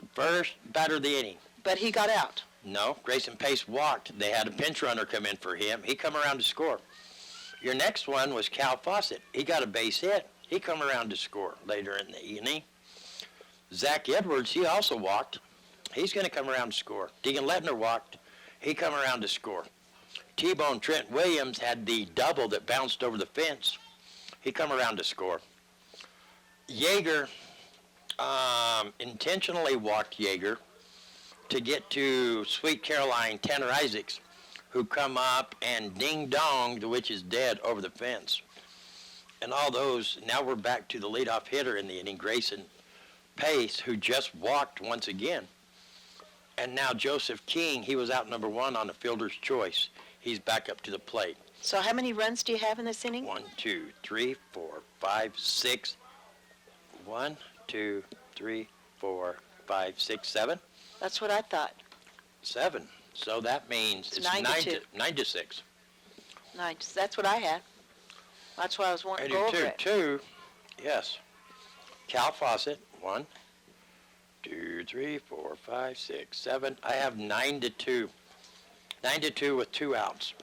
[SPEAKER 1] batter of the inning.
[SPEAKER 2] But he got out.
[SPEAKER 1] No, Grayson Pace walked. They had a pinch runner come in for him. He come around to score. Your next one was Cal Fawcett. He got a base hit. He come around to score later in the inning. Zach Edwards, he also walked. He's going to come around to score. Deegan Lettner walked. He come around to score. T-Bone Trent Williams had the double that bounced over the fence. He come around to score. Yeager intentionally walked Yeager to get to Sweet Caroline Tanner Isaacs, who come up and ding-dong, the witch is dead over the fence. And all those, now we're back to the leadoff hitter in the inning, Grayson Pace, who just walked once again. And now Joseph King, he was out number 1 on the fielder's choice. He's back up to the plate.
[SPEAKER 2] So how many runs do you have in this inning?
[SPEAKER 1] 1, 2, 3, 4, 5, 6. 1, 2, 3, 4, 5, 6, 7.
[SPEAKER 2] That's what I thought.
[SPEAKER 1] 7. So that means it's
[SPEAKER 2] 9-2.
[SPEAKER 1] 9-6.
[SPEAKER 2] 9. That's what I had. That's why I was wanting
[SPEAKER 1] I
[SPEAKER 2] to
[SPEAKER 1] do
[SPEAKER 2] go over
[SPEAKER 1] too.
[SPEAKER 2] it.
[SPEAKER 1] Two, yes. Cal Fawcett, 1, 2, 3, 4, 5, 6, 7. I have 9-2. 9-2 with 2 outs.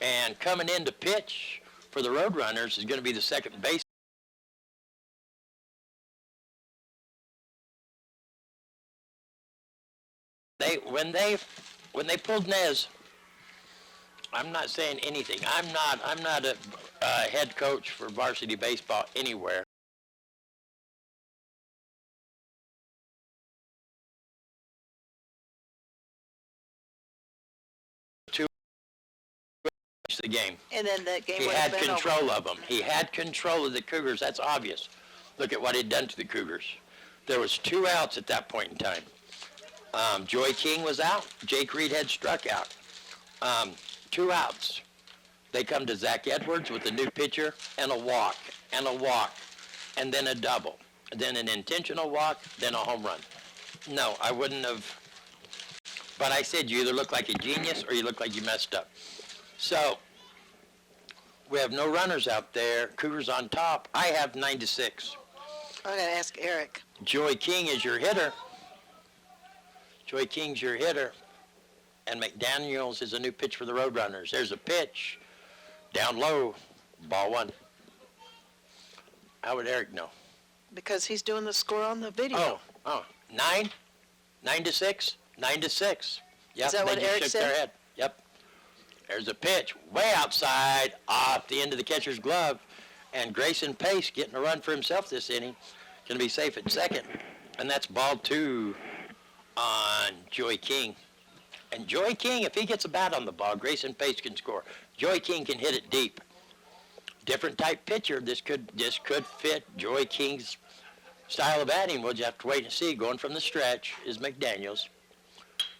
[SPEAKER 1] And coming in to pitch for the Roadrunners is going to be the second base. When they pulled Nez, I'm not saying anything. I'm not a head coach for varsity baseball anywhere. The game.
[SPEAKER 2] And then the game
[SPEAKER 1] He
[SPEAKER 2] would have
[SPEAKER 1] had
[SPEAKER 2] been
[SPEAKER 1] control
[SPEAKER 2] over.
[SPEAKER 1] of them. He had control of the Cougars. That's obvious. Look at what he'd done to the Cougars. There was 2 outs at that point in time. Joy King was out. Jake Reed had struck out. 2 outs. They come to Zach Edwards with a new pitcher and a walk, and then a double, then an intentional walk, then a home run. No, I wouldn't have. But I said you either look like a genius or you look like you messed up. So we have no runners out there. Cougars on top. I have 9-6.
[SPEAKER 2] I gotta ask Eric.
[SPEAKER 1] Joy King is your hitter. Joy King's your hitter. And McDaniels is a new pitch for the Roadrunners. There's a pitch. Down low. Ball 1. How would Eric know?
[SPEAKER 2] Because he's doing the score on the video.
[SPEAKER 1] Oh. 9? 9-6? 9-6. Yep,
[SPEAKER 2] Is that what
[SPEAKER 1] they just
[SPEAKER 2] Eric
[SPEAKER 1] shook
[SPEAKER 2] said?
[SPEAKER 1] their head. Yep. There's a pitch way outside, off the end of the catcher's glove. And Grayson Pace getting a run for himself this inning. Going to be safe at second. And that's ball 2 on Joy King. And Joy King, if he gets a bat on the ball, Grayson Pace can score. Joy King can hit it deep. Different type pitcher. This could fit Joy King's style of batting. We'll just have to wait and see. Going from the stretch is McDaniels.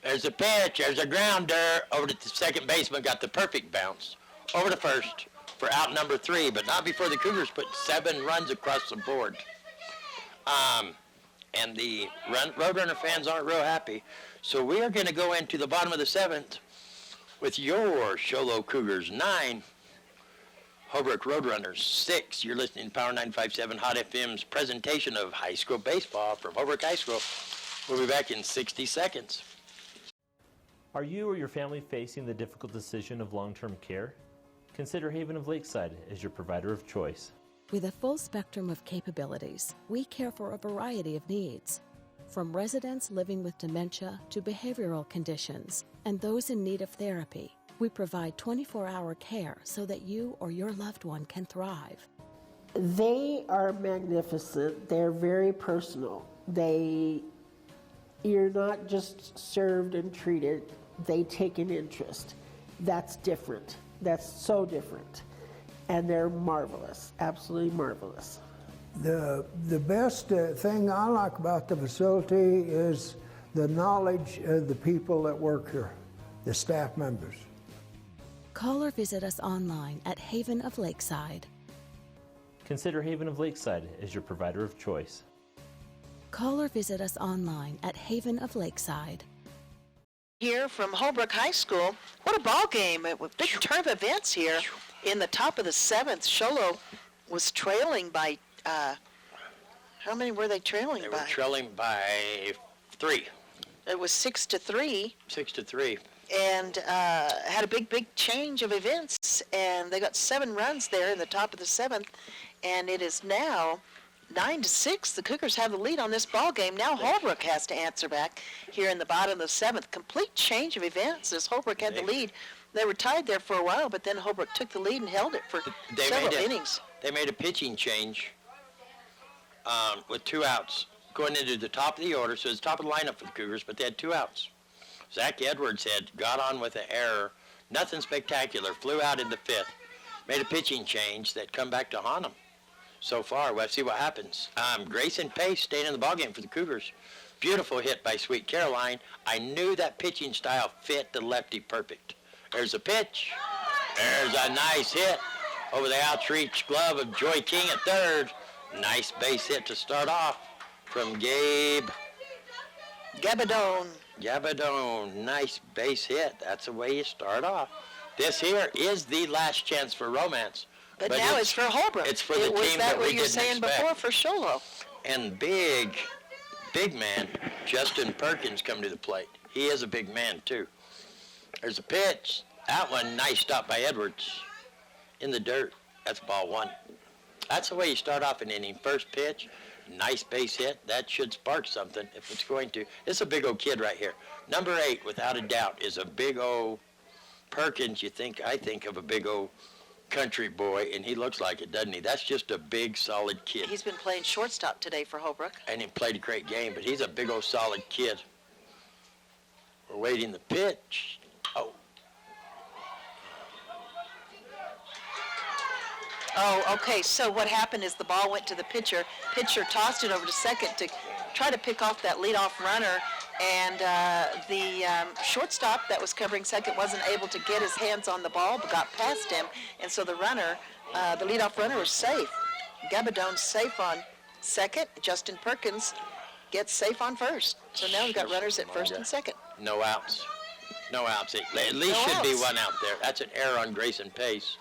[SPEAKER 1] There's a pitch. There's a grounder. Over to the second baseman. Got the perfect bounce. Over to first for out number 3, but not before the Cougars put 7 runs across the board. And the Roadrunner fans aren't real happy. So we are going to go into the bottom of the 7th with your Sholo Cougars 9, Holbrook Roadrunners 6. You're listening to Power 957 Hot FM's presentation of high school baseball from Holbrook High School. We'll be back in 60 seconds.
[SPEAKER 3] Are you or your family facing the difficult decision of long-term care? Consider Haven of Lakeside as your provider of choice.
[SPEAKER 4] With a full spectrum of capabilities, we care for a variety of needs. From residents living with dementia to behavioral conditions and those in need of therapy, we provide 24-hour care so that you or your loved one can thrive.
[SPEAKER 5] They are magnificent. They're very personal. You're not just served and treated, they take an interest. That's different. That's so different. And they're marvelous, absolutely marvelous.
[SPEAKER 6] The best thing I like about the facility is the knowledge of the people that work here, the staff members.
[SPEAKER 4] Call or visit us online at Haven of Lakeside.
[SPEAKER 3] Consider Haven of Lakeside as your provider of choice.
[SPEAKER 4] Call or visit us online at Haven of Lakeside.
[SPEAKER 2] Here from Holbrook High School, what a ball game. With big turn of events here. In the top of the 7th, Sholo was trailing by, how many were they trailing by?
[SPEAKER 1] They were trailing by 3.
[SPEAKER 2] It was 6-3.
[SPEAKER 1] 6-3.
[SPEAKER 2] And had a big change of events, and they got 7 runs there in the top of the 7th, and it is now 9-6. The Cougars have the lead on this ball game. Now Holbrook has to answer back here in the bottom of the 7th. Complete change of events as Holbrook had the lead. They were tied there for a while, but then Holbrook took the lead and held it for several innings.
[SPEAKER 1] They made a pitching change with 2 outs going into the top of the order, so it's top of the lineup for the Cougars, but they had 2 outs. Zach Edwards had got on with an error, nothing spectacular, flew out in the 5th, made a pitching change that come back to haunt him. So far, we'll see what happens. Grayson Pace staying in the ballgame for the Cougars. Beautiful hit by Sweet Caroline. I knew that pitching style fit the lefty perfect. There's a pitch. There's a nice hit over the outreach glove of Joy King at third. Nice base hit to start off from Gabe Gabadone. Nice base hit. That's the way you start off. This here is the last chance for romance.
[SPEAKER 2] But now it's for Holbrook.
[SPEAKER 1] It's for the team
[SPEAKER 2] Was
[SPEAKER 1] that
[SPEAKER 2] that
[SPEAKER 1] we
[SPEAKER 2] what you were
[SPEAKER 1] didn't
[SPEAKER 2] saying
[SPEAKER 1] expect.
[SPEAKER 2] before for Sholo?
[SPEAKER 1] And big man, Justin Perkins come to the plate. He is a big man, too. There's a pitch. That one, nice stop by Edwards. In the dirt. That's ball one. That's the way you start off an inning. First pitch, nice base hit. That should spark something if it's going to. It's a big old kid right here. Number 8, without a doubt, is a big old Perkins. I think of a big old country boy, and he looks like it, doesn't he? That's just a big, solid kid.
[SPEAKER 2] He's been playing shortstop today for Holbrook.
[SPEAKER 1] And he played a great game, but he's a big old solid kid. We're waiting the pitch. Oh.
[SPEAKER 2] Oh, okay. So what happened is the ball went to the pitcher. Pitcher tossed it over to second to try to pick off that leadoff runner, and the shortstop that was covering second wasn't able to get his hands on the ball, but got past him, and so the runner, the leadoff runner, was safe. Gabadone's safe on second. Justin Perkins gets safe on first. So now we've got runners at first and second.
[SPEAKER 1] No outs. No outs. At least
[SPEAKER 2] No
[SPEAKER 1] should be
[SPEAKER 2] outs.
[SPEAKER 1] one out there. That's an error on Grayson Pace.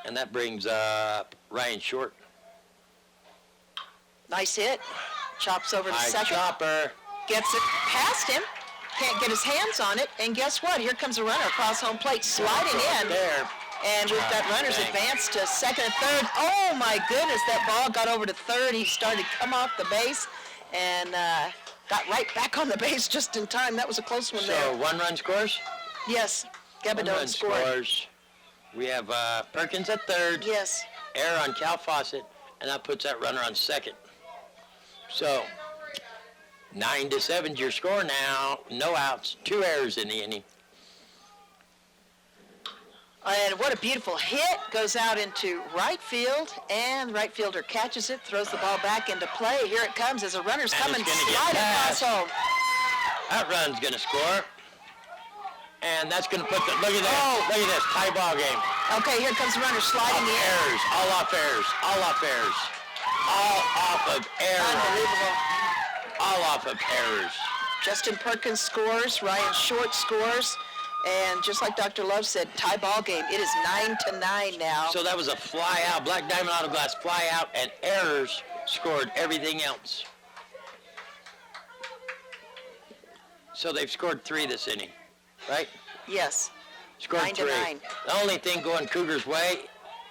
[SPEAKER 1] And that brings up Ryan Short.
[SPEAKER 2] Nice hit. Chops over to
[SPEAKER 1] High
[SPEAKER 2] second.
[SPEAKER 1] chopper.
[SPEAKER 2] Gets it past him. Can't get his hands on it. And guess what? Here comes a runner across home plate, sliding in.
[SPEAKER 1] There.
[SPEAKER 2] And we've got runners
[SPEAKER 1] dang.
[SPEAKER 2] advanced to second and third. Oh, my goodness, that ball got over to third. He started to come off the base and got right back on the base just in time. That was a close one
[SPEAKER 1] So
[SPEAKER 2] there.
[SPEAKER 1] 1 run scores?
[SPEAKER 2] Yes,
[SPEAKER 1] One
[SPEAKER 2] Gabadone
[SPEAKER 1] run
[SPEAKER 2] scored.
[SPEAKER 1] scores. We have Perkins at third.
[SPEAKER 2] Yes.
[SPEAKER 1] Error on Cal Fawcett, and that puts that runner on second. So 9-7's your score now. No outs, 2 errors in the inning.
[SPEAKER 2] And what a beautiful hit. Goes out into right field, and the right fielder catches it, throws the ball back into play. Here it comes as a runner's
[SPEAKER 1] And
[SPEAKER 2] coming,
[SPEAKER 1] it's gonna get
[SPEAKER 2] sliding across
[SPEAKER 1] past.
[SPEAKER 2] home.
[SPEAKER 1] That run's going to score. And that's going to put the, look at that,
[SPEAKER 2] Oh.
[SPEAKER 1] look at this, tie ball game.
[SPEAKER 2] Okay, here comes the runner sliding in.
[SPEAKER 1] Errors, all off errors, all off errors. All off of errors.
[SPEAKER 2] Unbelievable.
[SPEAKER 1] All off of errors.
[SPEAKER 2] Justin Perkins scores, Ryan Short scores, and just like Dr. Love said, tie ball game. It is 9-9 now.
[SPEAKER 1] So that was a fly out, Black Diamond Auto Glass fly out, and errors scored everything else. So they've scored 3 this inning, right?
[SPEAKER 2] Yes.
[SPEAKER 1] Scored 3.
[SPEAKER 2] 9-9.
[SPEAKER 1] The only thing going Cougars' way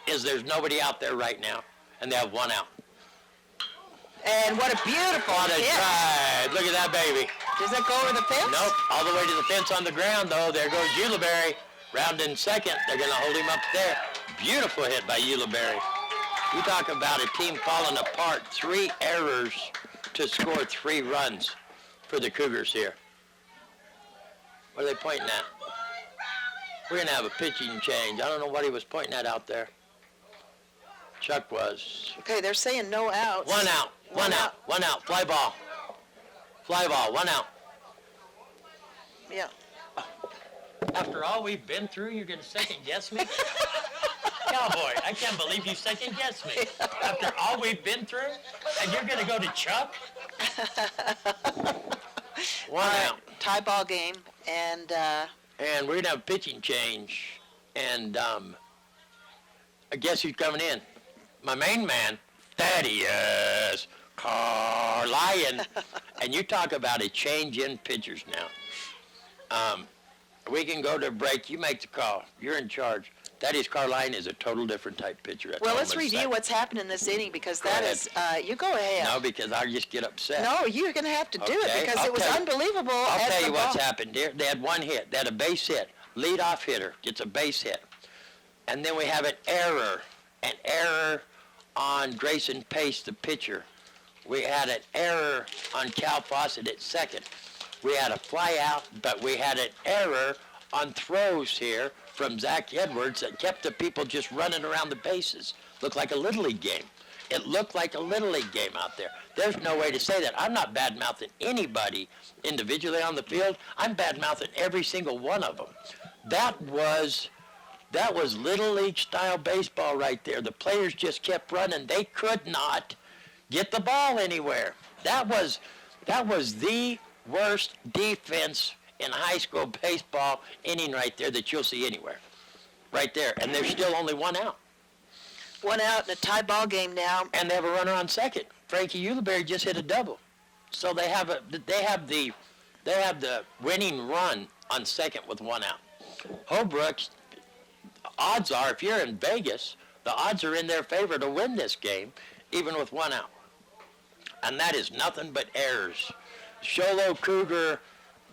[SPEAKER 1] is there's nobody out there right now, and they have 1 out.
[SPEAKER 2] And what a beautiful
[SPEAKER 1] What a
[SPEAKER 2] hit.
[SPEAKER 1] drive. Look at that baby.
[SPEAKER 2] Does that go over the fence?
[SPEAKER 1] Nope, all the way to the fence on the ground, though. There goes Ulibarri. Rounding second. They're going to hold him up there. Beautiful hit by Ulibarri. You talk about a team falling apart. 3 errors to score 3 runs for the Cougars here. What are they pointing at? We're going to have a pitching change. I don't know what he was pointing at out there. Chuck was.
[SPEAKER 2] Okay, they're saying no outs.
[SPEAKER 1] 1 out. 1 out. 1 out. Fly ball. Fly ball. 1 out.
[SPEAKER 2] Yeah.
[SPEAKER 1] After all we've been through, you're going to second guess me? Cowboy, I can't believe you second guessed me. After all we've been through, and you're going to go to Chuck? 1 out.
[SPEAKER 2] Tie ball game, and
[SPEAKER 1] And we're going to have a pitching change. And I guess who's coming in? My main man, Thaddeus Carlion. And you talk about a change in pitchers now. We can go to break. You make the call. You're in charge. Thaddeus Carlion is a total different type pitcher. That's
[SPEAKER 2] well,
[SPEAKER 1] all
[SPEAKER 2] let's
[SPEAKER 1] I'm gonna
[SPEAKER 2] review
[SPEAKER 1] say.
[SPEAKER 2] what's happened in this inning because
[SPEAKER 1] Go
[SPEAKER 2] that
[SPEAKER 1] ahead.
[SPEAKER 2] is, you go ahead.
[SPEAKER 1] No, because I'll just get upset.
[SPEAKER 2] No, you're going to have to do it
[SPEAKER 1] Okay,
[SPEAKER 2] because
[SPEAKER 1] I'll
[SPEAKER 2] it was
[SPEAKER 1] tell you.
[SPEAKER 2] unbelievable.
[SPEAKER 1] I'll
[SPEAKER 2] as
[SPEAKER 1] tell
[SPEAKER 2] the
[SPEAKER 1] you what's
[SPEAKER 2] ball-
[SPEAKER 1] happened here. They had 1 hit. They had a base hit. Leadoff hitter gets a base hit. And then we have an error on Grayson Pace, the pitcher. We had an error on Cal Fawcett at second. We had a fly out, but we had an error on throws here from Zach Edwards that kept the people just running around the bases. Looked like a Little League game. It looked like a Little League game out there. There's no way to say that. I'm not bad-mouthing anybody individually on the field. I'm bad-mouthing every single one of them. That was Little League style baseball right there. The players just kept running. They could not get the ball anywhere. That was the worst defense in high school baseball inning right there that you'll see anywhere. Right there. And there's still only 1 out.
[SPEAKER 2] 1 out in a tie ball game now.
[SPEAKER 1] And they have a runner on second. Frankie Ulibarri just hit a double. So they have the winning run on second with 1 out. Holbrook, odds are, if you're in Vegas, the odds are in their favor to win this game, even with 1 out. And that is nothing but errors. Sholo Cougar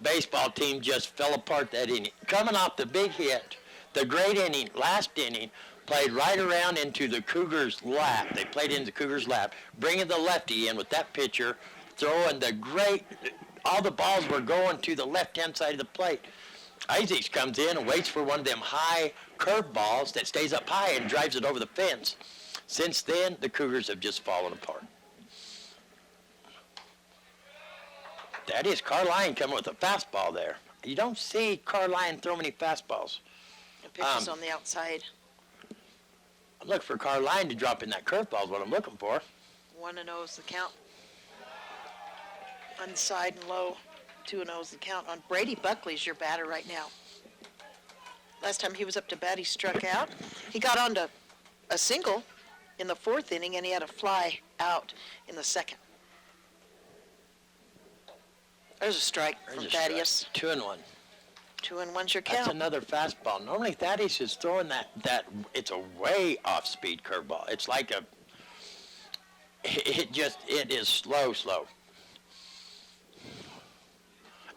[SPEAKER 1] baseball team just fell apart that inning. Coming off the big hit, the great inning, last inning, played right around into the Cougars' lap. They played into the Cougars' lap, bringing the lefty in with that pitcher, throwing all the balls were going to the left-hand side of the plate. Isaacs comes in and waits for one of them high curve balls that stays up high and drives it over the fence. Since then, the Cougars have just fallen apart. That is Carline coming with a fastball there. You don't see Carline throw many fastballs.
[SPEAKER 2] The pitcher's on the outside.
[SPEAKER 1] I'm looking for Carline to drop in that curveball is what I'm looking for.
[SPEAKER 2] 1-0 is the count. Inside and low. 2-0 is the count on Brady Buckley's your batter right now. Last time he was up to bat, he struck out. He got onto a single in the 4th inning, and he had a fly out in the 2nd. There's a strike from Thaddeus.
[SPEAKER 1] 2-1.
[SPEAKER 2] 2-1's your count.
[SPEAKER 1] That's another fastball. Normally Thaddeus is throwing that it's a way off speed curveball. It's like it is slow.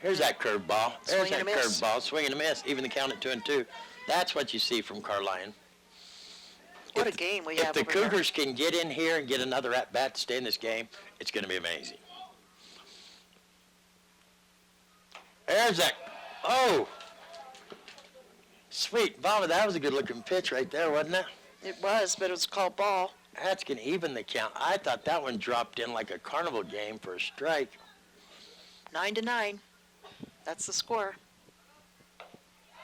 [SPEAKER 1] Here's that curveball. There's that curveball. Swing and a miss. Even the count at 2-2. That's what you see from Carline.
[SPEAKER 2] What a game we have
[SPEAKER 1] If the
[SPEAKER 2] over there.
[SPEAKER 1] Cougars can get in here and get another at-bat to stay in this game, it's going to be amazing. There's that. Oh. Sweet Mama, that was a good-looking pitch right there, wasn't it?
[SPEAKER 2] It was, but it was called ball.
[SPEAKER 1] That's going to even the count. I thought that one dropped in like a carnival game for a strike.
[SPEAKER 2] 9-9. That's the score.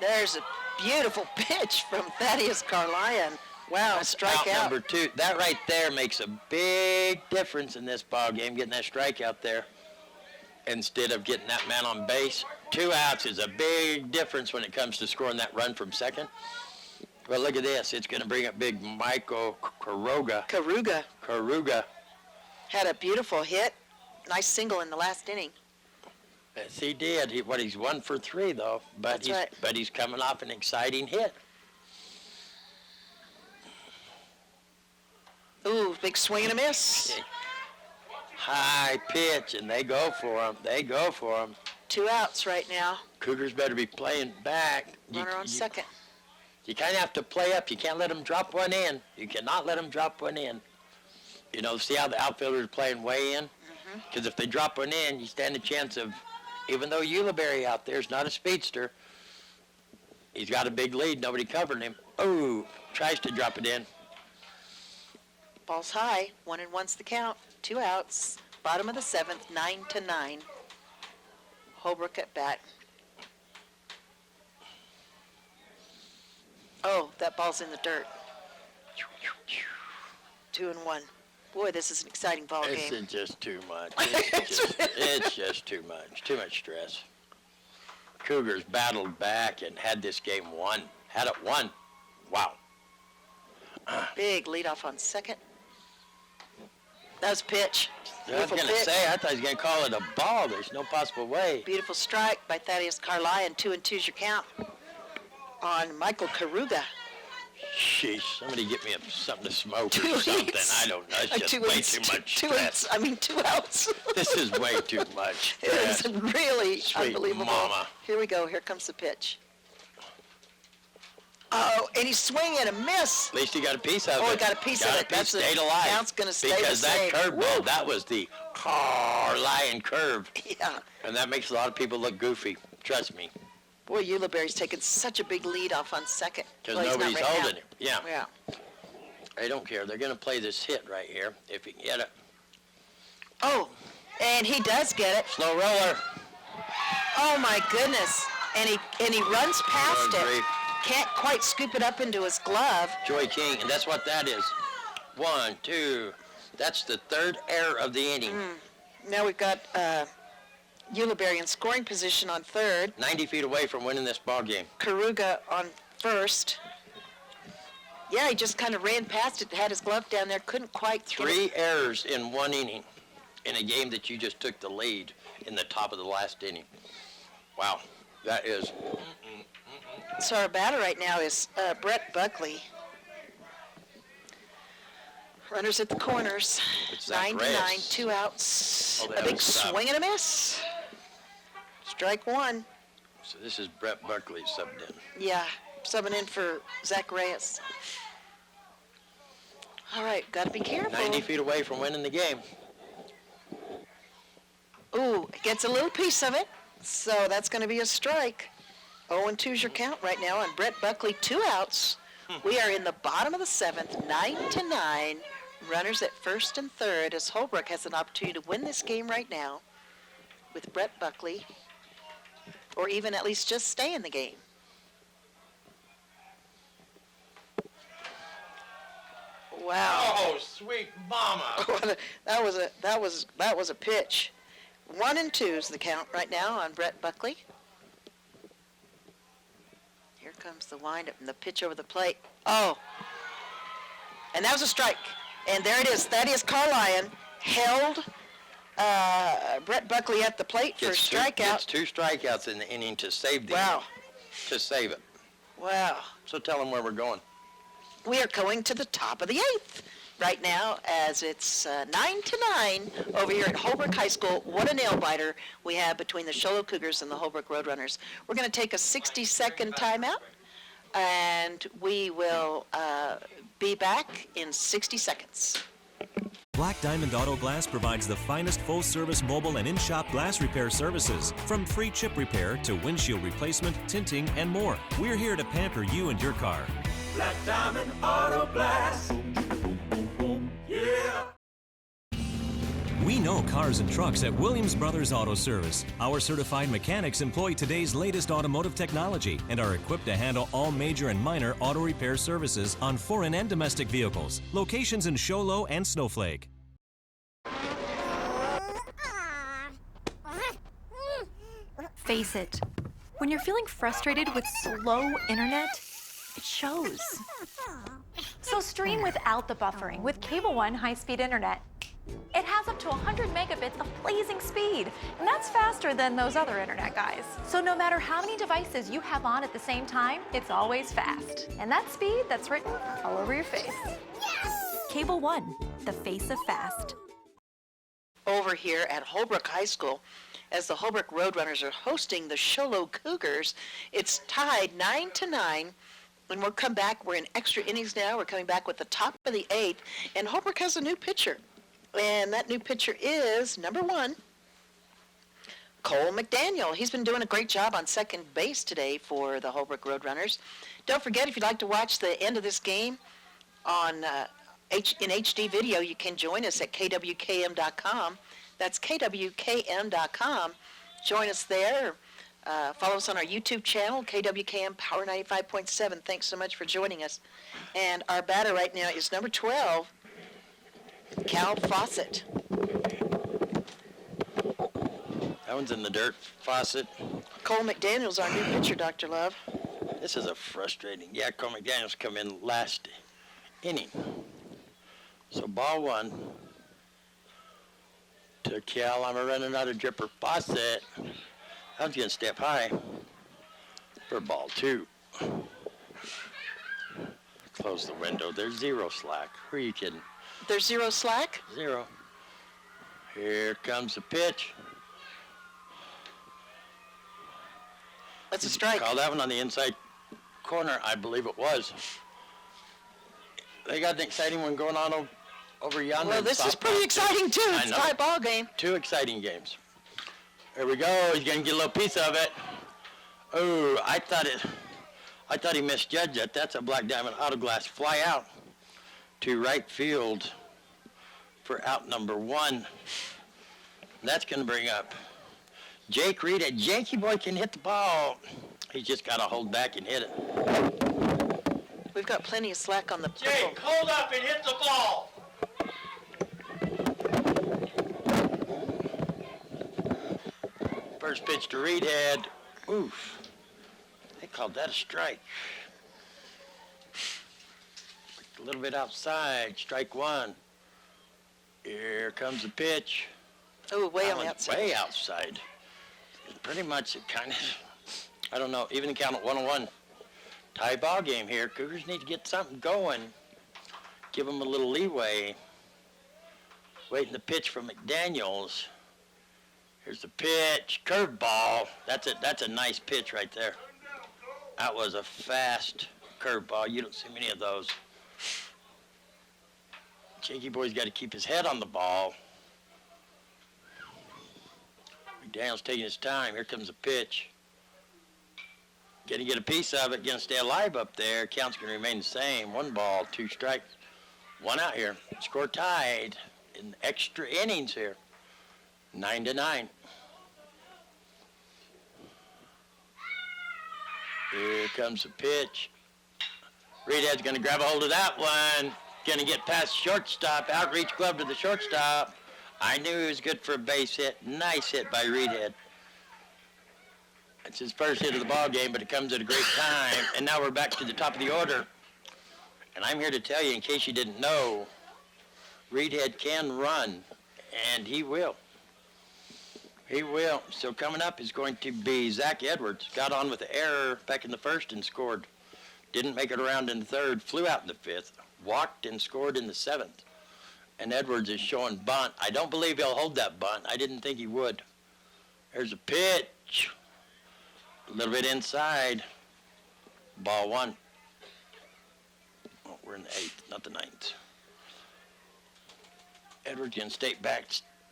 [SPEAKER 2] There's a beautiful pitch from Thaddeus Carline. Wow, strikeout.
[SPEAKER 1] Number 2. That right there makes a big difference in this ball game, getting that strikeout there instead of getting that man on base. 2 outs is a big difference when it comes to scoring that run from second. But look at this. It's going to bring up big Michael Karuga.
[SPEAKER 2] Had a beautiful hit. Nice single in the last inning.
[SPEAKER 1] Yes, he did. He's 1 for 3, though. But he's coming off an exciting hit.
[SPEAKER 2] Ooh, big swing and a miss.
[SPEAKER 1] Okay. High pitch, and they go for him.
[SPEAKER 2] 2 outs right now.
[SPEAKER 1] Cougars better be playing back.
[SPEAKER 2] Runner on second.
[SPEAKER 1] You kind of have to play up. You can't let them drop one in. You cannot let them drop one in. You know, see how the outfielders are playing way in? Because if they drop one in, you stand a chance of, even though Ulibarri out there is not a speedster, he's got a big lead. Nobody covering him. Oh, tries to drop it in.
[SPEAKER 2] Ball's high. 1-1's the count. 2 outs. Bottom of the 7th. 9-9. Holbrook at bat. Oh, that ball's in the dirt. 2-1. Boy, this is an exciting ball game.
[SPEAKER 1] This is just too much. It's just too much. Too much stress. Cougars battled back and had this game won. Had it won. Wow.
[SPEAKER 2] Big leadoff on second. That was pitch.
[SPEAKER 1] I was going to say, I thought he was going to call it a ball. There's no possible way.
[SPEAKER 2] Beautiful strike by Thaddeus Carline. 2-2's your count on Michael Karuga.
[SPEAKER 1] Sheesh, somebody get me something to smoke or
[SPEAKER 2] 2
[SPEAKER 1] something.
[SPEAKER 2] hits.
[SPEAKER 1] I don't know. It's just way too much stress.
[SPEAKER 2] 2 outs.
[SPEAKER 1] This is way too much
[SPEAKER 2] It is
[SPEAKER 1] stress.
[SPEAKER 2] really
[SPEAKER 1] Sweet
[SPEAKER 2] unbelievable.
[SPEAKER 1] mama.
[SPEAKER 2] Here we go. Here comes the pitch. Oh, and he's swinging and a miss.
[SPEAKER 1] At least he got a piece of it.
[SPEAKER 2] Oh, he got a piece of it.
[SPEAKER 1] That's
[SPEAKER 2] That's
[SPEAKER 1] stayed alive.
[SPEAKER 2] Count's going to stay
[SPEAKER 1] because
[SPEAKER 2] the same.
[SPEAKER 1] that curveball, that was the Carline curve.
[SPEAKER 2] Yeah.
[SPEAKER 1] And that makes a lot of people look goofy. Trust me.
[SPEAKER 2] Boy, Ulibarri's taken such a big lead off on second.
[SPEAKER 1] Because
[SPEAKER 2] Well, he's not
[SPEAKER 1] nobody's
[SPEAKER 2] right now.
[SPEAKER 1] holding him. Yeah.
[SPEAKER 2] Yeah.
[SPEAKER 1] They don't care. They're going to play this hit right here. If he can get it.
[SPEAKER 2] Oh, and he does get it.
[SPEAKER 1] Slow roller.
[SPEAKER 2] Oh my goodness! And he runs past
[SPEAKER 1] Good
[SPEAKER 2] it.
[SPEAKER 1] grief.
[SPEAKER 2] Can't quite scoop it up into his glove.
[SPEAKER 1] Joy King, and that's what that is. 1, 2. That's the 3rd error of the inning.
[SPEAKER 2] Now we've got Ulibarri in scoring position on third.
[SPEAKER 1] 90 feet away from winning this ball game.
[SPEAKER 2] Karuga on first. Yeah, he just kind of ran past it, had his glove down there, couldn't quite throw it.
[SPEAKER 1] 3 errors in 1 inning in a game that you just took the lead in the top of the last inning. Wow, that is...
[SPEAKER 2] So our batter right now is Brett Buckley. Runners at the corners.
[SPEAKER 1] It's Zach
[SPEAKER 2] 9-9,
[SPEAKER 1] Reyes.
[SPEAKER 2] 2 outs.
[SPEAKER 1] Oh,
[SPEAKER 2] A
[SPEAKER 1] that
[SPEAKER 2] big
[SPEAKER 1] was,
[SPEAKER 2] swing and a miss. Strike 1.
[SPEAKER 1] So this is Brett Buckley subbed in.
[SPEAKER 2] Yeah, subbing in for Zach Reyes. All right, got to be careful.
[SPEAKER 1] 90 feet away from winning the game.
[SPEAKER 2] Ooh, gets a little piece of it. So that's going to be a strike. 0-2's your count right now on Brett Buckley, 2 outs. We are in the bottom of the 7th, 9-9. Runners at first and third as Holbrook has an opportunity to win this game right now with Brett Buckley, or even at least just stay in the game. Wow.
[SPEAKER 1] Oh, sweet mama.
[SPEAKER 2] that was a pitch. 1-2's the count right now on Brett Buckley. Here comes the windup and the pitch over the plate. Oh, and that was a strike. And there it is. Thaddeus Carlyon held Brett Buckley at the plate for a strikeout.
[SPEAKER 1] Gets 2 strikeouts in the inning to save the
[SPEAKER 2] Wow.
[SPEAKER 1] inning. To save it.
[SPEAKER 2] Wow.
[SPEAKER 1] So tell them where we're going.
[SPEAKER 2] We are going to the top of the 8th right now as it's 9-9 over here at Holbrook High School. What a nail-biter we have between the Show Low Cougars and the Holbrook Roadrunners. We're going to take a 60-second timeout, and we will be back in 60 seconds.
[SPEAKER 7] Black Diamond Auto Glass provides the finest full-service mobile and in-shop glass repair services, from free chip repair to windshield replacement, tinting, and more. We're here to pamper you and your car.
[SPEAKER 8] Black Diamond Auto Glass. Yeah.
[SPEAKER 7] We know cars and trucks at Williams Brothers Auto Service. Our certified mechanics employ today's latest automotive technology and are equipped to handle all major and minor auto repair services on foreign and domestic vehicles. Locations in Show Low and Snowflake.
[SPEAKER 11] Face it, when you're feeling frustrated with slow internet, it shows. So stream without the buffering with Cable One high-speed internet. It has up to 100 megabits of blazing speed, and that's faster than those other internet guys. So no matter how many devices you have on at the same time, it's always fast. And that speed, that's written all over your face. Yes! Cable One, the face of fast.
[SPEAKER 2] Over here at Holbrook High School, as the Holbrook Roadrunners are hosting the Show Low Cougars, it's tied 9-9. When we'll come back, we're in extra innings now. We're coming back with the top of the 8th, and Holbrook has a new pitcher. And that new pitcher is number 1, Cole McDaniel. He's been doing a great job on second base today for the Holbrook Roadrunners. Don't forget, if you'd like to watch the end of this game on in HD video, you can join us at KWKM.com. That's KWKM.com. Join us there. Follow us on our YouTube channel, KWKM Power 95.7. Thanks so much for joining us. And our batter right now is number 12, Cal Fawcett.
[SPEAKER 1] That one's in the dirt. Fawcett.
[SPEAKER 2] Cole McDaniel's our new pitcher, Dr. Love.
[SPEAKER 1] This is a frustrating. Yeah, Cole McDaniel's come in last inning. So ball 1 to Cal. I'm running out of dripper. Fawcett. I was going to step high for ball 2. Close the window. There's 0 slack. Who are you kidding?
[SPEAKER 2] There's 0 slack?
[SPEAKER 1] 0. Here comes the pitch.
[SPEAKER 2] That's a strike.
[SPEAKER 1] Call that one on the inside corner, I believe it was. They got an exciting one going on over yonder.
[SPEAKER 2] Well, this is pretty exciting, too. It's a tie ball game.
[SPEAKER 1] 2 exciting games. There we go. He's going to get a little piece of it. Oh, I thought he misjudged it. That's a Black Diamond Auto Glass fly out to right field for out number 1. That's going to bring up Jake Reed. A Jakey boy can hit the ball. He's just got to hold back and hit it.
[SPEAKER 2] We've got plenty of slack on the purple.
[SPEAKER 1] Jake, hold up and hit the ball. First pitch to Reedhead. Oof. They called that a strike. little bit outside, strike one. Here comes the pitch.
[SPEAKER 2] Oh, way
[SPEAKER 1] That
[SPEAKER 2] on the
[SPEAKER 1] one's
[SPEAKER 2] outside.
[SPEAKER 1] Way outside. Pretty much it kind of, I don't know, even count at 1-1. Tie ball game here. Cougars need to get something going. Give them a little leeway. Waiting the pitch from McDaniels. Here's the pitch, curveball. That's a nice pitch right there. That was a fast curveball. You don't see many of those. Jakey boy's got to keep his head on the ball. McDaniel's taking his time. Here comes the pitch. Going to get a piece of it. Going to stay alive up there. Count's going to remain the same. 1 ball, 2 strikes. 1 out here. Score tied in extra innings here. 9-9. Here comes the pitch. Reedhead's going to grab a hold of that one. Going to get past shortstop. Outreach glove to the shortstop. I knew he was good for a base hit. Nice hit by Reedhead. It's his first hit of the ball game, but it comes at a great time. And now we're back to the top of the order. And I'm here to tell you, in case you didn't know, Reedhead can run, and he will. He will. So coming up is going to be Zach Edwards. Got on with an error back in the first and scored. Didn't make it around in the third. Flew out in the fifth. Walked and scored in the seventh. And Edwards is showing bunt. I don't believe he'll hold that bunt. I didn't think he would. There's a pitch. A little bit inside. Ball 1. Oh, we're in the 8th, not the 9th. Edwards going to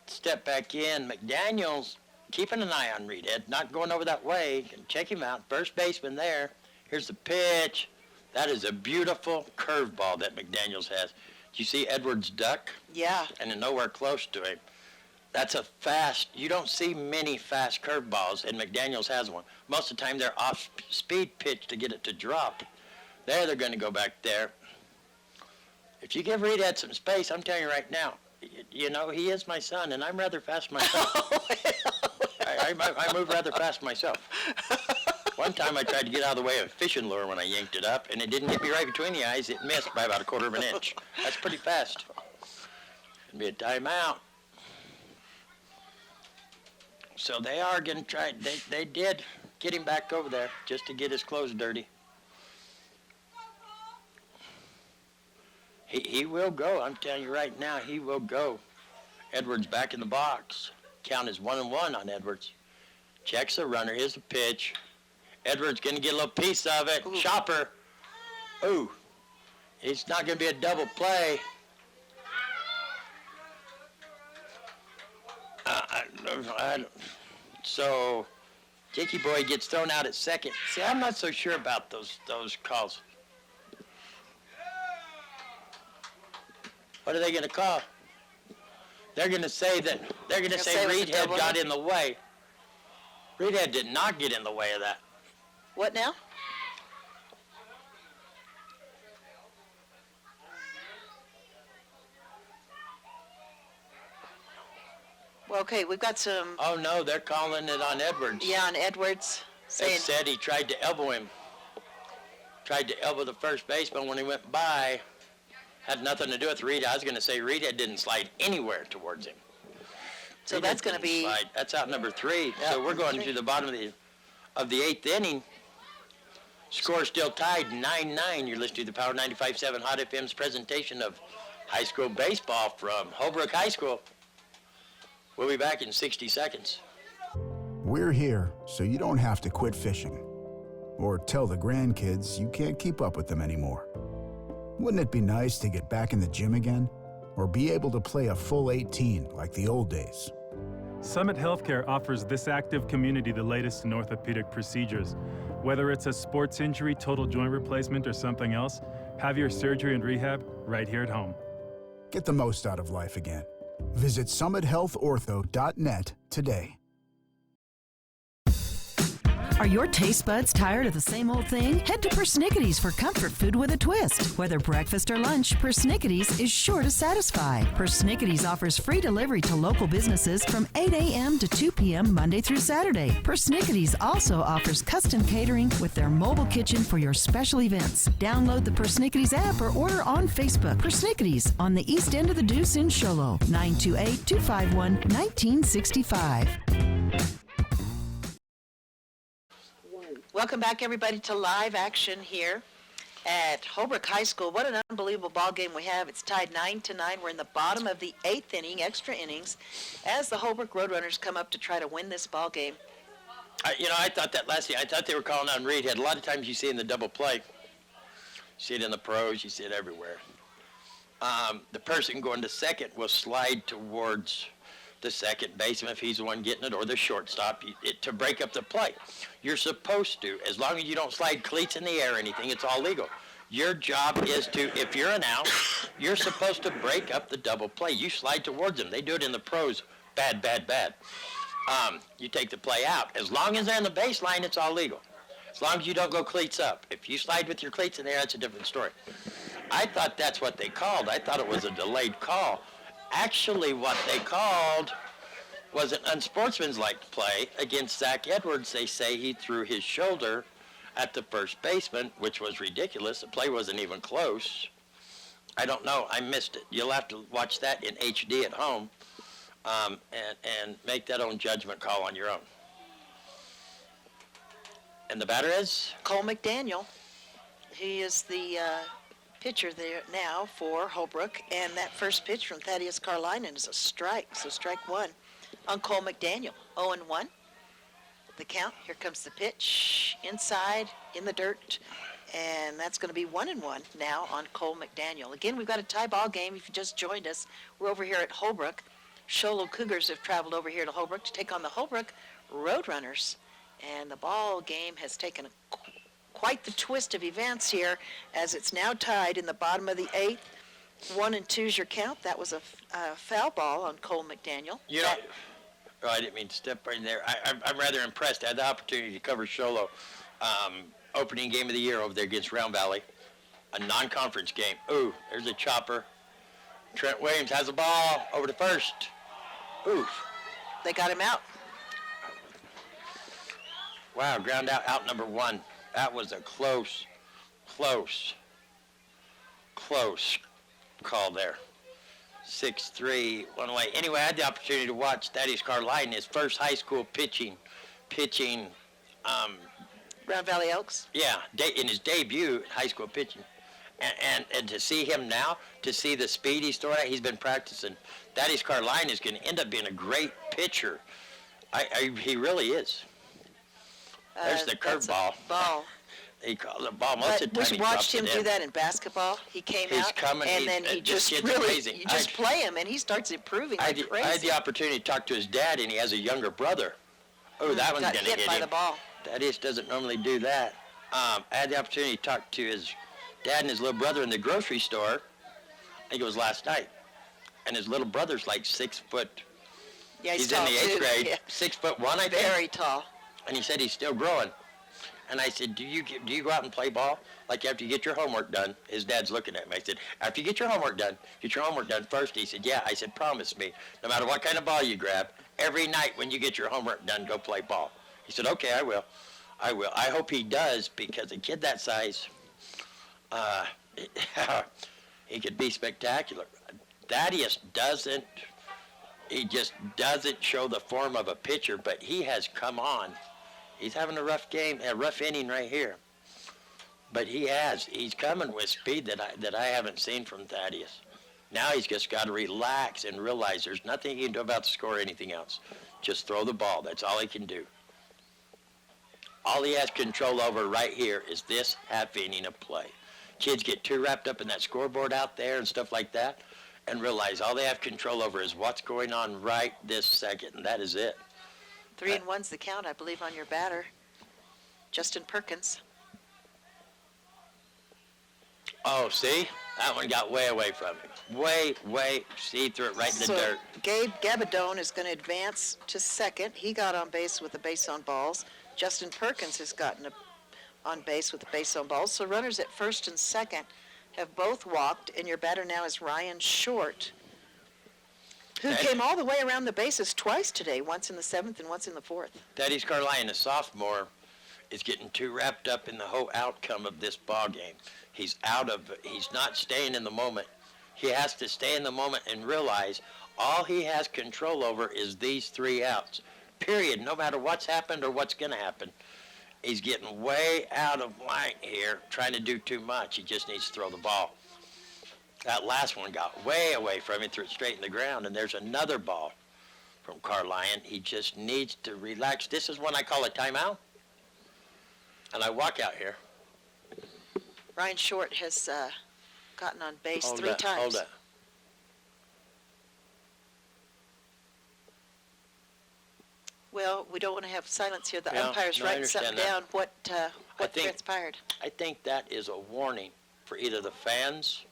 [SPEAKER 1] step back in. McDaniels keeping an eye on Reedhead, not going over that way. Can check him out. First baseman there. Here's the pitch. That is a beautiful curveball that McDaniels has. Do you see Edwards duck?
[SPEAKER 2] Yeah.
[SPEAKER 1] And nowhere close to him. That's a fast, you don't see many fast curveballs, and McDaniels has one. Most of the time they're off-speed pitch to get it to drop. There they're going to go back there. If you give Reedhead some space, I'm telling you right now, you know, he is my son, and I'm rather fast myself. I move rather fast myself. One time I tried to get out of the way of a fishing lure when I yanked it up, and it didn't hit me right between the eyes. It missed by about 1/4 of an inch. That's pretty fast. It'll be a timeout. So they are going to try, they did get him back over there just to get his clothes dirty. He will go. I'm telling you right now, he will go. Edwards back in the box. Count is 1-1 on Edwards. Checks the runner. Here's the pitch. Edwards going to get a little piece of it. Ooh. Chopper. Ooh. It's not going to be a double play. So, Jakey Boy gets thrown out at second. See, I'm not so sure about those calls. What are they going to call? They're going to say Reedhead got in the way. Reedhead did not get in the way of that.
[SPEAKER 2] What now? Well, okay, we've got some...
[SPEAKER 1] Oh, no, they're calling it on Edwards.
[SPEAKER 2] Yeah, on Edwards.
[SPEAKER 1] They said he tried to elbow him. Tried to elbow the first baseman when he went by. Had nothing to do with Reedhead. I was going to say Reedhead didn't slide anywhere towards him.
[SPEAKER 2] So that's going to be...
[SPEAKER 1] Slide. That's out number 3. Yeah, so we're going to the bottom of the 8th inning. Score still tied, 9-9. You're listening to the Power 95.7 Hot FM's presentation of high school baseball from Holbrook High School. We'll be back in 60 seconds.
[SPEAKER 9] We're here so you don't have to quit fishing or tell the grandkids you can't keep up with them anymore. Wouldn't it be nice to get back in the gym again or be able to play a full 18 like the old days?
[SPEAKER 10] Summit Healthcare offers this active community the latest in orthopedic procedures. Whether it's a sports injury, total joint replacement, or something else, have your surgery and rehab right here at home.
[SPEAKER 9] Get the most out of life again. Visit summithealthortho.net today.
[SPEAKER 12] Are your taste buds tired of the same old thing? Head to Persnickity's for comfort food with a twist. Whether breakfast or lunch, Persnickity's is sure to satisfy. Persnickity's offers free delivery to local businesses from 8 a.m. to 2 p.m. Monday through Saturday. Persnickity's also offers custom catering with their mobile kitchen for your special events. Download the Persnickity's app or order on Facebook. Persnickity's on the east end of the Deuce in Show. 928-251-1965.
[SPEAKER 2] Welcome back, everybody, to live action here at Holbrook High School. What an unbelievable ball game we have. It's tied 9-9. We're in the bottom of the 8th inning, extra innings, as the Holbrook Roadrunners come up to try to win this ball game.
[SPEAKER 1] I thought that last year. I thought they were calling on Reed. A lot of times you see in the double play. You see it in the pros. You see it everywhere. The person going to second will slide towards the second baseman if he's the one getting it, or the shortstop to break up the play. You're supposed to, as long as you don't slide cleats in the air or anything, it's all legal. Your job is to, if you're an out, you're supposed to break up the double play. You slide towards them. They do it in the pros. Bad, bad, bad. You take the play out. As long as they're in the baseline, it's all legal. As long as you don't go cleats up. If you slide with your cleats in there, that's a different story. I thought that's what they called. I thought it was a delayed call. Actually, what they called was an unsportsmanlike play against Zach Edwards. They say he threw his shoulder at the first baseman, which was ridiculous. The play wasn't even close. I don't know. I missed it. You'll have to watch that in HD at home and make that own judgment call on your own. And the batter is?
[SPEAKER 2] Cole McDaniel. He is the pitcher there now for Holbrook, and that first pitch from Thaddeus Carlinen is a strike, so strike one on Cole McDaniel. 0-1. The count. Here comes the pitch inside in the dirt, and that's going to be 1-1 now on Cole McDaniel. Again, we've got a tie ball game. If you just joined us, we're over here at Holbrook. Sholo Cougars have traveled over here to Holbrook to take on the Holbrook Roadrunners, and the ball game has taken quite the twist of events here, as it's now tied in the bottom of the 8th. 1-2 is your count. That was a foul ball on Cole McDaniel.
[SPEAKER 1] I didn't mean to step right in there. I'm rather impressed. I had the opportunity to cover Sholo opening game of the year over there against Round Valley, a non-conference game. Ooh, there's a chopper. Trent Williams has the ball over to first. Oof.
[SPEAKER 2] They got him out.
[SPEAKER 1] Wow, ground out number 1. That was a close call there. 6-3, one away. Anyway, I had the opportunity to watch Thaddeus Carlinen, his first high school pitching.
[SPEAKER 2] Round Valley Elks?
[SPEAKER 1] Yeah, in his debut high school pitching. And to see him now, to see the speed he's throwing at, he's been practicing. Thaddeus Carlinen is going to end up being a great pitcher. He really is. There's the curveball.
[SPEAKER 2] Ball.
[SPEAKER 1] He called the ball. Most of the time
[SPEAKER 2] we watched him do that in basketball. He came out, and then he just
[SPEAKER 1] amazing.
[SPEAKER 2] You just play him, and he starts improving like crazy.
[SPEAKER 1] I had the opportunity to talk to his dad, and he has a younger brother. Oh, that one's going to hit him.
[SPEAKER 2] Got hit by the ball.
[SPEAKER 1] Thaddeus doesn't normally do that. I had the opportunity to talk to his dad and his little brother in the grocery store. I think it was last night. And his little brother's like 6 foot.
[SPEAKER 2] Yeah,
[SPEAKER 1] he's
[SPEAKER 2] tall
[SPEAKER 1] in the 8th grade.
[SPEAKER 2] Yeah.
[SPEAKER 1] 6'1", I think.
[SPEAKER 2] Very tall.
[SPEAKER 1] And he said he's still growing. And I said, do you go out and play ball? Like after you get your homework done? His dad's looking at me. I said, after you get your homework done first. He said, yeah. I said, promise me, no matter what kind of ball you grab, every night when you get your homework done, go play ball. He said, okay, I will. I hope he does, because a kid that size, he could be spectacular. Thaddeus just doesn't show the form of a pitcher, but he has come on. He's having a rough game, a rough inning right here. But he's coming with speed that I haven't seen from Thaddeus. Now he's just got to relax and realize there's nothing he can do about the score or anything else. Just throw the ball. That's all he can do. All he has control over right here is this half inning of play. Kids get too wrapped up in that scoreboard out there and stuff like that, and realize all they have control over is what's going on right this second, and that is it.
[SPEAKER 2] 3-1's the count, I believe, on your batter, Justin Perkins.
[SPEAKER 1] Oh, see? That one got way away from him. Way. See, threw it right in the dirt.
[SPEAKER 2] Gabe Gabadone is going to advance to second. He got on base with the base on balls. Justin Perkins has gotten on base with the base on balls. So runners at first and second have both walked, and your batter now is Ryan Short, who came all the way around the bases twice today, once in the 7th and once in the 4th.
[SPEAKER 1] Thaddeus Carline, a sophomore, is getting too wrapped up in the whole outcome of this ball game. He's not staying in the moment. He has to stay in the moment and realize all he has control over is these 3 outs. Period. No matter what's happened or what's going to happen. He's getting way out of line here, trying to do too much. He just needs to throw the ball. That last one got way away from him, threw it straight in the ground, and there's another ball from Carline. He just needs to relax. This is when I call a timeout, and I walk out here.
[SPEAKER 2] Ryan Short has gotten on base 3 times.
[SPEAKER 1] Hold that.
[SPEAKER 2] Well, we don't want to have silence here. The
[SPEAKER 1] Yeah,
[SPEAKER 2] umpire's
[SPEAKER 1] no, I
[SPEAKER 2] writing something
[SPEAKER 1] understand
[SPEAKER 2] down. What transpired?
[SPEAKER 1] I think that is a warning for either the fans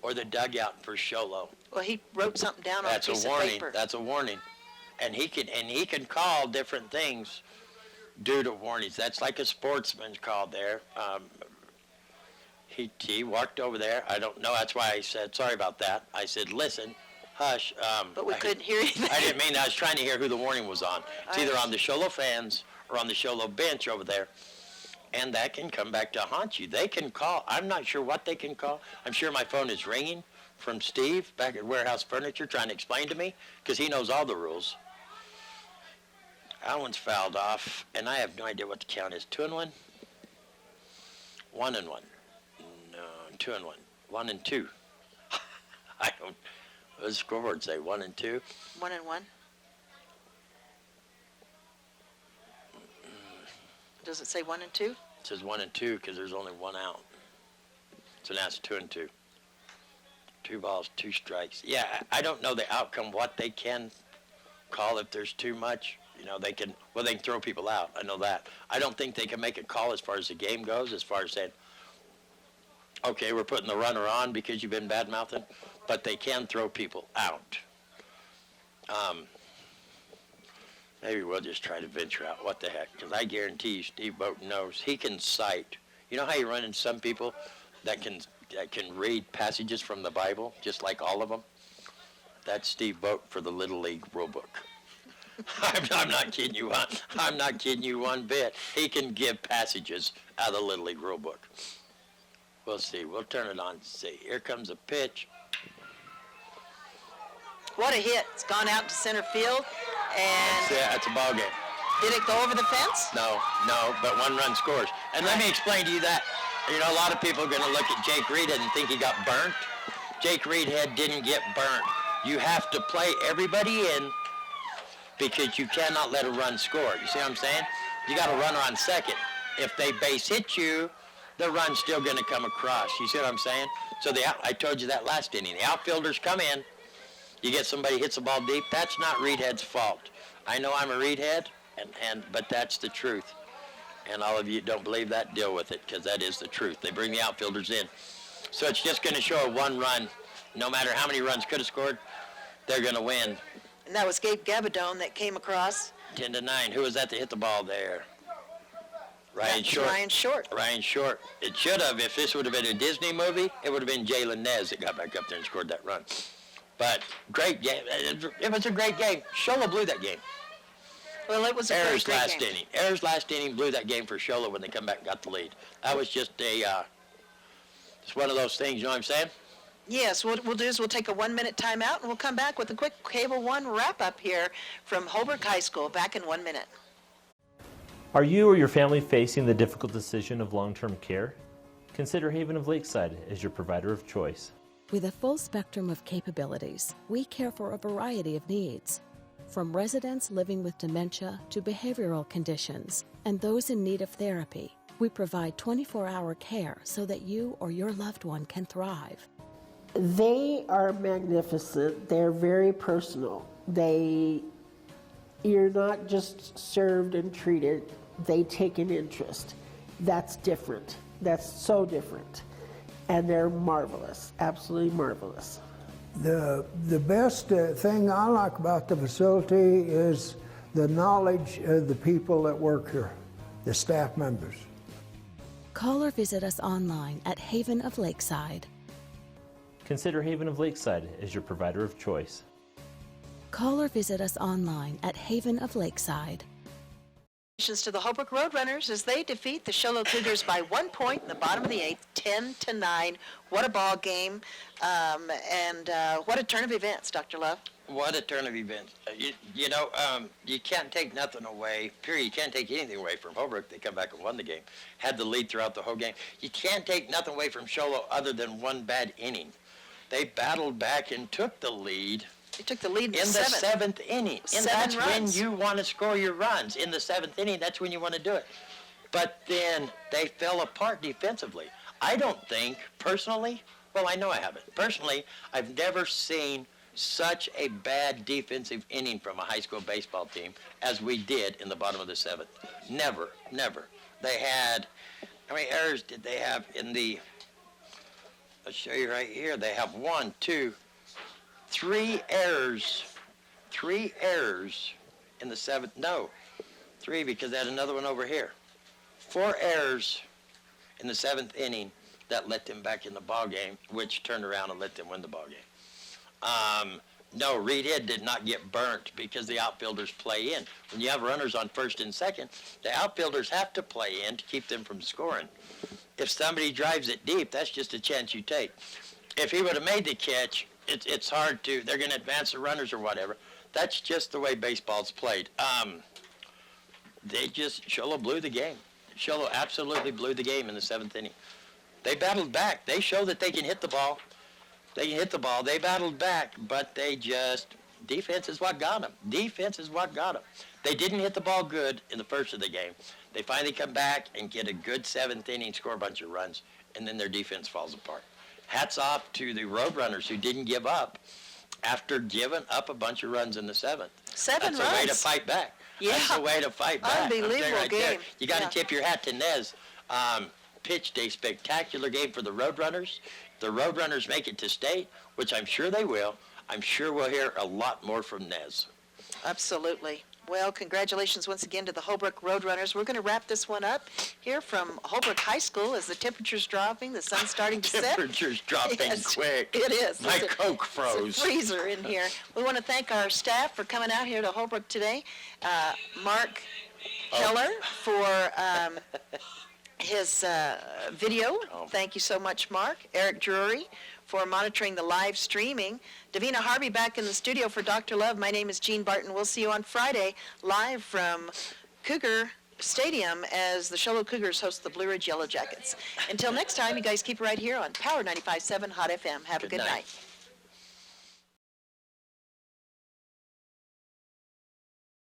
[SPEAKER 1] or the dugout for Sholo.
[SPEAKER 2] Well, he wrote something down on a piece of paper.
[SPEAKER 1] That's a warning. And he can call different things due to warnings. That's like a sportsman's call there. He walked over there. I don't know. That's why I said, sorry about that. I said, listen, hush.
[SPEAKER 2] But we couldn't hear anything.
[SPEAKER 1] I didn't mean, I was trying to hear who the warning was on. It's either on the Sholo fans or on the Sholo bench over there. And that can come back to haunt you. They can call. I'm not sure what they can call. I'm sure my phone is ringing from Steve back at Warehouse Furniture trying to explain to me because he knows all the rules. That one's fouled off, and I have no idea what the count is. 2-1? 1-1. No, 2-1. 1-2. I don't. What does the scoreboard say? 1-2?
[SPEAKER 2] 1-1. Does it say 1-2?
[SPEAKER 1] It says 1-2 because there's only 1 out. So now it's 2-2. 2 balls, 2 strikes. Yeah, I don't know the outcome, what they can call if there's too much. You know, they can throw people out. I know that. I don't think they can make a call as far as the game goes, as far as saying, okay, we're putting the runner on because you've been bad-mouthing, but they can throw people out. Maybe we'll just try to venture out. What the heck? Because I guarantee you Steve Bowden knows. He can cite. You know how you run into some people that can read passages from the Bible, just like all of them? That's Steve Bowden for the Little League rule book. I'm not kidding you. I'm not kidding you one bit. He can give passages out of the Little League rule book. We'll see. We'll turn it on and see. Here comes a pitch.
[SPEAKER 2] What a hit. It's gone out to center field. And
[SPEAKER 1] That's a ball game.
[SPEAKER 2] Did it go over the fence?
[SPEAKER 1] No, but 1 run scores. And let me explain to you that. You know, a lot of people are going to look at Jake Reedhead and think he got burnt. Jake Reedhead didn't get burnt. You have to play everybody in because you cannot let a run score. You see what I'm saying? You got a runner on second. If they base hit you, the run's still going to come across. You see what I'm saying? So I told you that last inning. The outfielders come in. You get somebody hits the ball deep. That's not Reedhead's fault. I know I'm a Reedhead, but that's the truth. And all of you don't believe that, deal with it, because that is the truth. They bring the outfielders in. So it's just going to show a 1 run. No matter how many runs could have scored, they're going to win.
[SPEAKER 2] And that was Gabe Gabadone that came across.
[SPEAKER 1] 10-9. Who was that to hit the ball there? Ryan Short. Ryan Short. It should have. If this would have been a Disney movie, it would have been Jalen Nez that got back up there and scored that run. But great game. It was a great game. Shola blew that game.
[SPEAKER 2] Well, it was a
[SPEAKER 1] Errors
[SPEAKER 2] great
[SPEAKER 1] last
[SPEAKER 2] game.
[SPEAKER 1] inning. Errors last inning blew that game for Shola when they come back and got the lead. That was just it's one of those things, you know what I'm saying?
[SPEAKER 2] Yes, what we'll do is we'll take a 1-minute timeout and we'll come back with a quick Cable One wrap-up here from Holbrook High School. Back in 1 minute.
[SPEAKER 3] Are you or your family facing the difficult decision of long-term care? Consider Haven of Lakeside as your provider of choice.
[SPEAKER 4] With a full spectrum of capabilities, we care for a variety of needs. From residents living with dementia to behavioral conditions and those in need of therapy, we provide 24-hour care so that you or your loved one can thrive.
[SPEAKER 5] They are magnificent. They're very personal. You're not just served and treated. They take an interest. That's different. That's so different. And they're marvelous, absolutely marvelous.
[SPEAKER 6] The best thing I like about the facility is the knowledge of the people that work here, the staff members.
[SPEAKER 4] Call or visit us online at Haven of Lakeside.
[SPEAKER 3] Consider Haven of Lakeside as your provider of choice.
[SPEAKER 4] Call or visit us online at Haven of Lakeside.
[SPEAKER 2] Congratulations to the Holbrook Roadrunners as they defeat the Show Cougars by 1 point in the bottom of the 8th, 10-9. What a ball game, and what a turn of events, Dr. Love.
[SPEAKER 1] What a turn of events. You can't take nothing away, period. You can't take anything away from Holbrook. They come back and won the game. Had the lead throughout the whole game. You can't take nothing away from Sholo other than one bad inning. They battled back and took the lead.
[SPEAKER 2] They took the lead in the
[SPEAKER 1] seventh inning. And
[SPEAKER 2] 7
[SPEAKER 1] that's
[SPEAKER 2] runs.
[SPEAKER 1] when you want to score your runs. In the 7th inning, that's when you want to do it. But then they fell apart defensively. I don't think, personally, well, I know I haven't. Personally, I've never seen such a bad defensive inning from a high school baseball team as we did in the bottom of the 7th. Never, never. They had, how many errors did they have in the, I'll show you right here. They have 3 errors. 3 errors in the 7th. No, 3 because they had another one over here. 4 errors in the 7th inning that let them back in the ball game, which turned around and let them win the ball game. No, Reed Head did not get burnt because the outfielders play in. When you have runners on first and second, the outfielders have to play in to keep them from scoring. If somebody drives it deep, that's just a chance you take. If he would have made the catch, it's hard to, they're going to advance the runners or whatever. That's just the way baseball's played. Sholo blew the game. Sholo absolutely blew the game in the 7th inning. They battled back. They showed that they can hit the ball. They can hit the ball. They battled back, but defense is what got them. Defense is what got them. They didn't hit the ball good in the first of the game. They finally come back and get a good 7th inning, score a bunch of runs, and then their defense falls apart. Hats off to the Roadrunners who didn't give up after giving up a bunch of runs in the 7th.
[SPEAKER 2] 7 runs.
[SPEAKER 1] That's a way to fight back.
[SPEAKER 2] Yeah.
[SPEAKER 1] That's a way to fight back.
[SPEAKER 2] Unbelievable
[SPEAKER 1] right
[SPEAKER 2] game.
[SPEAKER 1] there. You got to tip your hat to Nez. Pitched a spectacular game for the Roadrunners. The Roadrunners make it to state, which I'm sure they will. I'm sure we'll hear a lot more from Nez.
[SPEAKER 2] Absolutely. Well, congratulations once again to the Holbrook Roadrunners. We're going to wrap this one up here from Holbrook High School as the temperature's dropping, the sun's starting to set.
[SPEAKER 1] Temperature's dropping quick.
[SPEAKER 2] It is.
[SPEAKER 1] My Coke froze.
[SPEAKER 2] It's a freezer in here. We want to thank our staff for coming out here to Holbrook today. Mark Keller for his video. Thank you so much, Mark. Eric Drury for monitoring the live streaming. Davina Harvey back in the studio for Dr. Love. My name is Jean Barton. We'll see you on Friday live from Cougar Stadium as the Sholo Cougars host the Blue Ridge Yellow Jackets. Until next time, you guys keep it right here on Power 95.7 Hot FM. Have a good night.